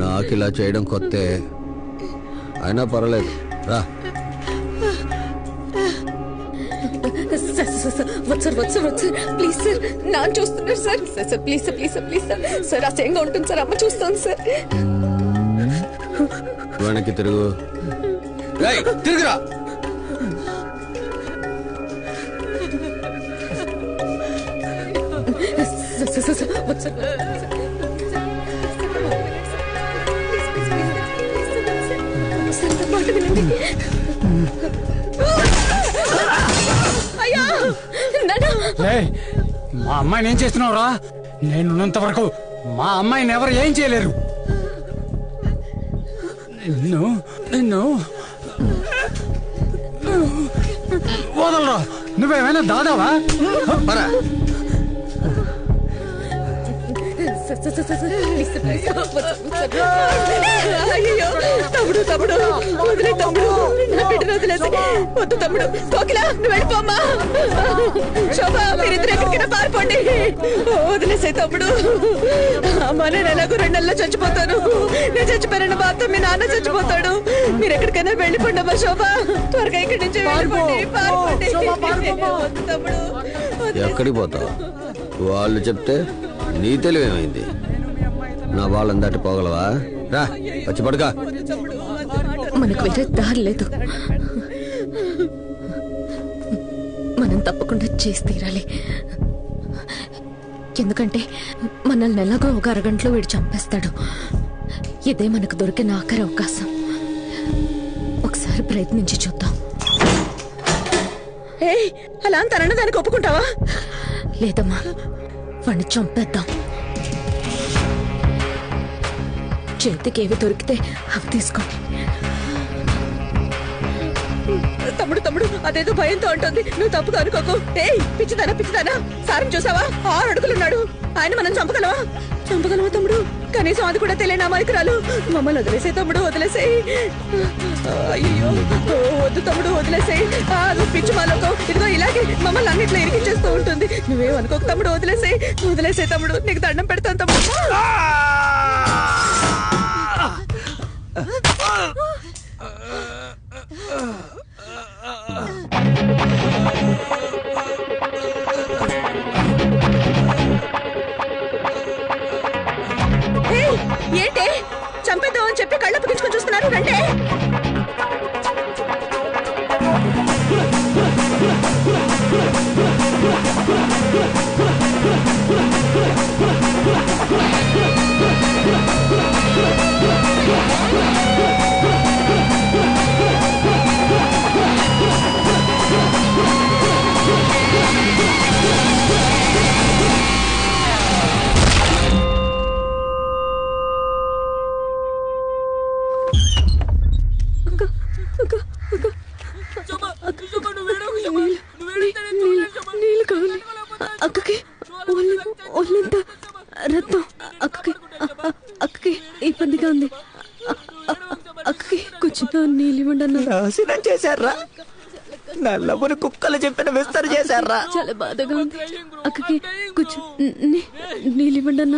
నాకు ఇలా చేయడం కొత్తే, అయినా పర్వాలేదు రా. సార్ ప్లీజ్ సార్, నాన్న చూస్తున్నారు sir. Sir please sir, please sir, please sir. Sir అసహ్యంగా ఉంటుంది సార్, అమ్మ చూస్తాను సార్. వెనక్కి తిరుగు. తిరుగురా. మా అమ్మాయిని ఏం చేస్తున్నావురా? నేనున్నంత వరకు మా అమ్మాయిని ఎవరు ఏం చేయలేరు. నిన్ను వదలరా. నువ్వేమైనా దాదావా? అయ్యో తమ్ముడు, తమ్ముడు వదిలే, తమ్ముడు నా బిడ్డను వదిలేసి. వద్దు తమ్ముడు, కోకిల నువ్వు వెళ్ళిపోమ్మా. శోభ మీరిద్దరు ఎక్కడికైనా పారిపోండి. వదిలేసే తమ్ముడు. అమ్మా నేను ఎలాగో 2 నెలల్లో చచ్చిపోతాను. నేను చచ్చిపోయిన బాధతో మీ నాన్న చచ్చిపోతాడు. మీరు ఎక్కడికైనా వెళ్ళిపోండి అమ్మా. శోభ త్వరగా ఇక్కడి నుంచి వెళ్ళిపోండి, పారిపోండి. వద్దు తమ్ముడు. ఎక్కడికి పోతావు? వాళ్ళు చెప్తే నీ తెలివేమైంది? నా వాళ్ళని దాటి పోగలవా? రా వచ్చి పడుగా. మనకు వేరే దారి లేదు, మనం తప్పకుండా చేసి తీరాలి. ఎందుకంటే మనల్ని ఎలాగో ఒక అరగంటలో వీడు చంపేస్తాడు. ఇదే మనకు దొరికిన ఆఖరి అవకాశం. ఒకసారి ప్రయత్నించి చూద్దాం. అలా అంటారన్న దానికి ఒప్పుకుంటావా? లేదమ్మా, వాడిని చంపేద్దాం. చేతికి ఏవి దొరికితే అవి తీసుకోండి. తమ్ముడు, తమ్ముడు అదేదో భయంతో ఉంటుంది. నువ్వు తప్పుగా అనుకోకు. పిచ్చిదానా, పిచ్చిదానా, సారం చూసావా? 6 అడుగులున్నాడు. ఆయన మనం చంపగలవా? చంపగలవా తమ్ముడు? కనీసం అది కూడా తెలియని అమాయకురాలు. మమ్మల్ని వదిలేసే తమ్ముడు, వదిలేసేయి. అయ్యో వద్దు తమ్ముడు, వదిలేసేయి. నువ్వు పిచ్చి మాలోకం. ఇదిగో ఇలాగే మమ్మల్ని అన్నిట్లో ఇరికించేస్తూ ఉంటుంది. నువ్వేమనుకోకు తమ్ముడు, వదిలేసేయి. వదిలేసే తమ్ముడు, నీకు దండం పెడతాను తమ్ముడు. ఏంటి చంపేద్దాం అని చెప్పి కళ్ళ పుట్టించుకొని చూస్తున్నారు? రండి. నీళ్ళు కావాలి అక్కకి. ఒళ్ళంతా రక్తం. అక్కకి ఇబ్బందిగా ఉంది. అక్కకి కొంచెం నీళ్ళు ఇవ్వండి అన్న. నాశనం చేశారా? నా లవ్వును కుక్కలు చెప్పిన విస్తర చేశారా? చాలా బాధగా ఉంది. అక్కకి కొంచెం నీళ్ళు ఇవ్వండి అన్న.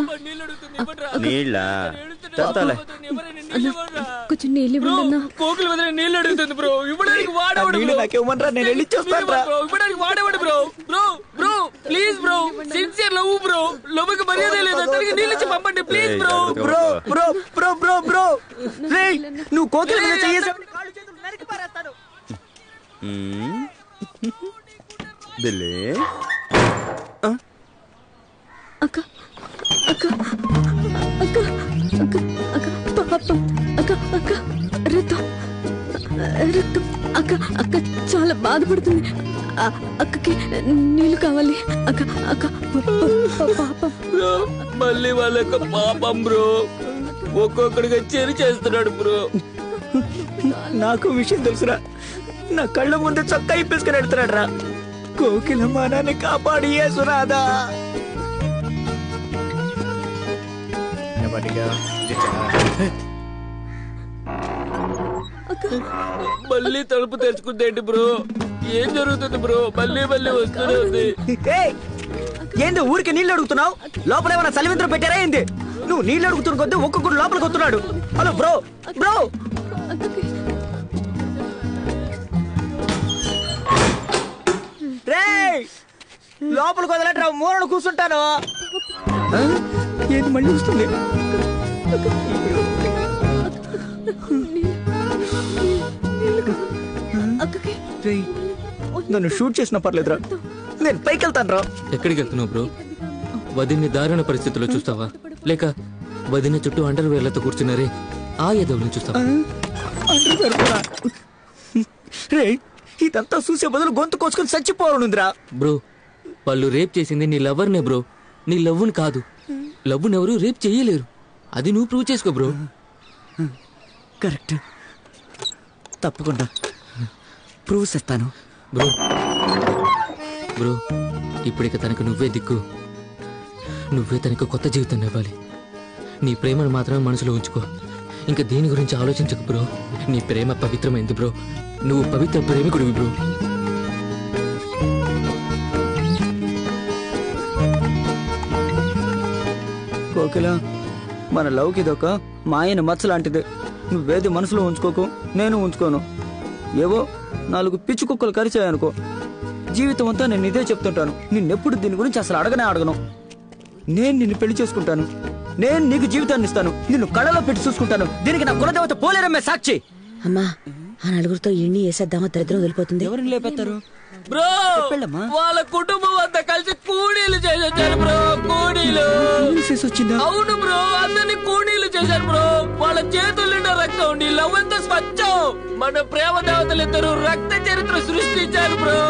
కొంచెం నీళ్ళు ఇవ్వండి అన్న. కోకిల వదిన నీళ్ళు అడుగుతుంది బ్రో. ఇవ్వడానికి వాడేవాడు. నాకేమనరా, నేను వెళ్ళి చూస్తాను. ఇవ్వడానికి వాడేవాడు bro. Bro bro please bro sincere love bro లవ్కి మర్యాద లేదు అతనికి నీళ్ళు ఇచ్చి పంపండి please bro bro bro bro bro bro రేయ్ నువ్వు కోకిల మీద చెయ్యేసావు బిల్లే అక్క అక్క అక్క అక్క అక్క పాపం అక్క అక్క రక్తం రక్తం అక్క అక్క చాలా బాధపడుతుంది అక్కకి నీళ్ళు కావాలి అక్క అక్క పాపం బ్రో మళ్ళీ వాళ్ళకి పాపం బ్రో ఒక్కొక్కడిగా చెరి చేస్తున్నాడు బ్రో నాకు విషయం తెలుసురా నా కళ్ళ ముందు చొక్కా ఇప్పేసుకుని వెళ్తున్నాడు రా కోకిల మానాన్ని కాపాడి సురాదా మళ్ళీ తలుపు తెరుచుకుందేంటి బ్రో ఏం జరుగుతుంది బ్రో మళ్ళీ మళ్ళీ వస్తుంది ఏంది ఊరికి నీళ్ళు అడుగుతున్నావు లోపల ఏమైనా చలివింతరం పెట్టారా ఏంది నువ్వు నీళ్ళు అడుగుతున్న కొద్ది ఒక్కొక్కడు లోపలికి వస్తున్నాడు హలో బ్రో బ్రో రేయ్ లోపలికి వదలట్రా మూలను కూర్చుంటాను ఏంది మళ్ళీ వస్తుంది నన్ను షూట్ చేసినా పర్లేదురా నేను పైకి వెళ్తాను రా ఎక్కడికి వెళ్తున్నావు బ్రో వదిన్ని దారుణ పరిస్థితుల్లో చూస్తావా లేక వదిన చుట్టూ అండర్ వేర్లతో కూర్చున్నారే ఆ ఎదవులను చూస్తావా రే ఇదంతా చూసే బదులు గొంతు కోసుకొని చచ్చిపోనుందిరా బ్రో వాళ్ళు రేప్ చేసింది నీ లవర్నే బ్రో నీ లవ్వుని కాదు లవ్వుని ఎవరు రేప్ చేయలేరు అది నువ్వు ప్రూవ్ చేసుకో బ్రో కరెక్ట్ తప్పకుండా ప్రూవ్ చేస్తాను బ్రో బ్రో ఇప్పటిక తనకు నువ్వే దిక్కు నువ్వే తనకు కొత్త జీవితాన్ని ఇవ్వాలి నీ ప్రేమను మాత్రమే మనసులో ఉంచుకో ఇంకా దేని గురించి ఆలోచించకు బ్రో నీ ప్రేమ పవిత్రమైంది బ్రో నువ్వు పవిత్ర ప్రేమికుడివి బ్రో కోకిల మన లవ్కి ఇదొక మాయన మచ్చ లాంటిదే నువ్వేది మనసులో ఉంచుకోకు నేను ఉంచుకోను ఏవో 4 పిచ్చి కుక్కలు కరిచాయనుకో జీవితం అంతా నేను ఇదే చెప్తుంటాను నిన్నెప్పుడు దీని గురించి అసలు అడగను నేను నిన్ను పెళ్లి చేసుకుంటాను నేను నీకు జీవితాన్ని ఇస్తాను నిన్ను కళ్ళలో పెట్టి చూసుకుంటాను దీనికి నా కులదేవత పోలేరమ్మే సాక్షి అమ్మా ఆ నలుగురితో ఇన్ని వేసేద్దామా దరిద్రం వదిలిపోతుంది ఎవరిని లేపెత్తారు బ్రో వాళ్ళ కుటుంబం అంతా కలిసి కూడీలు చేసొచ్చారు బ్రో కూడీలు అవును బ్రో అందరినీ కూడీలు చేశారు బ్రో వాళ్ళ చేతుల నిండా రక్తం ఉండి లవ్ ఎంత స్వచ్ఛం మన ప్రేమ దేవతలు ఇద్దరు రక్త చరిత్ర సృష్టించారు బ్రో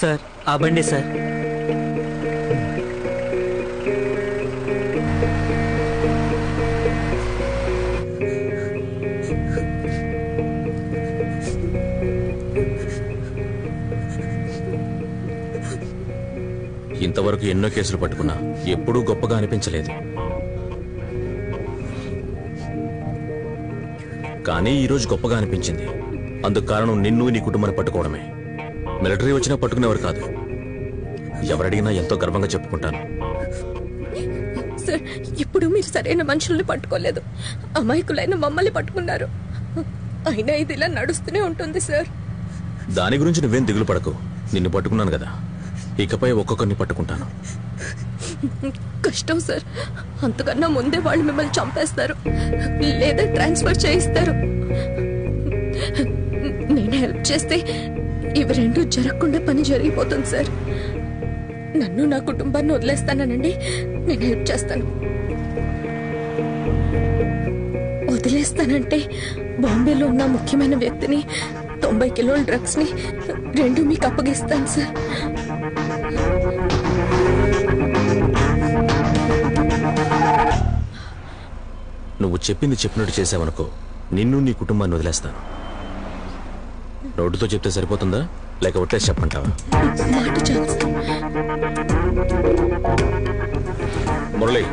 సార్ ఆ బండి సార్ ఇంతవరకు ఎన్నో కేసులు పట్టుకున్నా ఎప్పుడూ గొప్పగా అనిపించలేదు. కానీ ఈరోజు గొప్పగా అనిపించింది. అందుకు కారణం నిన్ను నీ కుటుంబాన్ని పట్టుకోవడమే. మిలిటరీ వచ్చినా పట్టుకునేవారు కాదు. ఎవరడిగినా ఎంతో గర్వంగా చెప్పుకుంటాను. సార్, ఇప్పుడు మీరు సరైన మనుషుల్ని పట్టుకోలేదు, అమాయకులైన మమ్మల్ని పట్టుకున్నారు. అయినా ఇది ఇలా నడుస్తూనే ఉంటుంది సార్. దాని గురించి నువ్వేం దిగులు పడకు. నిన్ను పట్టుకున్నాను కదా, ఇకపై ఒక్కొక్కరిని పట్టుకుంటాను. కష్టం సార్, అంతకన్నా ముందే వాళ్ళు మిమ్మల్ని చంపేస్తారు లేదా ట్రాన్స్ఫర్ చేయిస్తారు. నేను హెల్ప్ చేస్తే ఇవి రెండు జరగకుండా పని జరిగిపోతుంది సార్. నన్ను నా కుటుంబాన్ని వదిలేస్తానండి, నేను హెల్ప్ చేస్తాను. వదిలేస్తానంటే బాంబేలో ఉన్న ముఖ్యమైన వ్యక్తిని, 90 కిలోల డ్రగ్స్ ని రెండు మీకు అప్పగిస్తాను సార్. నువ్వు చెప్పింది చెప్పినట్టు చేసావనుకో, నిన్ను నీ కుటుంబాన్ని వదిలేస్తాను. నోటితో చెప్తే సరిపోతుందా, లేక ఒట్లేసి చెప్పంటావా? మాట చాలు సార్. మురళి,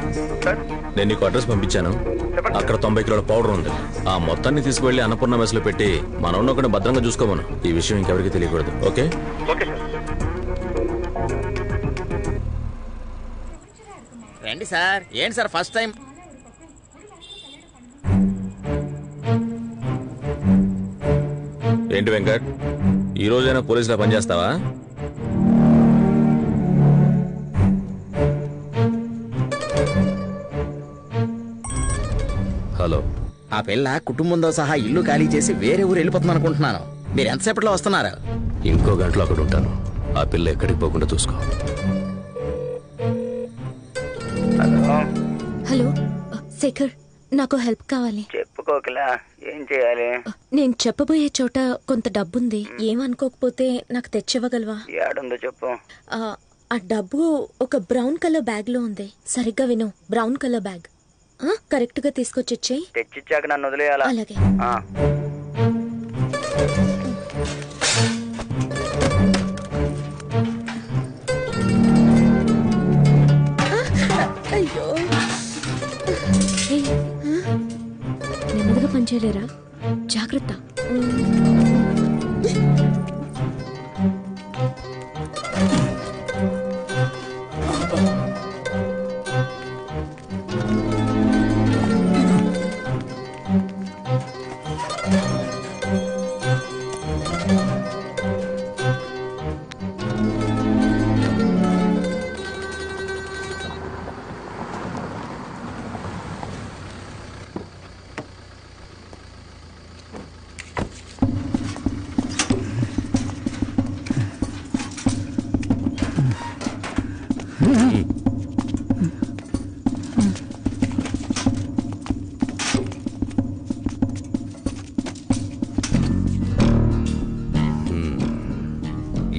నేను నీకు అడ్రస్ పంపించాను. అక్కడ 90 కిలోల పౌడర్ ఉంది. ఆ మొత్తాన్ని తీసుకువెళ్లి అన్నపూర్ణ మెస్లో పెట్టి మన ఒకటి భద్రంగా చూసుకోమను. ఈ విషయం ఇంకెవరికి తెలియకూడదు. ఓకే? రండి సార్. ఏంటి సార్ ఫస్ట్ టైం? ఏంటి వెంకట్, ఈ రోజైనా పోలీసులా పనిచేస్తావా? హలో, ఆ పిల్ల కుటుంబంతో సహా ఇల్లు ఖాళీ చేసి వేరే ఊరు వెళ్ళిపోతుంది అనుకుంటున్నాను. మీరు ఎంతసేపట్లో వస్తున్నారు? ఇంకో గంటలో అక్కడ ఉంటాను. ఆ పిల్ల ఎక్కడికి పోకుండా చూసుకో. హలో శేఖర్, నాకు హెల్ప్ కావాలి. చెప్పుకోకలా, ఏం చేయాలి? నేను చెప్పబోయే చోట కొంత డబ్బుంది. ఏమనుకోకపోతే నాకు తెచ్చివ్వగలవా? ఏడుందో చెప్పు. ఆ డబ్బు ఒక బ్రౌన్ కలర్ బ్యాగ్ లో ఉంది. సరిగ్గా విను, బ్రౌన్ కలర్ బ్యాగ్. కరెక్ట్ గా తీసుకొచ్చి తెచ్చిచ్చాక నన్ను వదిలేయాలా? అలాగే. అయ్యో, నెమ్మదిగా పనిచేయలేరా? జాగ్రత్త.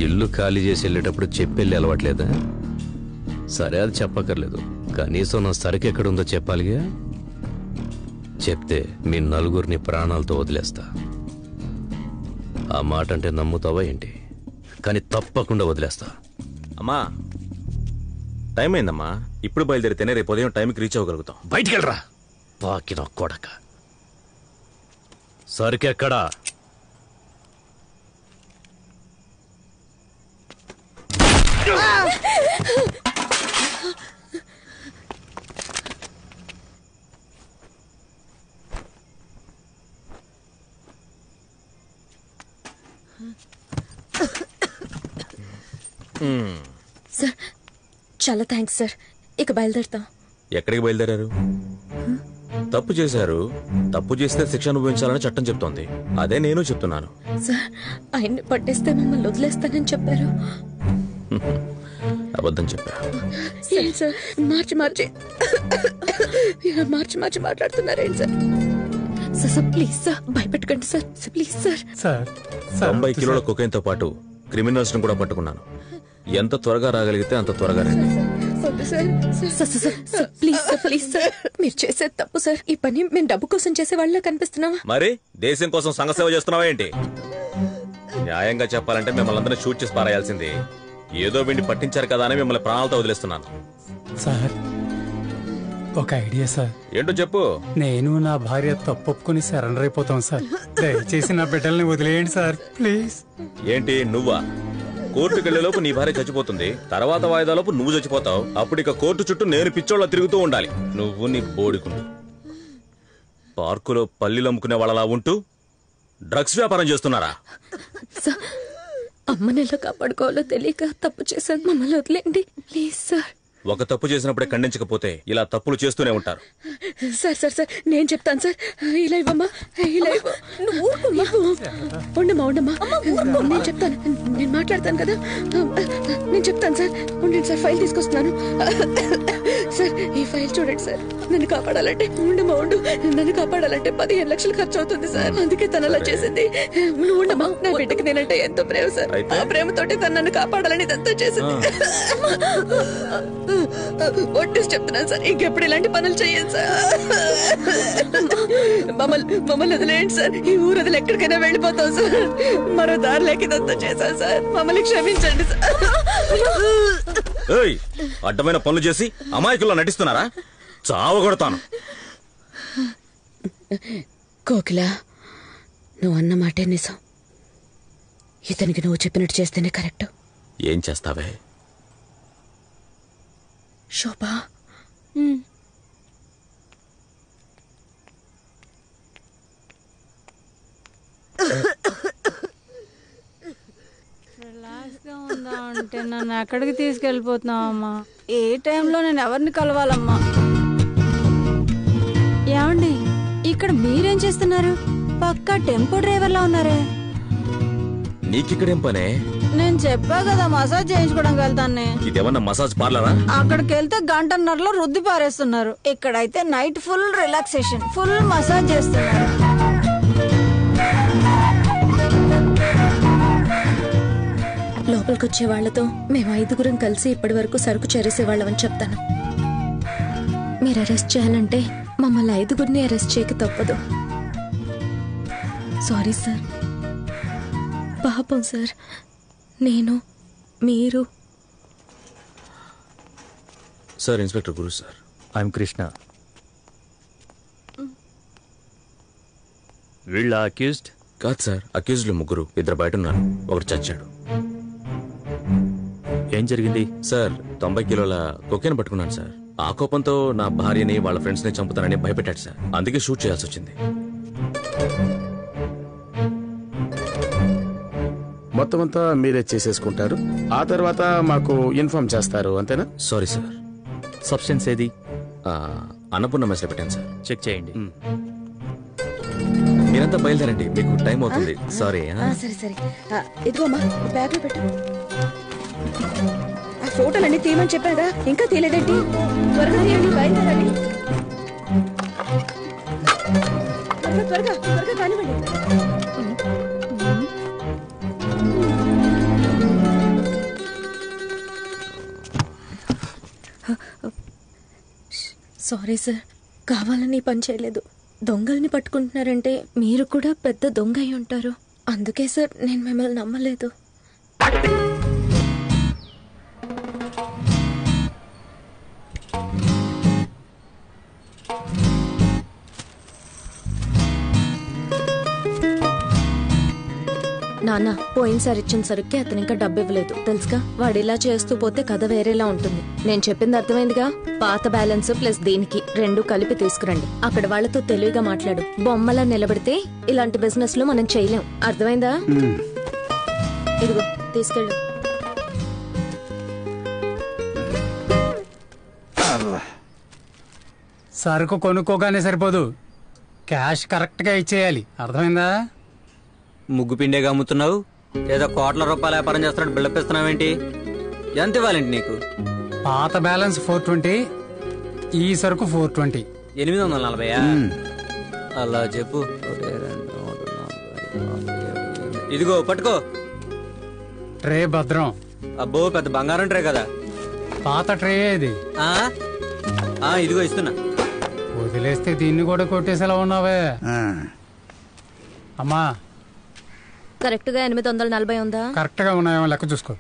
ఇల్లు ఖాళీ చేసి వెళ్ళేటప్పుడు చెప్పెళ్ళి అలవాట్లేదా? సరే, అది చెప్పక్కర్లేదు. కనీసం నా సరుకు ఎక్కడుందో చెప్పాలిగా. చెప్తే మీ నలుగురిని ప్రాణాలతో వదిలేస్తా. ఆ మాట అంటే నమ్ముతావా ఏంటి? కానీ తప్పకుండా వదిలేస్తా. అమ్మా, టైం అయిందమ్మా. ఇప్పుడు బయలుదేరితేనే రేపు ఉదయం టైంకి రీచ్ అవ్వగలుగుతాం. బయటికి వెళ్ళరా పాకిన కొడక. సరుకెక్కడా? సార్, చాలా థ్యాంక్స్ సార్. ఇక బయలుదేరుతాం. ఎక్కడికి బయలుదేరారు? తప్పు చేశారు. తప్పు చేస్తే శిక్ష అనుభవించాలని చట్టం చెప్తోంది. అదే నేను చెప్తున్నాను. సార్, ఆయన్ని పట్టేస్తే మమ్మల్ని వదిలేస్తానని చెప్పారు. అబద్ధం చెప్పా. ఏం సార్ మార్చి మార్చి మాట్లాడుతున్నారేంటి సార్? సార్ ప్లీజ్ సార్, భయపెట్టకండి సార్, ప్లీజ్ సార్. 90 కిలోల కొకైన్తో పాటు క్రిమినల్స్ ను కూడా పట్టుకున్నాను. ఎంత త్వరగా రాగలిగితే అంత త్వరగా రండి. Please sir, please sir. మీరు చేసేది తప్పు సార్. ఈ పని మేము డబ్బు కోసం చేసే వాళ్ళ కనిపిస్తున్నావా? మరి దేశం కోసం సంఘసేవ చేస్తున్నావా ఏంటి? న్యాయంగా చెప్పాలంటే మిమ్మల్ని అందరినీ షూట్ చేసి పారేయాల్సింది. ఏదో వీడిని పట్టించారు కదా అని మిమ్మల్ని ప్రాణాలతో వదిలేస్తున్నాను. సార్, ఒక ఐడియా సార్. ఏంటో చెప్పు. నేను నా భార్య తప్పొప్పుకుని సరెండర్ అయిపోతాం సార్. దయచేసి నా బిడ్డల్ని వదిలేయండి సార్, ప్లీజ్. ఏంటి నువ్వా? కోర్టుకు వెళ్లేలోపు నీ భార్య చచ్చిపోతుంది. తర్వాత వాయిదాలోపు నువ్వు చచ్చిపోతావు. అప్పుడు ఇక కోర్టు చుట్టూ నేను పిచ్చోళ్ళ తిరుగుతూ ఉండాలి. నువ్వు నీ బోడికుండు. పార్కులో పల్లీలు అమ్ముకునే వాళ్ళలా ఉంటూ డ్రగ్స్ వ్యాపారం చేస్తున్నారా? అమ్మని ఎలా కాపాడుకోవాలో తెలియక తప్పు చేశాను. మమ్మల్ని వదిలేండి ప్లీజ్ సార్. ఒక తప్పు చేసినప్పుడే ఖండించకపోతే ఇలా తప్పులు చేస్తూనే ఉంటారు. సార్ నేను చెప్తాను సార్. ఇలా ఇవ్వమ్మా, ఇలా ఇవ్వు. ఉండమ్మా నేను చెప్తాను. నేను మాట్లాడతాను కదా, నేను చెప్తాను సార్. ఉండండి సార్, ఫైల్ తీసుకొస్తున్నాను. సార్, ఈ ఫైల్ చూడండి సార్. నన్ను కాపాడాలంటే నన్ను కాపాడాలంటే 15 లక్షలు ఖర్చు అవుతుంది సార్. అందుకే తను అలా చేసింది. నువ్వు ఉండమ్మా, నా బిడ్డకి నేనంటే ఎంతో ప్రేమ సార్. ఆ ప్రేమతోటి తను నన్ను కాపాడాలని ఇదంతా చేసింది. ఒట్టేసి చెప్తున్నాను సార్, ఇంకెప్పుడు ఇలాంటి పనులు చెయ్యను సార్. మమ్మల్ని వదిలేయండి సార్. ఈ ఊరు వదిలి ఎక్కడికైనా వెళ్ళిపోతాం సార్. మరో దారి లేక ఇదంతా చేశాను సార్. మమ్మల్ని క్షమించండి సార్. అడ్డమైన పనులు చేసి అమాయకుల్లో నటిస్తున్నారా? చావగొడతాను. కోకిల, నువ్వు అన్న మాటే నిజం. ఇతనికి నువ్వు చెప్పినట్టు చేస్తేనే కరెక్ట్. ఏం చేస్తావే? శోభా, అంటే నన్ను ఎక్కడికి తీసుకెళ్ళిపోతున్నావమ్మా? ఏ టైంలో నేను ఎవరిని కలవాలమ్మా? ఏమండి, ఇక్కడ మీరేం చేస్తున్నారు? పక్కా టెంపో డ్రైవర్లా ఉన్నారే. నీకిక్కడేం పనే? నేను చెప్పా కదా మసాజ్ చేయించుకోవడానికి వెళ్తాను. ఇదేమన్నా మసాజ్ పార్లరా? అక్కడికి వెళ్తే గంటన్నరలో రుద్ది పారేస్తున్నారు. ఇక్కడైతే night full relaxation, full massage చేస్తున్నారు. లోపలికి వచ్చే వాళ్లతో మేము 5గురం కలిసి ఇప్పటి వరకు సరుకు చేరేసేవాళ్ళమని చెప్తాను. మీరు అరెస్ట్ చేయాలంటే మమ్మల్ని 5గురిని అరెస్ట్ చేయక తప్పదు. Sorry sir. పాపం సార్. నేను, మీరు. Sir, inspector Guru sir. I'm Krishna. వీళ్ళ అక్యూజ్డ్? కాదు సార్, అక్యూజ్డ్లు 3. 2 బయట ఉన్నారు, ఒకటి చచ్చాడు. ఏం జరిగింది సార్? 90 కిలోల కొకేన్ పట్టుకున్నాను సార్. ఆ కోపంతో నా భార్యని వాళ్ళ ఫ్రెండ్స్ ని చంపుతానని భయపెట్టాడు సార్. అందుకే షూట్ చేయాల్సి వచ్చింది. మొత్తం అంతా మీరే చేసేసుకుంటారు, ఆ తర్వాత మాకు ఇన్ఫార్మ్ చేస్తారు, అంతేనా? Sorry sir. సబ్స్టెన్స్ ఏది? అన్నపూర్ణ మెస్లో పెట్టాను సార్. చెక్ చేయండి. మీరంతా బయలుదేరండి, మీకు టైం అవుతుంది. సారీ. సరే సరే, ఇదిగోమ్మా బ్యాగ్ లో పెట్టు. ఆ ఫోటోలన్నీ తీయమని చెప్పాగా, ఇంకా తీయలేదేంటి? త్వరగా తీయండి, బయలుదేరండి. త్వరగా త్వరగా కానివ్వండి. సారీ సార్, కావాలని పని చేయలేదు. దొంగల్ని పట్టుకుంటున్నారంటే మీరు కూడా పెద్ద దొంగ అయి ఉంటారు. అందుకే సార్ నేను మిమ్మల్ని నమ్మలేదు. నాన్న, పోయినసారి ఇచ్చిన సరుక్కి అతను ఇంకా డబ్బు ఇవ్వలేదు తెలుసుగా. వాడు ఇలా చేస్తూ పోతే కథ వేరేలా ఉంటుంది. నేను చెప్పింది అర్థమైందిగా? పాత బ్యాలెన్స్ ప్లస్ దీనికి 2 కలిపి తీసుకురండి. అక్కడ వాళ్ళతో తెలివిగా మాట్లాడు. బొమ్మలా నిలబడితే ఇలాంటి బిజినెస్ లో మనం చేయలేం. అర్థమైందా? ఇదిగో తీసుకెళ్ళు. సరుకు కొనుక్కోగానే సరిపోదు, క్యాష్ కరెక్ట్ గా ఇచ్చేయాలి. అర్థమైందా? ముగ్గు పిండేగా అమ్ముతున్నావు, ఏదో కోట్ల రూపాయల వ్యాపారం చేస్తున్నాడు బిల్డప్ ఇస్తున్నావేంటి? ఎంత ఇవ్వాలండి నీకు? పాత బ్యాలెన్స్ 420, ఈ సరుకు 420. 840. అలా చెప్పు. ఇదిగో పట్టుకో. ట్రే భద్రం. అబ్బో, పెద్ద బంగారం ట్రే కదా. పాత ట్రే ఇది. ఇదిగో ఇస్తున్నా. వదిలేస్తే దీన్ని కూడా కొట్టేసేలా ఉన్నావే. అమ్మా, కరెక్ట్ గా 840 ఉందా? కరెక్ట్ గా ఉన్నాయేమో లెక్క చూసుకో.